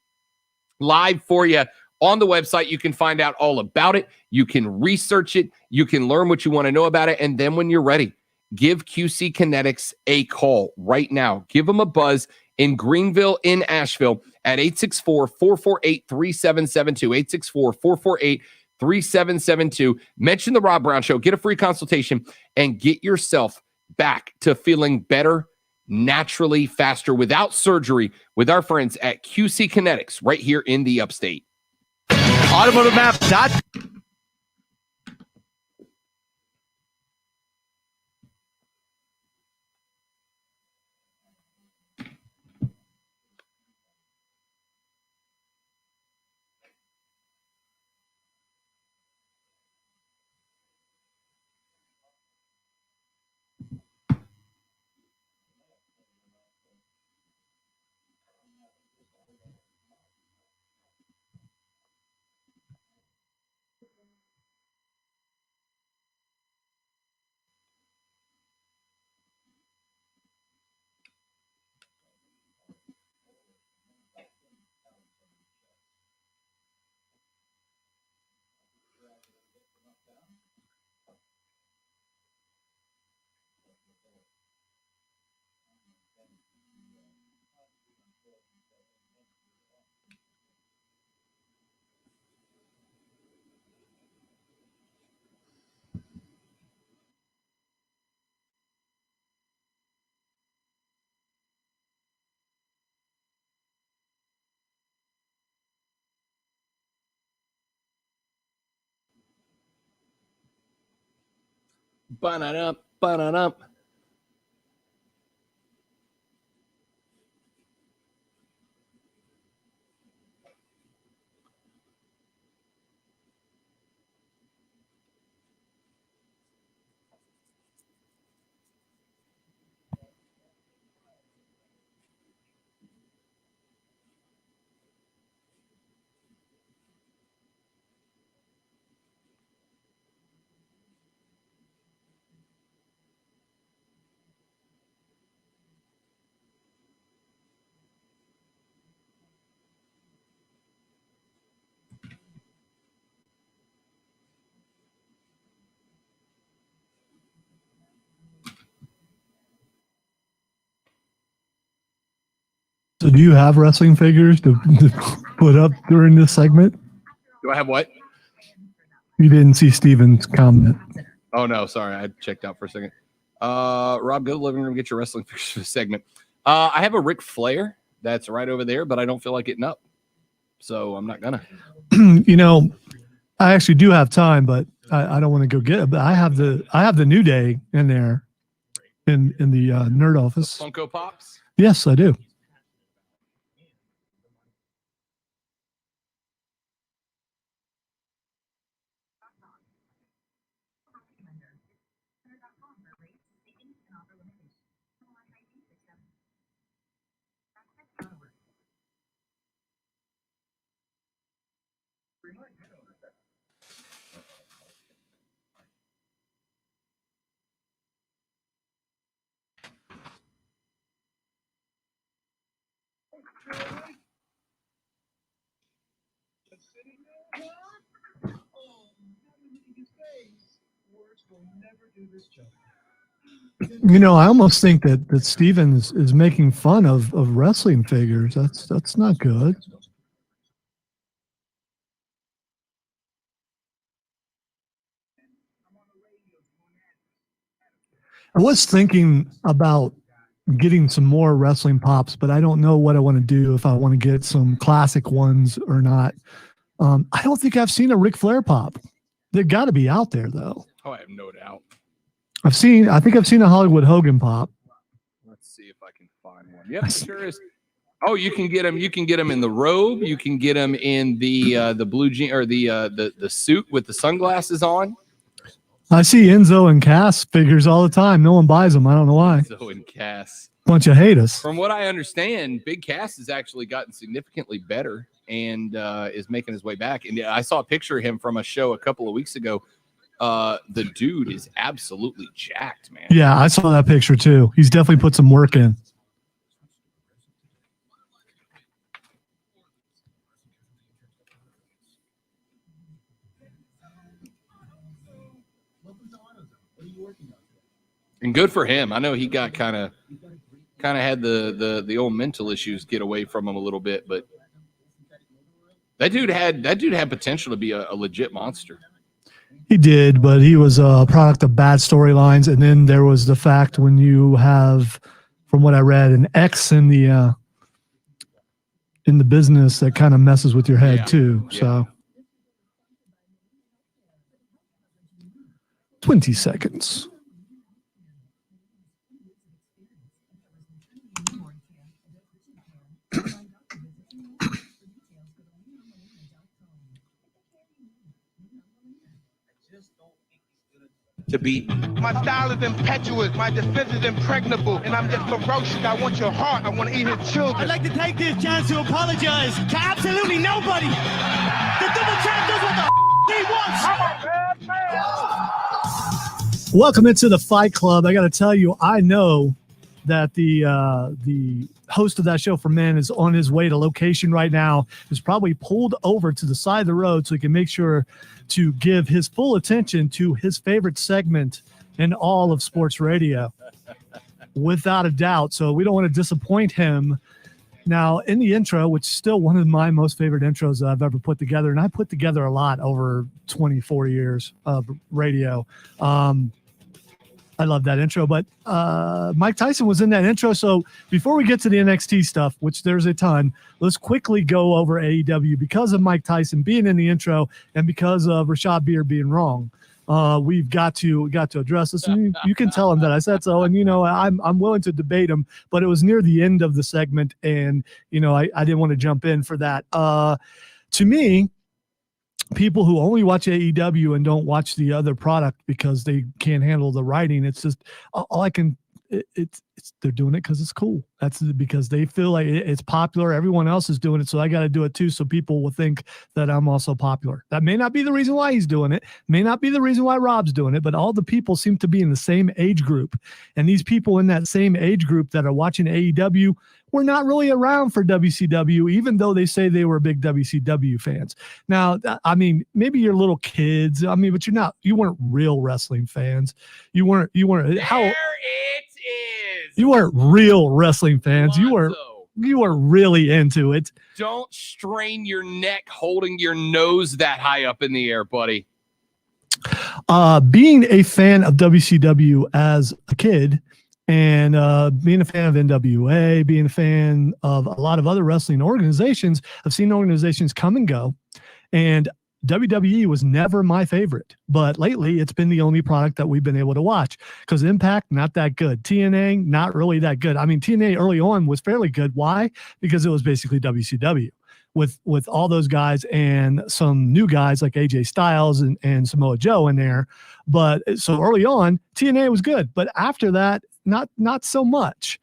live for you on the website. You can find out all about it. You can research it. You can learn what you want to know about it. And then when you're ready, give QC Kinetics a call right now. Give them a buzz in Greenville, in Asheville at 864-448-3772, 864-448-3772. Mention the Rob Brown Show. Get a free consultation and get yourself back to feeling better naturally faster without surgery with our friends at QC Kinetics right here in the upstate. Automotive Map. Ba-da-dum, ba-da-dum. So do you have wrestling figures to put up during this segment? Do I have what? You didn't see Steven's comment. Oh, no. Sorry. I checked out for a second. Rob, go to the living room, get your wrestling figures for the segment. I have a Ric Flair that's right over there, but I don't feel like getting up. So I'm not going to. I actually do have time, but I don't want to go get it. But I have the New Day in there in the nerd office. Funko Pops? Yes, I do. I almost think that Steven is making fun of wrestling figures. That's not good. I was thinking about getting some more wrestling pops, but I don't know what I want to do, if I want to get some classic ones or not. I don't think I've seen a Ric Flair pop. They've got to be out there, though. Oh, I have no doubt. I think I've seen a Hollywood Hogan pop. Let's see if I can find one. Yep, sure is. Oh, you can get them. You can get them in the robe. You can get them in the blue jean or the suit with the sunglasses on. I see Enzo and Cass figures all the time. No one buys them. I don't know why. Enzo and Cass. Bunch of haters. From what I understand, Big Cass has actually gotten significantly better and is making his way back. And I saw a picture of him from a show a couple of weeks ago. The dude is absolutely jacked, man. Yeah, I saw that picture too. He's definitely put some work in. And good for him. I know he got kind of had the old mental issues get away from him a little bit, but that dude had potential to be a legit monster. He did, but he was a product of bad storylines. And then there was the fact when you have from what I read, an X in the business that kind of messes with your head too. Yeah. So 20 seconds. To beat. My style is impetuous, my defense is impregnable, and I'm just ferocious. I want your heart, I want to eat your children. I'd like to take this chance to apologize to absolutely nobody. The double champ does what the he wants. Welcome into the Fight Club. I got to tell you, I know that the host of that show for men is on his way to location right now. Is probably pulled over to the side of the road so he can make sure to give his full attention to his favorite segment in all of sports radio, without a doubt. So we don't want to disappoint him. Now, in the intro, which is still one of my most favorite intros that I've ever put together, and I put together a lot over 24 years of radio. I love that intro, but Mike Tyson was in that intro. So before we get to the NXT stuff, which there's a ton, let's quickly go over AEW because of Mike Tyson being in the intro and because of Rashad Beard being wrong. We've got to address this. And you can tell him that I said so, and I'm willing to debate him, but it was near the end of the segment, and I didn't want to jump in for that. To me, people who only watch AEW and don't watch the other product because they can't handle the writing, it's just all I can. It's they're doing it because it's cool. That's because they feel like it's popular. Everyone else is doing it, so I got to do it too. So people will think that I'm also popular. That may not be the reason why he's doing it. May not be the reason why Rob's doing it. But all the people seem to be in the same age group, and these people in that same age group that are watching AEW were not really around for WCW, even though they say they were big WCW fans. Now, I mean, maybe you're little kids. I mean, but you weren't real wrestling fans. You weren't. How? There it is. You weren't real wrestling fans. You were really into it. Don't strain your neck holding your nose that high up in the air, buddy. Being a fan of WCW as a kid, and being a fan of NWA, being a fan of a lot of other wrestling organizations, I've seen organizations come and go, and WWE was never my favorite, but lately it's been the only product that we've been able to watch because Impact, not that good. TNA, not really that good. I mean, TNA early on was fairly good. Why? Because it was basically WCW with all those guys and some new guys like AJ Styles and Samoa Joe in there. But so early on, TNA was good. But after that, not so much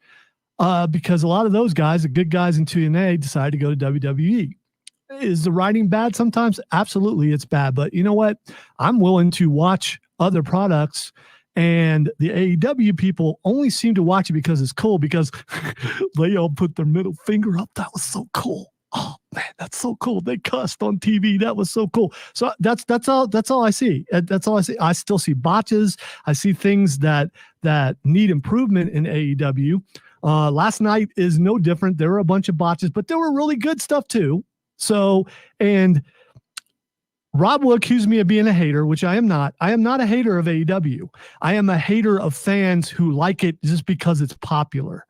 because a lot of those guys, the good guys in TNA, decided to go to WWE. Is the writing bad sometimes? Absolutely, it's bad. But you know what? I'm willing to watch other products, and the AEW people only seem to watch it because it's cool, because they all put their middle finger up. That was so cool. Oh man, that's so cool. They cussed on TV. That was so cool. So that's all I see. That's all I see. I still see botches. I see things that need improvement in AEW. Last night is no different. There were a bunch of botches, but there were really good stuff too. So, and Rob will accuse me of being a hater, which I am not. I am not a hater of AEW. I am a hater of fans who like it just because it's popular.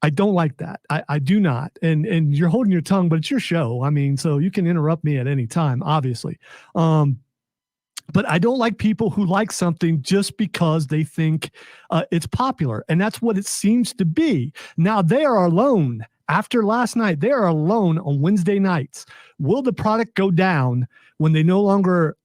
I don't like that. I do not. And you're holding your tongue, but it's your show. I mean, so you can interrupt me at any time, obviously. But I don't like people who like something just because they think it's popular. And that's what it seems to be. Now, they are alone. After last night, they are alone on Wednesday nights. Will the product go down when they no longer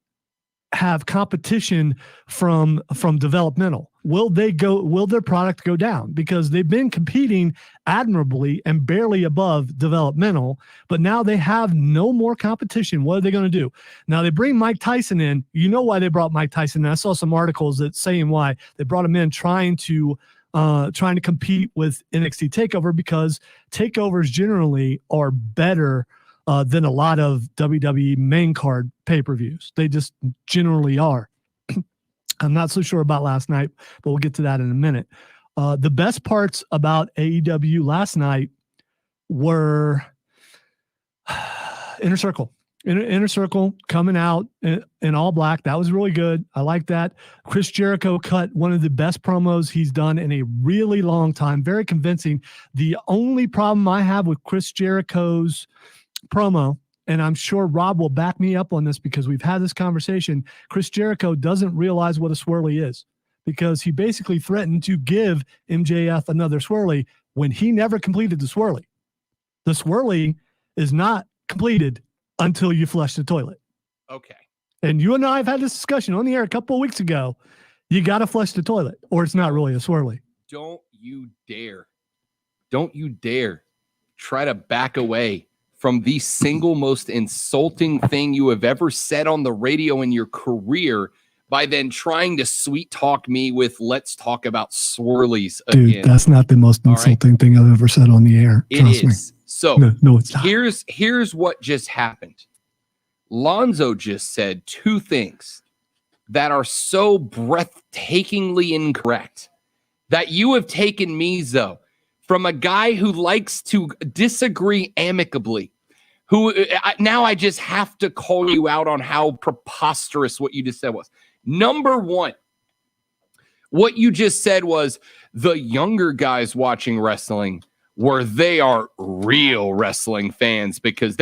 have competition from developmental? Will their product go down? Because they've been competing admirably and barely above developmental, but now they have no more competition. What are they going to do? Now they bring Mike Tyson in. You know why they brought Mike Tyson in. I saw some articles that saying why they brought him in, trying to compete with NXT TakeOver, because takeovers generally are better than a lot of WWE main card pay-per-views. They just generally are. I'm not so sure about last night, but we'll get to that in a minute. The best parts about AEW last night were Inner Circle. Inner Circle coming out in all black. That was really good. I like that. Chris Jericho cut one of the best promos he's done in a really long time. Very convincing. The only problem I have with Chris Jericho's promo, and I'm sure Rob will back me up on this because we've had this conversation, Chris Jericho doesn't realize what a swirly is, because he basically threatened to give MJF another swirly when he never completed the swirly. The swirly is not completed until you flush the toilet. Okay. And you and I have had this discussion on the air a couple of weeks ago. You got to flush the toilet or it's not really a swirly. Don't you dare try to back away from the single most insulting thing you have ever said on the radio in your career by then trying to sweet talk me with let's talk about swirlies again. Dude, that's not the most insulting thing I've ever said on the air. It is. So no, it's not. Here's what just happened. Lonzo just said two things that are so breathtakingly incorrect that you have taken me, Zoe, from a guy who likes to disagree amicably, now I just have to call you out on how preposterous what you just said was. Number one, what you just said was the younger guys watching wrestling where they are real wrestling fans because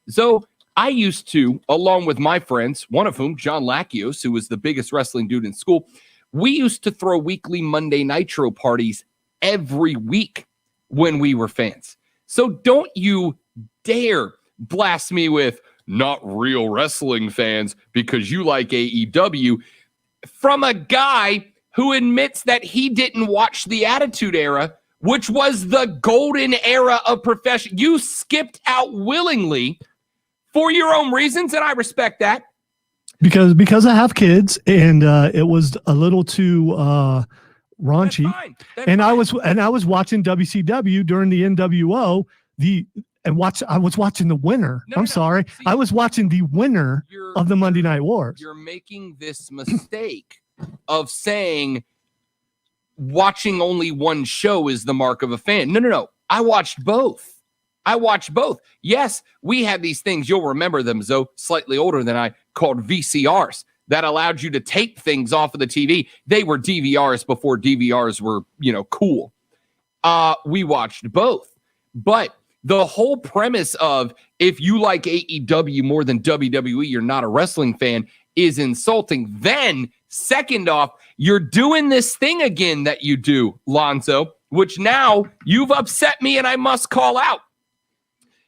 so I used to, along with my friends, one of whom, John Lackios, who was the biggest wrestling dude in school, we used to throw weekly Monday Nitro parties every week when we were fans. So don't you dare blast me with not real wrestling fans because you like AEW from a guy who admits that he didn't watch the Attitude Era, which was the golden era of profession. You skipped out willingly for your own reasons, and I respect that. Because I have kids, and it was a little too raunchy. That's fine. I was watching WCW during the NWO. I was watching the winner. Sorry. See, I was watching the winner of the Monday Night Wars. You're making this mistake of saying watching only one show is the mark of a fan. No. I watched both. Yes, we had these things. You'll remember them, Zoe, slightly older than I, called VCRs that allowed you to tape things off of the TV. They were DVRs before DVRs were, cool. We watched both. But the whole premise of if you like AEW more than WWE, you're not a wrestling fan is insulting. Then, second off, you're doing this thing again that you do, Lonzo, which now you've upset me and I must call out.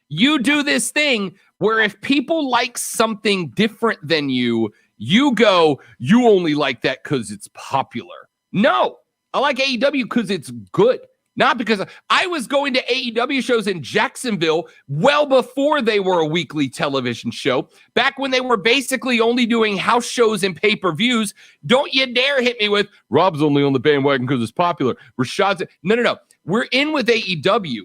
You do this thing where if people like something different than you go, you only like that because it's popular. No, I like AEW because it's good. Not because I was going to AEW shows in Jacksonville well before they were a weekly television show, back when they were basically only doing house shows and pay-per-views. Don't you dare hit me with, Rob's only on the bandwagon because it's popular. Rashad's... No. We're in with AEW.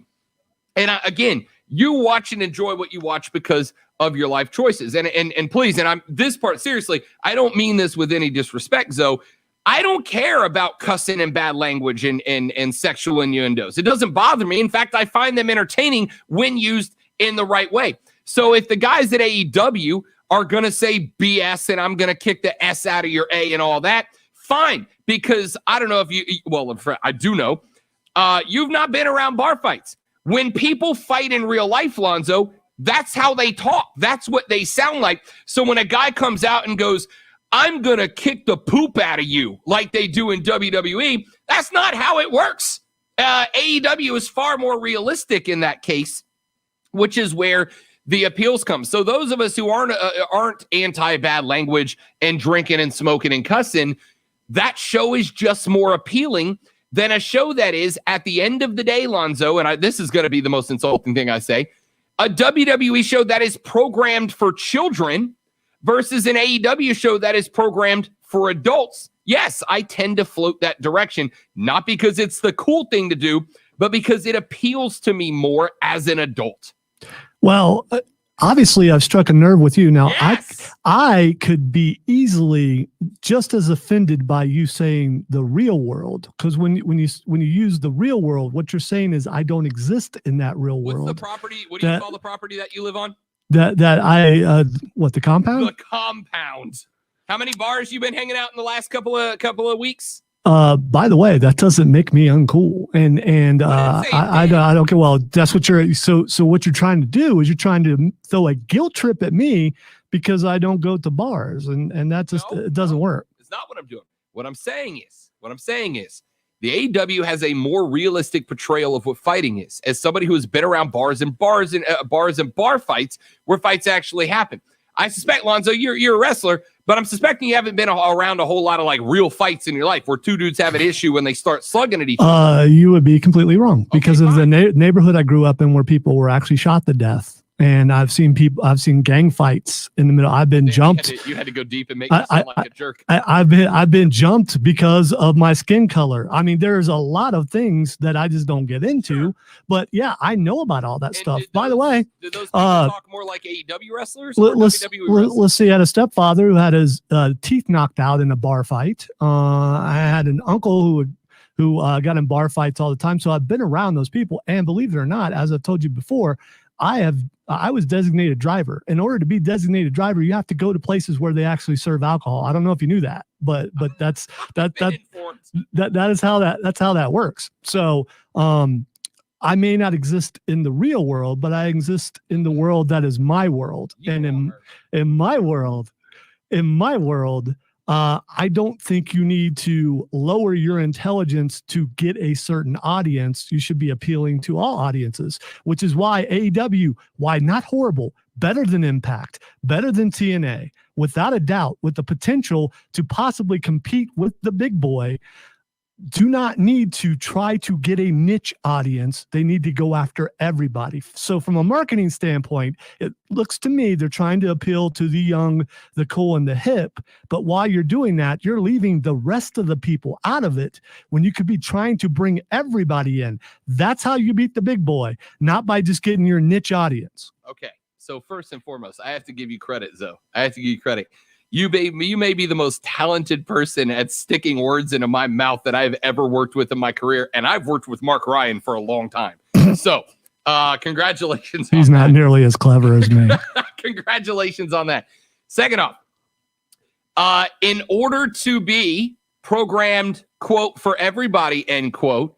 And again, you watch and enjoy what you watch because of your life choices. And please, and I'm this part, seriously, I don't mean this with any disrespect, Zoe. I don't care about cussing and bad language and sexual innuendos. It doesn't bother me. In fact, I find them entertaining when used in the right way. So if the guys at AEW are going to say BS and I'm going to kick the S out of your A and all that, fine. Because I don't know if you, well, I do know, you've not been around bar fights. When people fight in real life, Lonzo, that's how they talk. That's what they sound like. So when a guy comes out and goes, I'm going to kick the poop out of you like they do in WWE, that's not how it works. AEW is far more realistic in that case, which is where the appeals come. So those of us who aren't anti-bad language and drinking and smoking and cussing, that show is just more appealing than a show that is, at the end of the day, Lonzo, and this is going to be the most insulting thing I say, a WWE show that is programmed for children versus an AEW show that is programmed for adults. Yes, I tend to float that direction, not because it's the cool thing to do, but because it appeals to me more as an adult. Well, obviously I've struck a nerve with you. Now, yes. I could be easily just as offended by you saying the real world, because when you use the real world, what you're saying is I don't exist in that real world. What's the property? What do you call the property that you live on? What, the compound? The compound. How many bars you been hanging out in the last couple of weeks? By the way, that doesn't make me uncool, and I don't care. Well, that's what you're. So what you're trying to do is you're trying to throw a guilt trip at me because I don't go to bars, and that just it doesn't work. It's not what I'm doing. What I'm saying is, the AEW has a more realistic portrayal of what fighting is. As somebody who has been around bars and bar fights where fights actually happen. I suspect, Lonzo, you're a wrestler, but I'm suspecting you haven't been around a whole lot of like real fights in your life where two dudes have an issue when they start slugging at each other. You would be completely wrong because of the neighborhood I grew up in where people were actually shot to death. And I've seen gang fights in the middle. I've been jumped. You had to go deep and make me sound like a jerk. I've been jumped because of my skin color. I mean, there's a lot of things that I just don't get into. Sure. But yeah, I know about all that stuff. By the way, did those people talk more like AEW wrestlers? Let's see. I had a stepfather who had his teeth knocked out in a bar fight. I had an uncle who got in bar fights all the time. So I've been around those people. And believe it or not, as I've told you before, I was designated driver. In order to be designated driver, you have to go to places where they actually serve alcohol. I don't know if you knew that, but that's how that works. So I may not exist in the real world, but I exist in the world that is my world. And in my world, I don't think you need to lower your intelligence to get a certain audience. You should be appealing to all audiences, which is why AEW, why not horrible, better than Impact, better than TNA, without a doubt, with the potential to possibly compete with the big boy, do not need to try to get a niche audience. They need to go after everybody. So from a marketing standpoint, it looks to me they're trying to appeal to the young, the cool, and the hip. But while you're doing that, you're leaving the rest of the people out of it when you could be trying to bring everybody in. That's how you beat the big boy, not by just getting your niche audience. Okay. So first and foremost, I have to give you credit, Zoe. I have to give you credit. You may be the most talented person at sticking words into my mouth that I've ever worked with in my career, and I've worked with Mark Ryan for a long time. So, congratulations. He's not nearly as clever as me. Congratulations on that. Second off, in order to be programmed, quote, for everybody, end quote,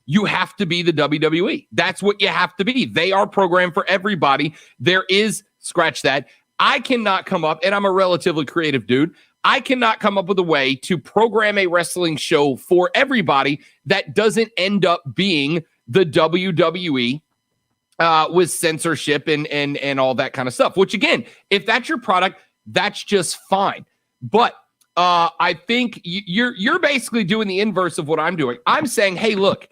you have to be the WWE. That's what you have to be. They are programmed for everybody. There is, scratch that, I cannot come up, and I'm a relatively creative dude, I cannot come up with a way to program a wrestling show for everybody that doesn't end up being the WWE with censorship and all that kind of stuff. Which, again, if that's your product, that's just fine. But I think you're basically doing the inverse of what I'm doing. I'm saying, hey, look,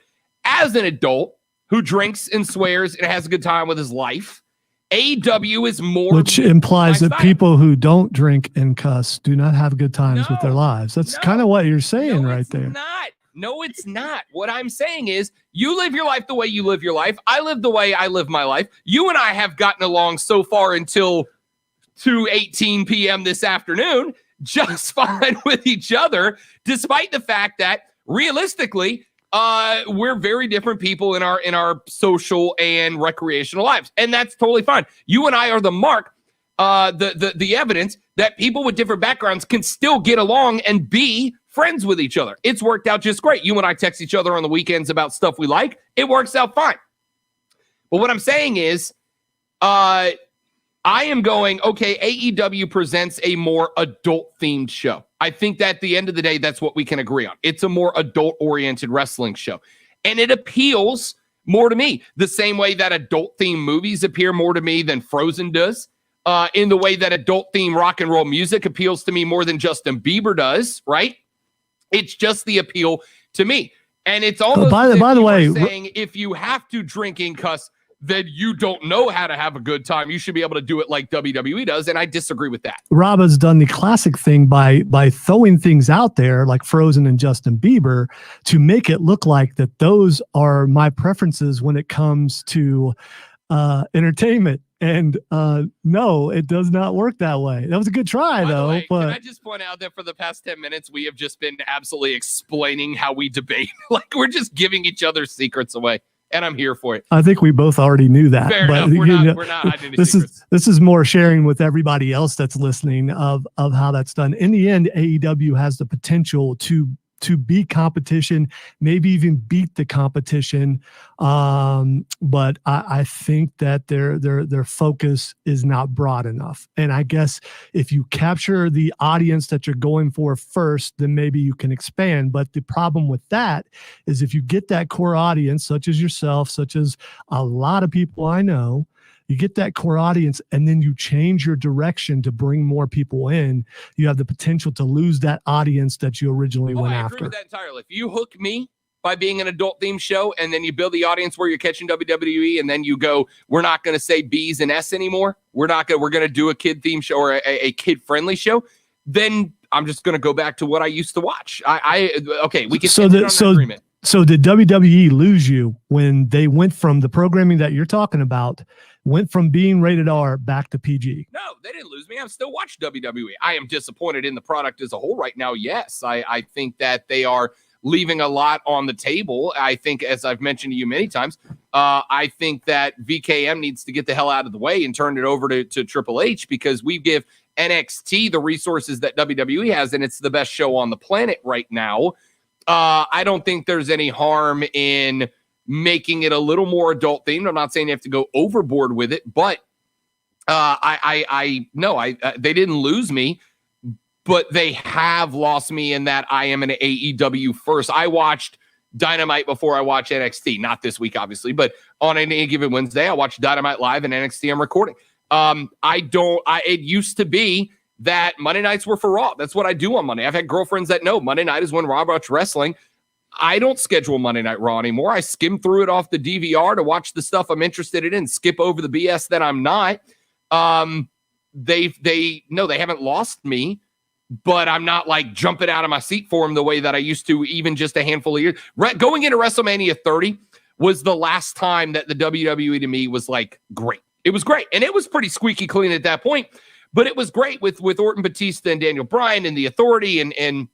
as an adult who drinks and swears and has a good time with his life, AEW is more, which implies that people who don't drink and cuss do not have good times with their lives. That's kind of what you're saying right there. No, it's not. What I'm saying is you live your life the way you live your life. I live the way I live my life. You and I have gotten along so far until 2:18 p.m. this afternoon, just fine with each other, despite the fact that realistically, we're very different people in our social and recreational lives, and that's totally fine. You and I are the mark, the evidence that people with different backgrounds can still get along and be friends with each other. It's worked out just great. You and I text each other on the weekends about stuff we like. It works out fine. But what I'm saying is, I am going, okay, AEW presents a more adult-themed show. I think that at the end of the day, that's what we can agree on. It's a more adult-oriented wrestling show. And it appeals more to me, the same way that adult-themed movies appear more to me than Frozen does, in the way that adult-themed rock and roll music appeals to me more than Justin Bieber does, right? It's just the appeal to me. And it's almost by the way, saying if you have to drink and cuss, then you don't know how to have a good time. You should be able to do it like WWE does, and I disagree with that. Rob has done the classic thing by throwing things out there like Frozen and Justin Bieber to make it look like that those are my preferences when it comes to entertainment. And no, it does not work that way. That was a good try, though. Way, can I just point out that for the past 10 minutes, we have just been absolutely explaining how we debate. Like we're just giving each other secrets away. and I'm here for it. I think we both already knew that. Fair enough. We're not hiding any secrets. This is more sharing with everybody else that's listening of how that's done. In the end, AEW has the potential to beat competition, maybe even beat the competition. But I think that their focus is not broad enough. And I guess if you capture the audience that you're going for first, then maybe you can expand. But the problem with that is if you get that core audience, such as yourself, such as a lot of people I know, you get that core audience and then you change your direction to bring more people in, you have the potential to lose that audience that you originally went after. I agree with that entirely. If you hook me by being an adult themed show and then you build the audience where you're catching WWE and then you go, we're not going to say B's and S anymore. We're going to do a kid themed show or a kid friendly show. Then I'm just going to go back to what I used to watch. Okay, we can end on an agreement. So did WWE lose you when they went from the programming that you're talking about, went from being rated R back to PG? No, they didn't lose me. I'm still watching WWE. I am disappointed in the product as a whole right now. Yes, I think that they are leaving a lot on the table. I think, as I've mentioned to you many times, I think that VKM needs to get the hell out of the way and turn it over to Triple H, because we give NXT the resources that WWE has, and it's the best show on the planet right now. I don't think there's any harm in making it a little more adult themed. I'm not saying you have to go overboard with it, but they didn't lose me, but they have lost me in that I am an AEW first. I watched Dynamite before I watched NXT, not this week, obviously, but on any given Wednesday, I watched Dynamite live and NXT I'm recording. It used to be that Monday nights were for Raw. That's what I do on Monday. I've had girlfriends that know Monday night is when Raw watch wrestling. I don't schedule Monday Night Raw anymore. I skim through it off the DVR to watch the stuff I'm interested in, skip over the BS that I'm not. They haven't lost me, but I'm not like jumping out of my seat for them the way that I used to even just a handful of years. Going into WrestleMania 30 was the last time that the WWE to me was like great. It was great. And it was pretty squeaky clean at that point. But it was great with Orton, Batista, and Daniel Bryan and the Authority and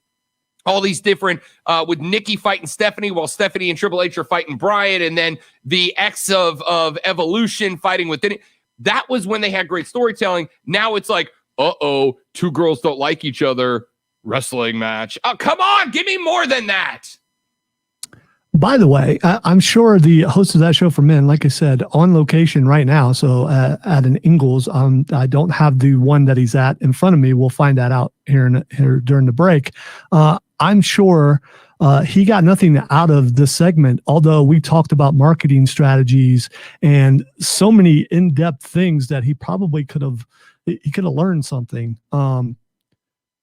all these different, with Nikki fighting Stephanie while Stephanie and Triple H are fighting Bryan, and then the X of Evolution fighting within it. That was when they had great storytelling. Now it's like, two girls don't like each other, wrestling match. Oh, come on, give me more than that. By the way, I'm sure the host of that show for men, like I said, on location right now. So at an Ingles, I don't have the one that he's at in front of me. We'll find that out here during the break. I'm sure he got nothing out of this segment, although we talked about marketing strategies and so many in-depth things that he probably could have learned something.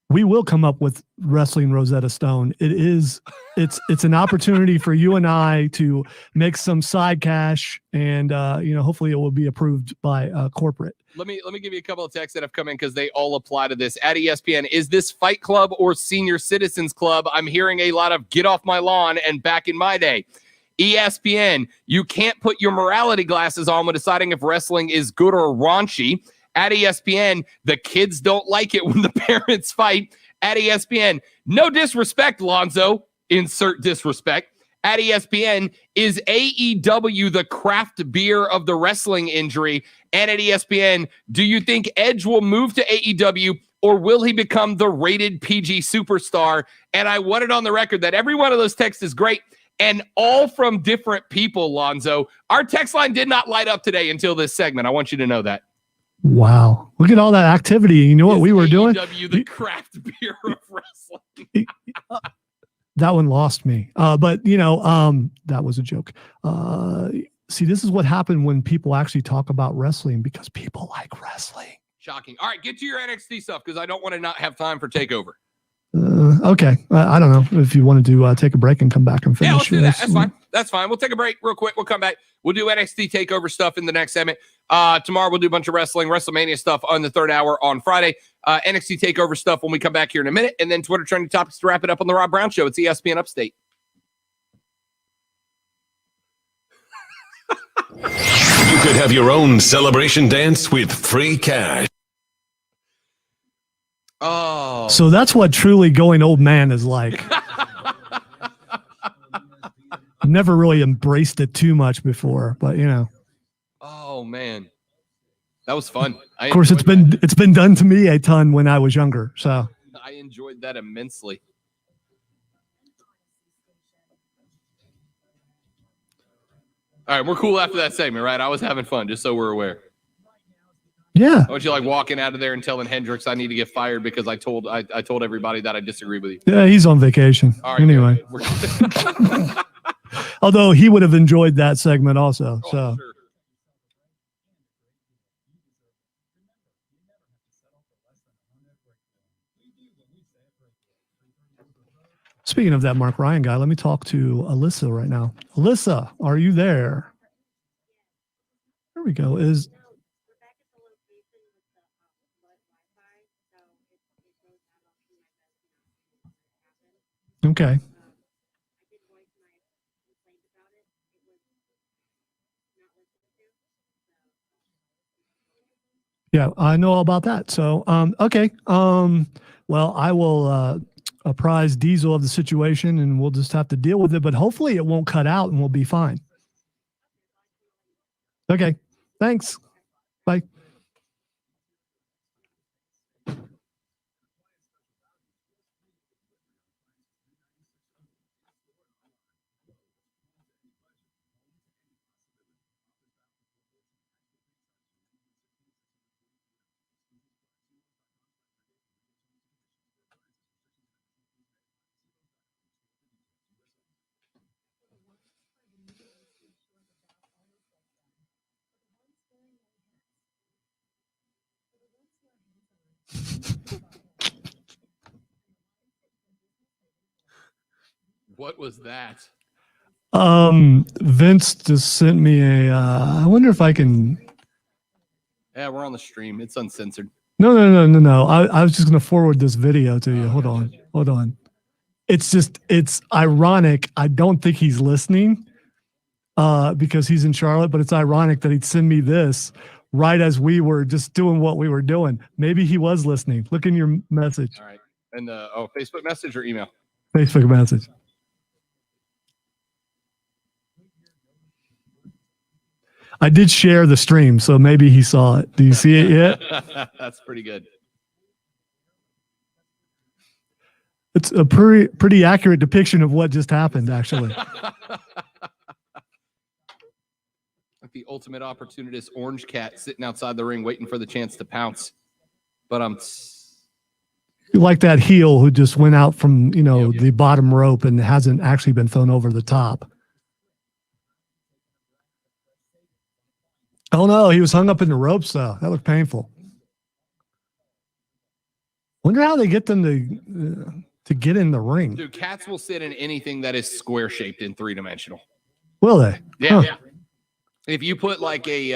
We will come up with Wrestling Rosetta Stone. It's an opportunity for you and I to make some side cash, and hopefully it will be approved by corporate. Let me give you a couple of texts that have come in because they all apply to this. At ESPN, is this Fight Club or Senior Citizens Club? I'm hearing a lot of get off my lawn and back in my day. ESPN, you can't put your morality glasses on when deciding if wrestling is good or raunchy. At ESPN, the kids don't like it when the parents fight. At ESPN, no disrespect, Lonzo. Insert disrespect. At ESPN, is AEW the craft beer of the wrestling injury? And at ESPN, do you think Edge will move to AEW or will he become the rated PG superstar? And I want it on the record that every one of those texts is great and all from different people, Lonzo. Our text line did not light up today until this segment. I want you to know that. Wow. Look at all that activity. You know what we were doing? AEW, the craft beer of wrestling. That one lost me. But that was a joke. See, this is what happened when people actually talk about wrestling, because people like wrestling. Shocking. All right, get to your NXT stuff because I don't want to not have time for TakeOver. Okay. I don't know if you wanted to take a break and come back and finish. Yeah, let's do that. That's fine. That's fine. We'll take a break real quick. We'll come back. We'll do NXT TakeOver stuff in the next segment. Tomorrow we'll do a bunch of WrestleMania stuff on the third hour on Friday. NXT TakeOver stuff when we come back here in a minute. And then Twitter trending topics to wrap it up on the Rob Brown Show. It's ESPN Upstate. You could have your own celebration dance with free cash. Oh. So that's what truly going old man is like. never really embraced it too much before, but Oh man, that was fun. Of course, it's been done to me a ton when I was younger, so I enjoyed that immensely. All right, we're cool after that segment, right? I was having fun, just so we're aware. Yeah. I want you like walking out of there and telling Hendricks I need to get fired because I told everybody that I disagree with you. Yeah, he's on vacation. All right, anyway. Although he would have enjoyed that segment also. So. Sure. Speaking of that Mark Ryan guy, let me talk to Alyssa right now. Alyssa, are you there? There we go. Okay. Yeah, I know all about that. So, okay. Well, I will apprise Diesel of the situation and we'll just have to deal with it, but hopefully it won't cut out and we'll be fine. Okay. Thanks. Bye. What was that? Vince just sent me I wonder if I can. Yeah, we're on the stream. It's uncensored. No. I was just going to forward this video to you. Hold on. It's ironic. I don't think he's listening because he's in Charlotte, but it's ironic that he'd send me this right as we were just doing what we were doing. Maybe he was listening. Look in your message. All right. And Facebook message or email? Facebook message. I did share the stream, so maybe he saw it. Do you see it yet? That's pretty good. It's a pretty accurate depiction of what just happened, actually. Like the ultimate opportunist orange cat sitting outside the ring waiting for the chance to pounce. But like that heel who just went out from, the bottom rope and hasn't actually been thrown over the top. Oh no, he was hung up in the ropes though. That looked painful. Wonder how they get them to get in the ring. Dude, cats will sit in anything that is square shaped and 3-dimensional. Will they? Yeah. Huh. If you put like a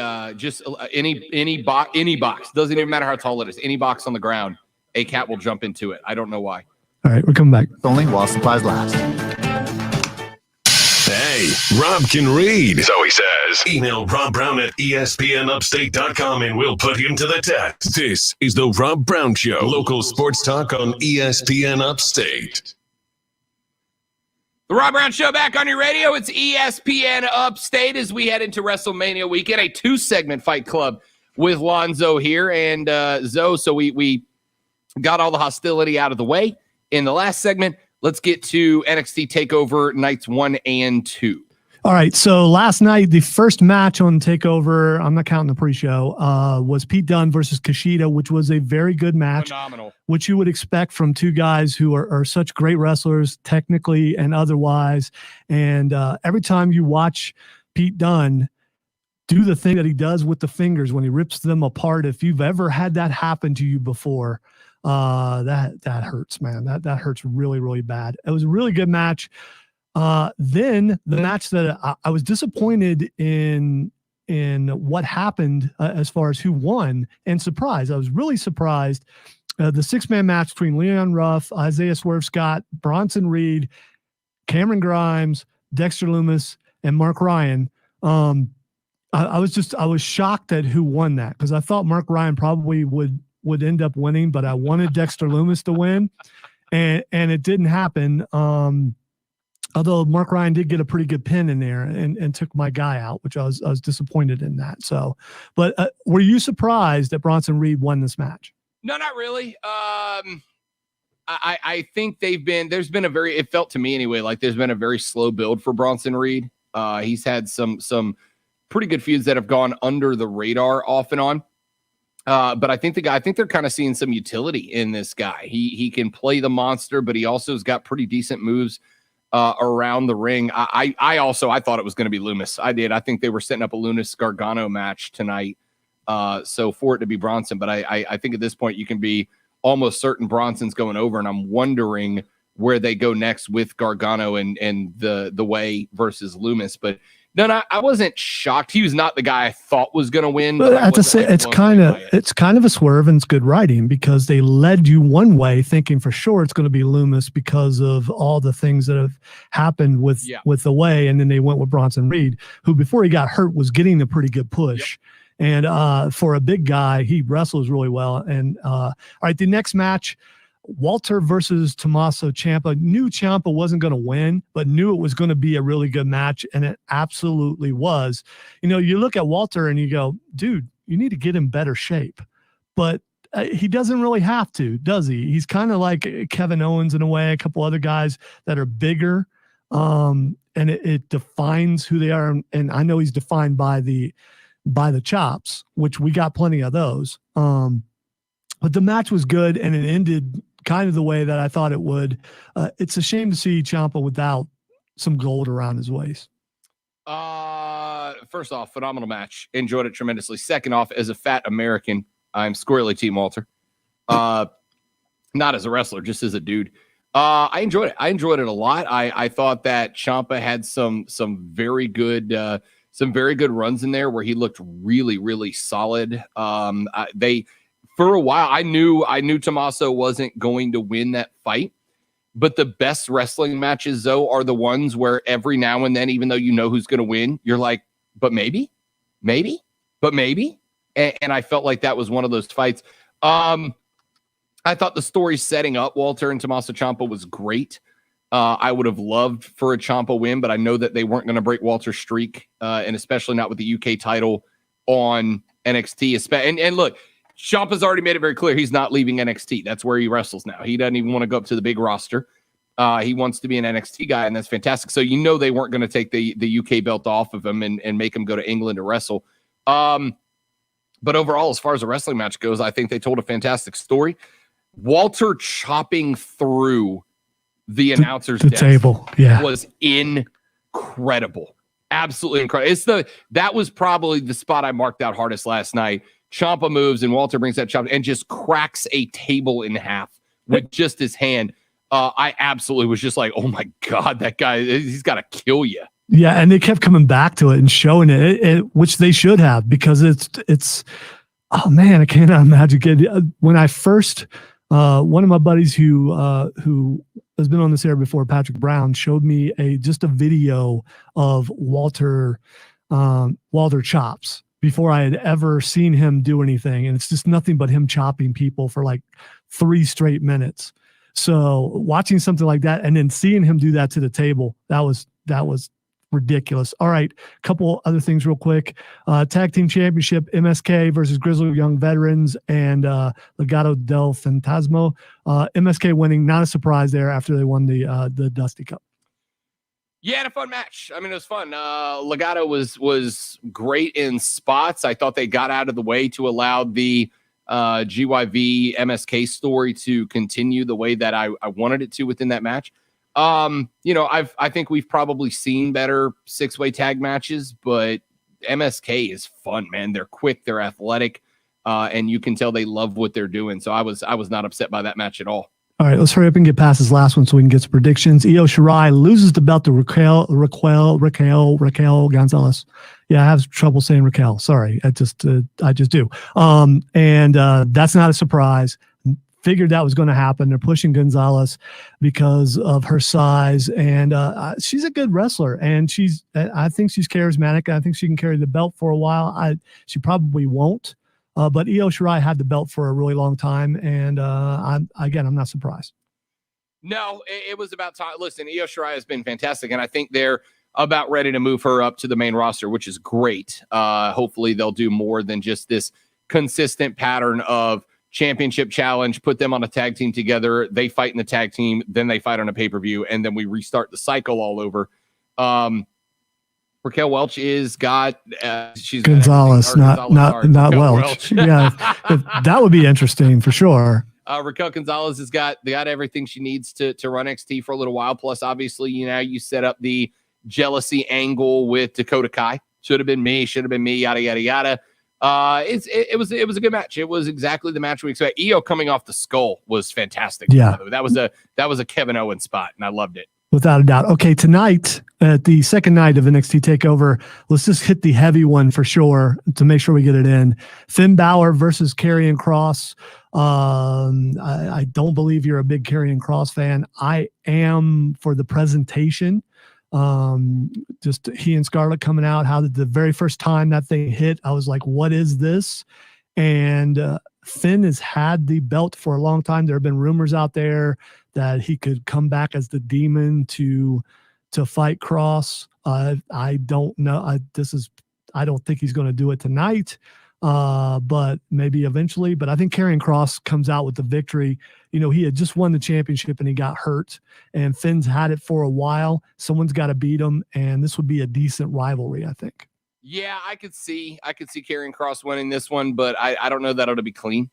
any box, doesn't even matter how tall it is, any box on the ground, a cat will jump into it. I don't know why. All right, we're coming back. Only while supplies last. Hey, Rob can read. So he says. Email Rob Brown at ESPNUpstate.com and we'll put him to the test. This is the Rob Brown Show. Local sports talk on ESPN Upstate. The Rob Brown Show back on your radio. It's ESPN Upstate as we head into WrestleMania weekend. A 2-segment Fight Club with Lonzo here and Zoe. So we got all the hostility out of the way. In the last segment, let's get to NXT TakeOver nights 1 and 2. All right. So last night, the first match on TakeOver, I'm not counting the pre-show, was Pete Dunne versus Kushida, which was a very good match. Phenomenal. Which you would expect from two guys who are such great wrestlers, technically and otherwise. And every time you watch Pete Dunne do the thing that he does with the fingers when he rips them apart, if you've ever had that happen to you before, that hurts, man. That hurts really, really bad. It was a really good match. Then the match that I was disappointed in what happened as far as who won and surprised. I was really surprised. The 6-man match between Leon Ruff, Isaiah Swerve Scott, Bronson Reed, Cameron Grimes, Dexter Lumis, and Mark Ryan. I was shocked at who won that because I thought Mark Ryan probably would end up winning, but I wanted Dexter Lumis to win, and it didn't happen. Although Mark Ryan did get a pretty good pin in there and took my guy out, which I was disappointed in that. So, but were you surprised that Bronson Reed won this match? No, not really. I think there's been it felt to me anyway, like there's been a very slow build for Bronson Reed. He's had some pretty good feuds that have gone under the radar off and on. But I think they're kind of seeing some utility in this guy. He can play the monster, but he also has got pretty decent moves around the ring. I thought it was going to be Loomis. I did. I think they were setting up a Loomis Gargano match tonight. So for it to be Bronson, but I think at this point you can be almost certain Bronson's going over, and I'm wondering where they go next with Gargano and the way versus Loomis. But no, I wasn't shocked. He was not the guy I thought was going to win. But I have to say, it's kind of a swerve, and it's good writing because they led you one way, thinking for sure it's going to be Loomis because of all the things that have happened with the way, and then they went with Bronson Reed, who before he got hurt was getting a pretty good push. Yep. And for a big guy, he wrestles really well. And all right, the next match, Walter versus Tommaso Ciampa. Knew Ciampa wasn't going to win, but knew it was going to be a really good match, and it absolutely was. You know, you look at Walter and you go, dude, you need to get in better shape. But he doesn't really have to, does he? He's kind of like Kevin Owens in a way, a couple other guys that are bigger, and it defines who they are. And I know he's defined by the chops, which we got plenty of those. But the match was good, and it ended kind of the way that I thought it would. It's a shame to see Ciampa without some gold around his waist. First off, phenomenal match. Enjoyed it tremendously. Second off, as a fat American, I'm squarely Team Walter. Not as a wrestler, just as a dude. I enjoyed it. I enjoyed it a lot. I thought that Ciampa had some very good runs in there where he looked really, really solid. For a while, I knew Tommaso wasn't going to win that fight, but the best wrestling matches, though, are the ones where every now and then, even though you know who's going to win, you're like, but maybe. And I felt like that was one of those fights. I thought the story setting up Walter and Tommaso Ciampa was great. I would have loved for a Ciampa win, but I know that they weren't going to break Walter's streak, and especially not with the UK title on NXT. And look, Ciampa's already made it very clear he's not leaving NXT. That's where he wrestles now. He doesn't even want to go up to the big roster. He wants to be an NXT guy, and that's fantastic. So you know they weren't going to take the UK belt off of him and make him go to England to wrestle. But overall, as far as the wrestling match goes, I think they told a fantastic story. Walter chopping through the announcer's desk table, was incredible. Absolutely incredible. That was probably the spot I marked out hardest last night. Ciampa moves and Walter brings that chop and just cracks a table in half with just his hand. I absolutely was just like, oh my God, that guy, he's got to kill you. Yeah. And they kept coming back to it and showing it, which they should have, because it's, oh man, I cannot imagine. When I first, one of my buddies who has been on this air before, Patrick Brown, showed me just a video of Walter chops before I had ever seen him do anything. And it's just nothing but him chopping people for like 3 straight minutes. So watching something like that and then seeing him do that to the table, that was ridiculous. All right. A couple other things real quick. Tag team championship, MSK versus Grizzled Young Veterans and Legado del Fantasma. MSK winning, not a surprise there after they won the Dusty Cup. Yeah, and a fun match. I mean, it was fun. Legado was great in spots. I thought they got out of the way to allow the GYV MSK story to continue the way that I wanted it to within that match. I think we've probably seen better 6-way tag matches, but MSK is fun, man. They're quick, they're athletic, and you can tell they love what they're doing. So I was not upset by that match at all. All right, let's hurry up and get past this last one so we can get some predictions. Io Shirai loses the belt to Raquel Gonzalez. Yeah, I have trouble saying Raquel. Sorry, I just do. And that's not a surprise. Figured that was going to happen. They're pushing Gonzalez because of her size, and she's a good wrestler, and I think she's charismatic. I think she can carry the belt for a while. She probably won't. But Io Shirai had the belt for a really long time, and I'm not surprised. No, it was about time. Listen, Io Shirai has been fantastic, and I think they're about ready to move her up to the main roster, which is great. Hopefully they'll do more than just this consistent pattern of championship challenge, put them on a tag team together, they fight in the tag team, then they fight on a pay-per-view, and then we restart the cycle all over. Raquel Welch she's Gonzalez, not Welch. Yeah, that would be interesting for sure. Raquel Gonzalez has got everything she needs to run NXT for a little while. Plus, obviously, you set up the jealousy angle with Dakota Kai. Should have been me. Yada yada yada. It was a good match. It was exactly the match we expect. Io coming off the skull was fantastic. Yeah, that was a Kevin Owens spot, and I loved it. Without a doubt. Okay, tonight at the second night of NXT TakeOver, let's just hit the heavy one for sure to make sure we get it in. Finn Balor versus Karrion Kross. I don't believe you're a big Karrion Kross fan. I am for the presentation. Just he and Scarlett coming out. How did the very first time that thing hit, I was like, what is this? And Finn has had the belt for a long time. There have been rumors out there that he could come back as the Demon to fight Kross. I don't know. I don't think he's going to do it tonight, but maybe eventually. But I think Karrion Kross comes out with the victory. He had just won the championship and he got hurt, and Finn's had it for a while. Someone's got to beat him, and this would be a decent rivalry, I think. Yeah, I could see Karrion Kross winning this one, but I don't know that it'll be clean.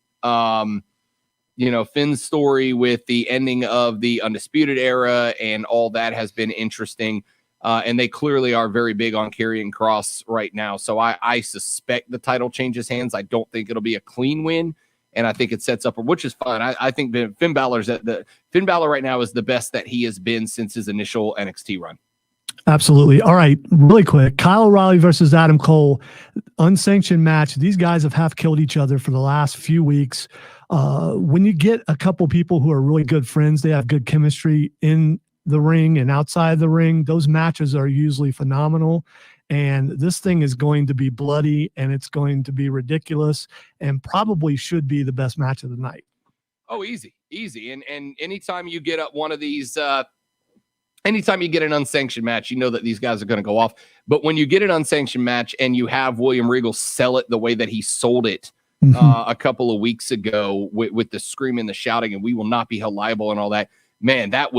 Finn's story with the ending of the Undisputed Era and all that has been interesting. And they clearly are very big on Karrion Kross right now. So I suspect the title changes hands. I don't think it'll be a clean win. And I think it sets up, which is fine. I think Finn Balor right now is the best that he has been since his initial NXT run. Absolutely. All right, really quick. Kyle O'Reilly versus Adam Cole, unsanctioned match. These guys have half killed each other for the last few weeks. When you get a couple people who are really good friends, they have good chemistry in the ring and outside the ring, those matches are usually phenomenal. And this thing is going to be bloody and it's going to be ridiculous and probably should be the best match of the night. Oh, easy. And anytime you get up one of these, anytime you get an unsanctioned match, you know that these guys are going to go off. But when you get an unsanctioned match and you have William Regal sell it the way that he sold it a couple of weeks ago with the screaming, the shouting, and we will not be held liable and all that, man, that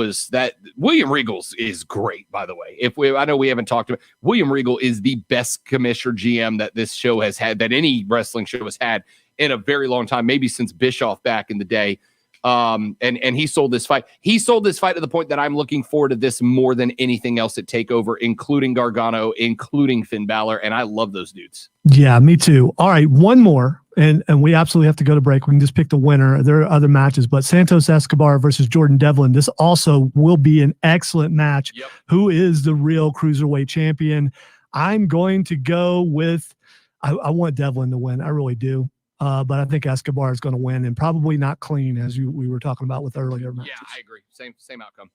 William Regal's is great, by the way. I know we haven't talked about William Regal is the best commissioner GM that this show has had, that any wrestling show has had in a very long time, maybe since Bischoff back in the day. And he sold this fight. He sold this fight to the point that I'm looking forward to this more than anything else at TakeOver, including Gargano, including Finn Balor, and I love those dudes. Yeah, me too. All right, one more, and we absolutely have to go to break. We can just pick the winner. There are other matches, but Santos Escobar versus Jordan Devlin. This also will be an excellent match. Yep. Who is the real cruiserweight champion? I'm going to go with. I want Devlin to win. I really do. But I think Escobar is going to win, and probably not clean, as we were talking about with earlier matches. Yeah, I agree. Same outcome.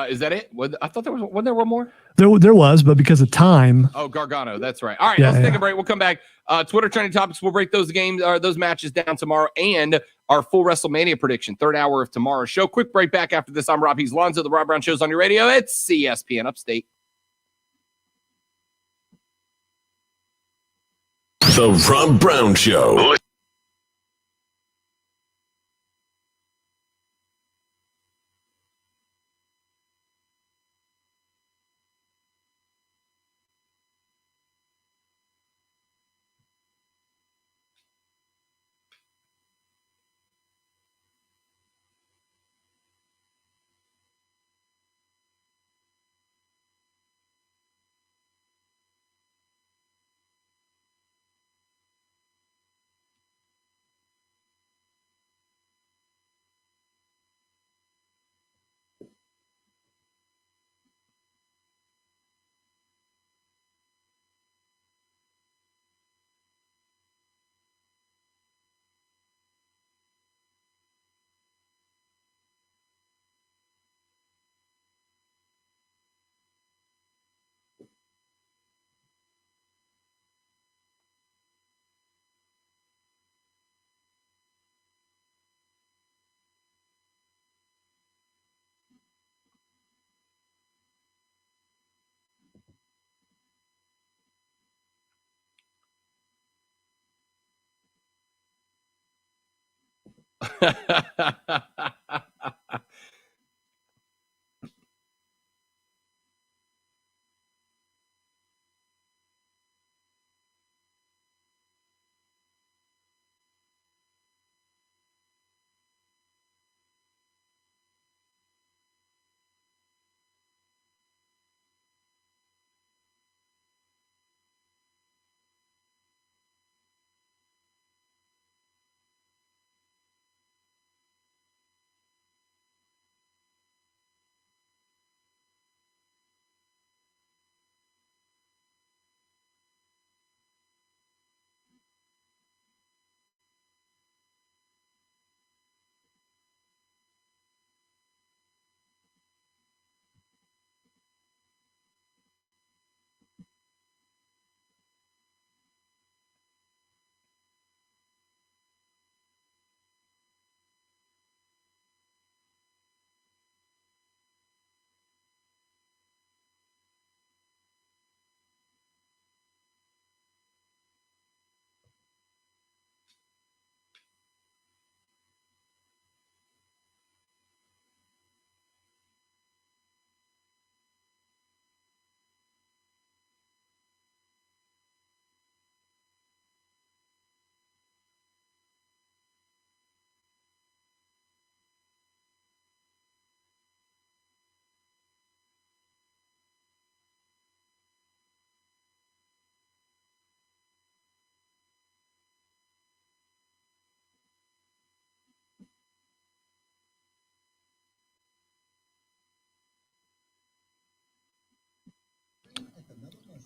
Is that it? I thought wasn't there one more? There was, but because of time. Oh, Gargano, that's right. All right, let's take a break. We'll come back. Twitter trending topics. We'll break those matches down tomorrow, and our full WrestleMania prediction, third hour of tomorrow's show. Quick break back after this. I'm Rob He's Lonzo. The Rob Brown Show's on your radio. It's CSPN Upstate. The Rob Brown Show.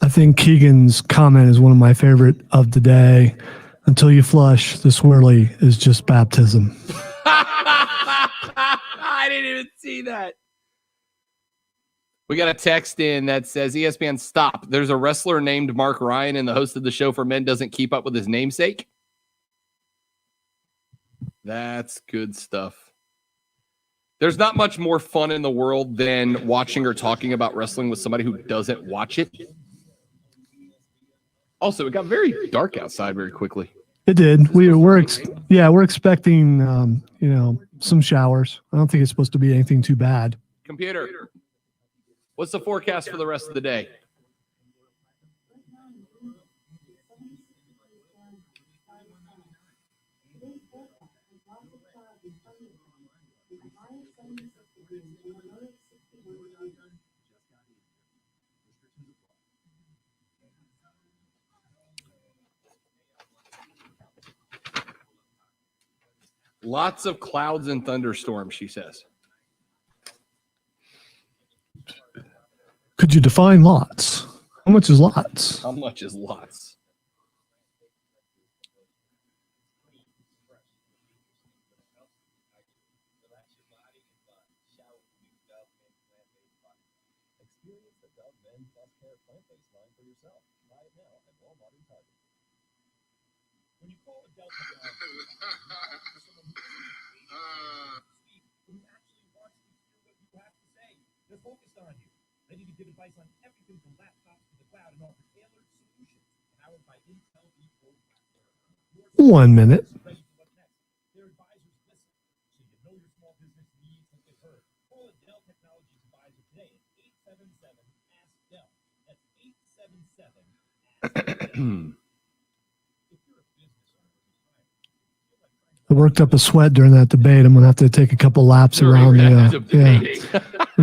I think Keegan's comment is one of my favorite of the day. Until you flush, the swirly is just baptism. I didn't even see that. We got a text in that says, ESPN, stop. There's a wrestler named Mark Ryan, and the host of the show for men doesn't keep up with his namesake. That's good stuff. There's not much more fun in the world than watching or talking about wrestling with somebody who doesn't watch it. Also, it got very dark outside very quickly. It did. We're expecting some showers. I don't think it's supposed to be anything too bad. Computer, what's the forecast for the rest of the day? Lots of clouds and thunderstorms, she says. Could you define lots? How much is lots? How much is lots? They're focused on you, ready to give advice on everything from laptops to the cloud and offer tailored solutions powered by Intel V4. 1 minute. Their advisors listen, so you know your small business needs and get heard. Call a Dell Technologies advisor today at 877-ASK-DELL. That's 877-ASK-DELL. I worked up a sweat during that debate. I'm going to have to take a couple laps around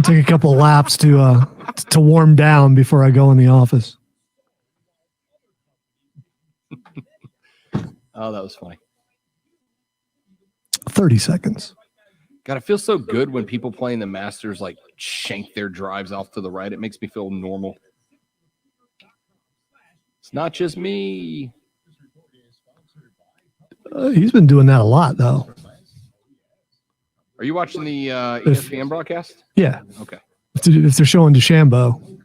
take a couple laps to warm down before I go in the office. Oh, that was funny. 30 seconds. God, it feels so good when people playing the Masters like shank their drives off to the right. It makes me feel normal. It's not just me. He's been doing that a lot, though. Are you watching the ESPN broadcast? Yeah. Okay. If they're showing DeChambeau.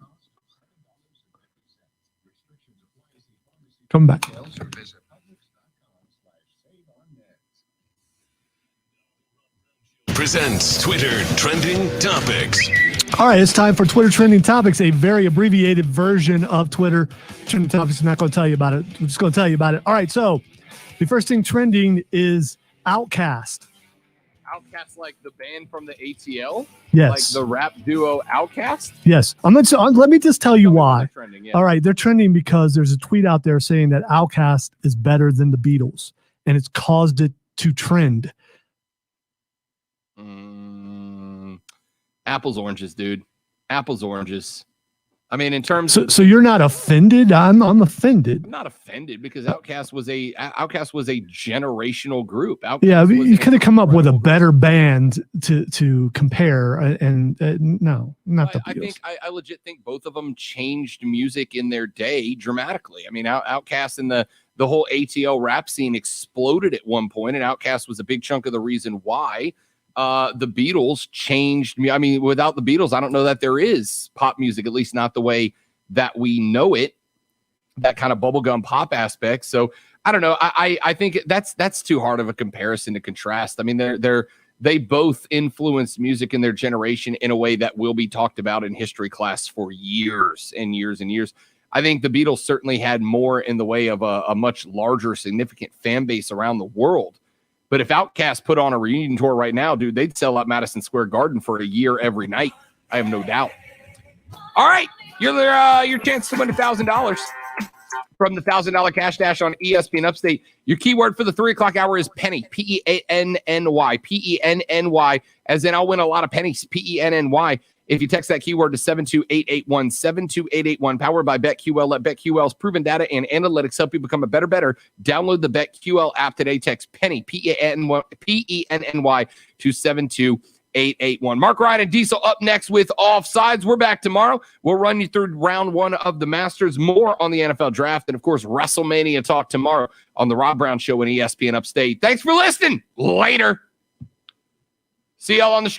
Come back. Presents Twitter Trending Topics. All right, it's time for Twitter Trending Topics, a very abbreviated version of Twitter Trending Topics. I'm not going to tell you about it. I'm just going to tell you about it. All right, so the first thing trending is Outkast. Outkast like the band from the ATL? Yes. Like the rap duo Outkast? Yes. Let me just tell you why. Trending, yeah. All right. They're trending because there's a tweet out there saying that Outkast is better than the Beatles, and it's caused it to trend. Apples, oranges, dude. Apples, oranges. I mean, in terms so you're not offended? I'm offended. I'm not offended because Outkast was a generational group. You could have come up with a better band to compare, and no, not the Beatles. I legit think both of them changed music in their day dramatically. I mean, Outkast and the whole ATL rap scene exploded at one point, and Outkast was a big chunk of the reason why. The Beatles changed me. I mean, without the Beatles, I don't know that there is pop music, at least not the way that we know it, that kind of bubblegum pop aspect. So I don't know. I think that's too hard of a comparison to contrast. I mean, they both influenced music in their generation in a way that will be talked about in history class for years and years and years. I think the Beatles certainly had more in the way of a much larger, significant fan base around the world. But if Outkast put on a reunion tour right now, dude, they'd sell out Madison Square Garden for a year every night. I have no doubt. All right, your chance to win $1,000 from the $1,000 Cash Dash on ESPN Upstate. Your keyword for the 3 o'clock hour is penny, P-E-A-N-N-Y, P-E-N-N-Y, as in I'll win a lot of pennies, P-E-N-N-Y. If you text that keyword to 72881, 72881, powered by BetQL. Let BetQL's proven data and analytics help you become a better. Download the BetQL app today. Text penny, P-E-N-N-Y, to 72881. Mark Ryan and Diesel up next with Offsides. We're back tomorrow. We'll run you through round 1 of the Masters, more on the NFL draft, and, of course, WrestleMania talk tomorrow on the Rob Brown Show and ESPN Upstate. Thanks for listening. Later. See y'all on the